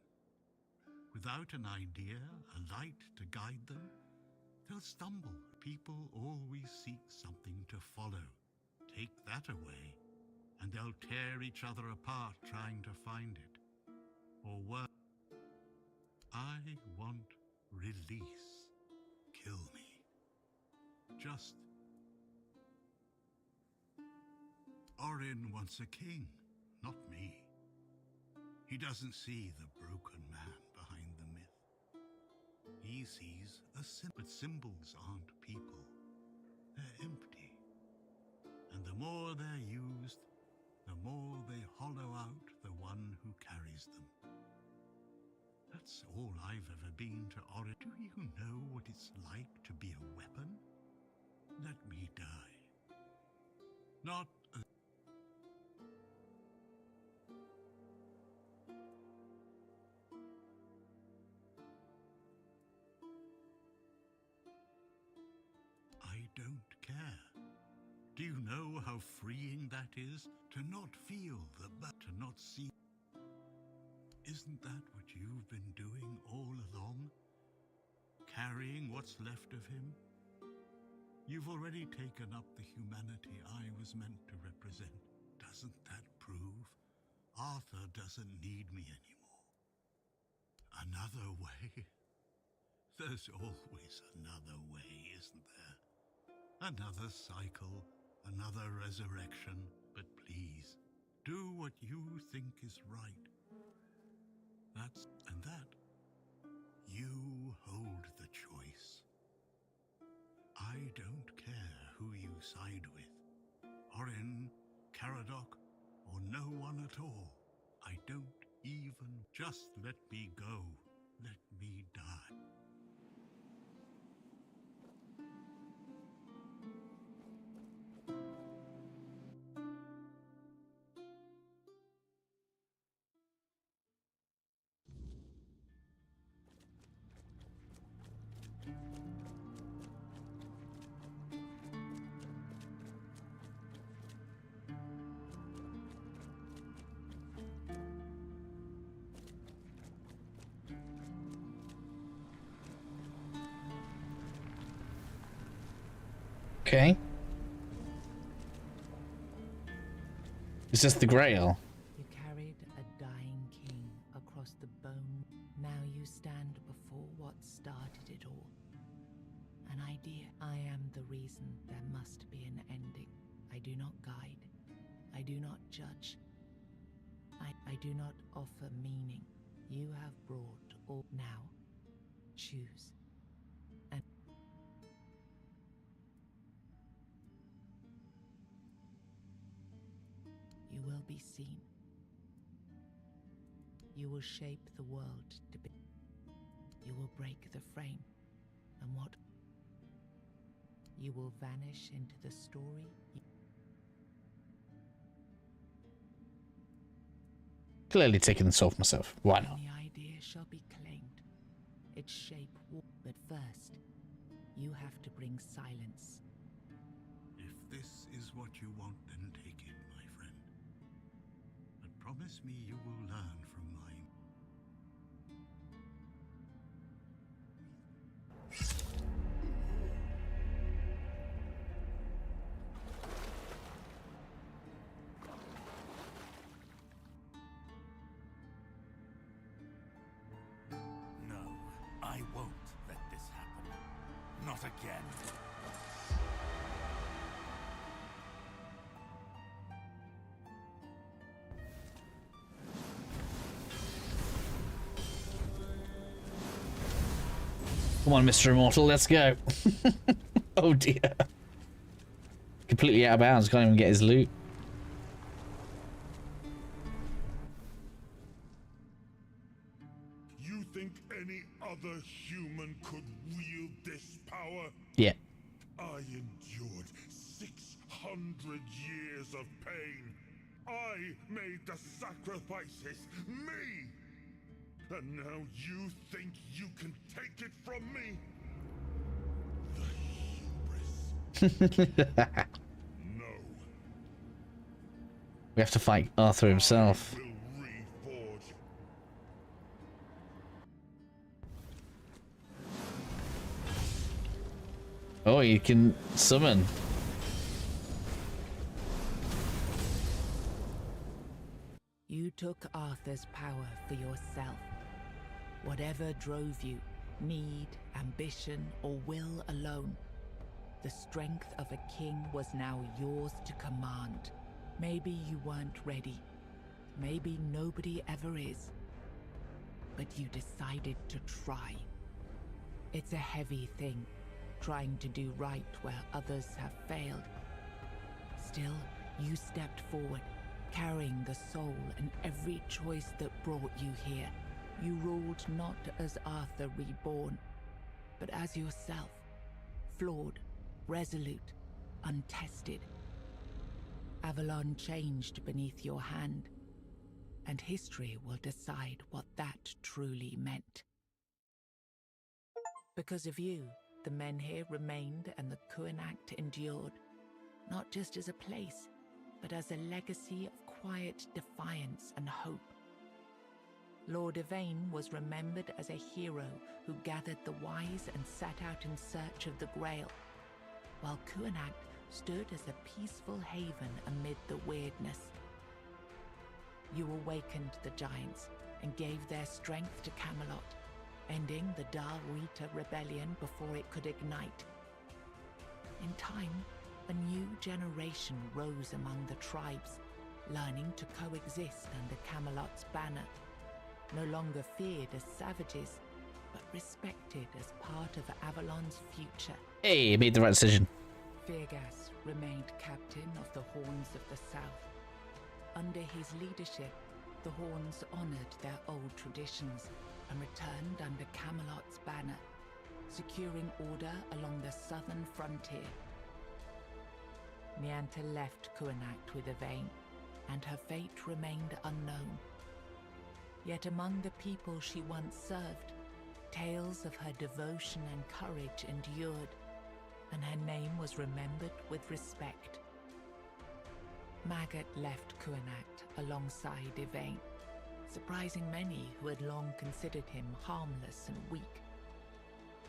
Without an idea, a light to guide them, they'll stumble. People always seek something to follow. Take that away, and they'll tear each other apart trying to find it. Or worse, I want release. Kill me. Just Orin wants a king, not me. He doesn't see the broken man behind the myth. He sees a symbol, but symbols aren't people. They're empty. And the more they're used, the more they hollow out the one who carries them. That's all I've ever been to Orin. Do you know what it's like to be a weapon? Let me die. Not a I don't care. Do you know how freeing that is? To not feel to not see. Isn't that what you've been doing all along? Carrying what's left of him? You've already taken up the humanity I was meant to represent. Doesn't that prove Arthur doesn't need me anymore? Another way? There's always another way, isn't there? Another cycle, another resurrection. But please, do what you think is right. That you hold the choice. I don't care who you side with. Orin, Caradoc, or no one at all. I don't even. Just let me go. Let me die. Okay. Is this the Grail? You carried a dying king across the bone. Now you stand before what started it all. An idea. I am the reason there must be an ending. I do not guide. I do not judge. I do not offer meaning. You have brought all. Now, choose. And you will be seen. You will shape the world to be. You will break the frame. And what? You will vanish into the story. Clearly taking this off myself. Why not? The idea shall be claimed. Its shape will. But first, you have to bring silence. If this is what you want, then take it, my friend. But promise me you will learn from mine. I won't let this happen. Not again. Come on, Mr. Immortal, let's go. Oh dear. Completely out of bounds, can't even get his loot. You think any other human could wield this power? Yeah. I endured 600 years of pain. I made the sacrifices. Me! And now you think you can take it from me? No. We have to fight Arthur himself. Oh, you can summon. You took Arthur's power for yourself. Whatever drove you, need, ambition, or will alone, the strength of a king was now yours to command. Maybe you weren't ready. Maybe nobody ever is. But you decided to try. It's a heavy thing, trying to do right where others have failed. Still, you stepped forward, carrying the soul and every choice that brought you here. You ruled not as Arthur reborn, but as yourself, flawed, resolute, untested. Avalon changed beneath your hand, and history will decide what that truly meant. Because of you, the men here remained and the Kuanact endured, not just as a place, but as a legacy of quiet defiance and hope. Lord Yvain was remembered as a hero who gathered the wise and set out in search of the Grail, while Kuanact stood as a peaceful haven amid the weirdness. You awakened the giants and gave their strength to Camelot, ending the Dal Rita rebellion before it could ignite. In time, a new generation rose among the tribes, learning to coexist under Camelot's banner, no longer feared as savages, but respected as part of Avalon's future. Hey, you made the right decision. Firgas remained captain of the Horns of the South. Under his leadership, the Horns honored their old traditions and returned under Camelot's banner, securing order along the southern frontier. Nianta left Kuanact with Yvain, and her fate remained unknown. Yet among the people she once served, tales of her devotion and courage endured, and her name was remembered with respect. Maggot left Kuanact alongside Yvain, surprising many who had long considered him harmless and weak.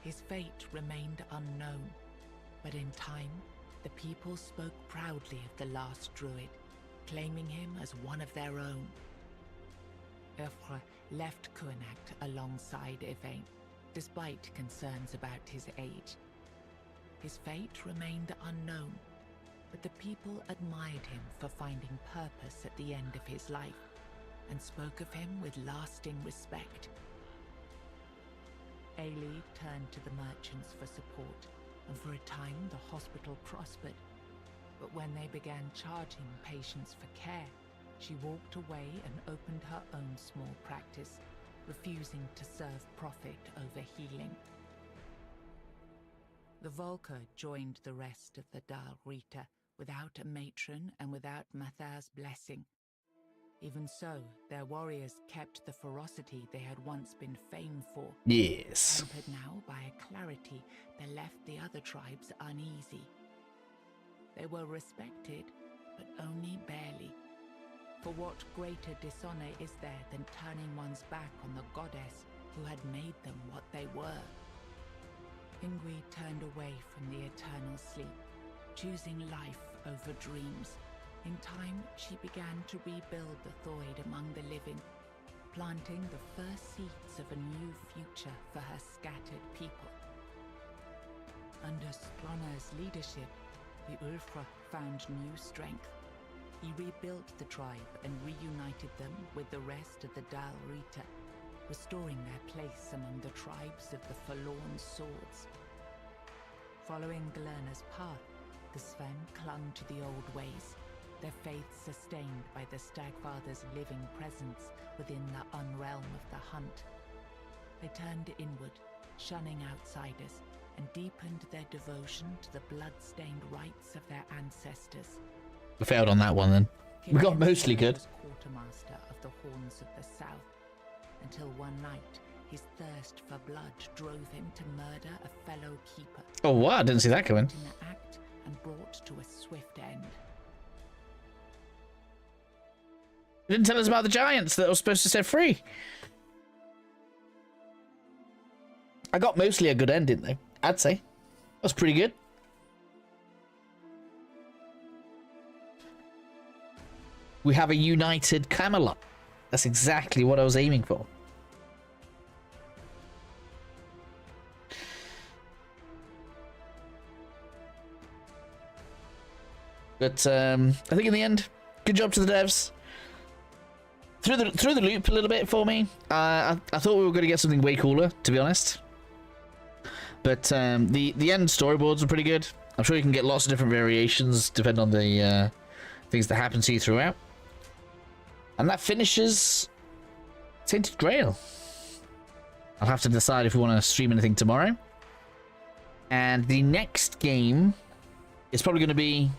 His fate remained unknown, but in time, the people spoke proudly of the last druid, claiming him as one of their own. Eufre left Kuanact alongside Yvain, despite concerns about his age. His fate remained unknown, but the people admired him for finding purpose at the end of his life, and spoke of him with lasting respect. Ailey turned to the merchants for support, and for a time the hospital prospered. But when they began charging patients for care, she walked away and opened her own small practice, refusing to serve profit over healing. The Vulkar joined the rest of the Dal Rita without a matron and without Mathar's blessing. Even so, their warriors kept the ferocity they had once been famed for. Yes. Tempered now by a clarity that left the other tribes uneasy. They were respected, but only barely. For what greater dishonor is there than turning one's back on the goddess who had made them what they were? Ingui turned away from the eternal sleep, choosing life over dreams. In time, she began to rebuild the Thoid among the living, planting the first seeds of a new future for her scattered people. Under Splonner's leadership, the Ulfra found new strength. He rebuilt the tribe and reunited them with the rest of the Dal Rita, restoring their place among the tribes of the Forlorn Swords. Following Glerna's path, the Sven clung to the old ways, their faith sustained by the Stagfather's living presence within the unrealm of the hunt. They turned inward, shunning outsiders, and deepened their devotion to the blood-stained rites of their ancestors. We failed on that one then. We got mostly good. Was quartermaster of the Horns of the South, until one night his thirst for blood drove him to murder a fellow keeper. Oh wow, I didn't see that coming. In the act and brought to a swift end. You didn't tell us about the giants that were supposed to set free. I got mostly a good ending though, I'd say. That was pretty good. We have a united Camelot. That's exactly what I was aiming for. But I think in the end, good job to the devs. Through the loop a little bit for me. I thought we were going to get something way cooler, to be honest. But the end storyboards are pretty good. I'm sure you can get lots of different variations depending on the things that happen to you throughout. And that finishes Tainted Grail. I'll have to decide if we want to stream anything tomorrow. And the next game is probably going to be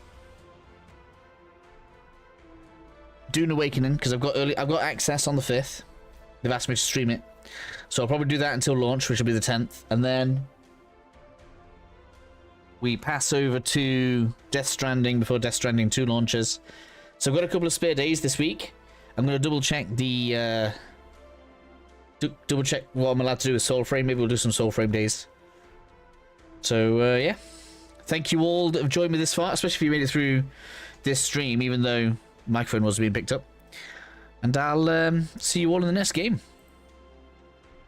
Dune Awakening, because I've got access on the 5th. They've asked me to stream it. So I'll probably do that until launch, which will be the 10th. And then we pass over to Death Stranding before Death Stranding 2 launches. So I've got a couple of spare days this week. I'm going to double check the double check what I'm allowed to do with Soul Frame. Maybe we'll do some Soul Frame days. So yeah, thank you all that have joined me this far, especially if you made it through this stream, even though microphone wasn't being picked up. And I'll see you all in the next game.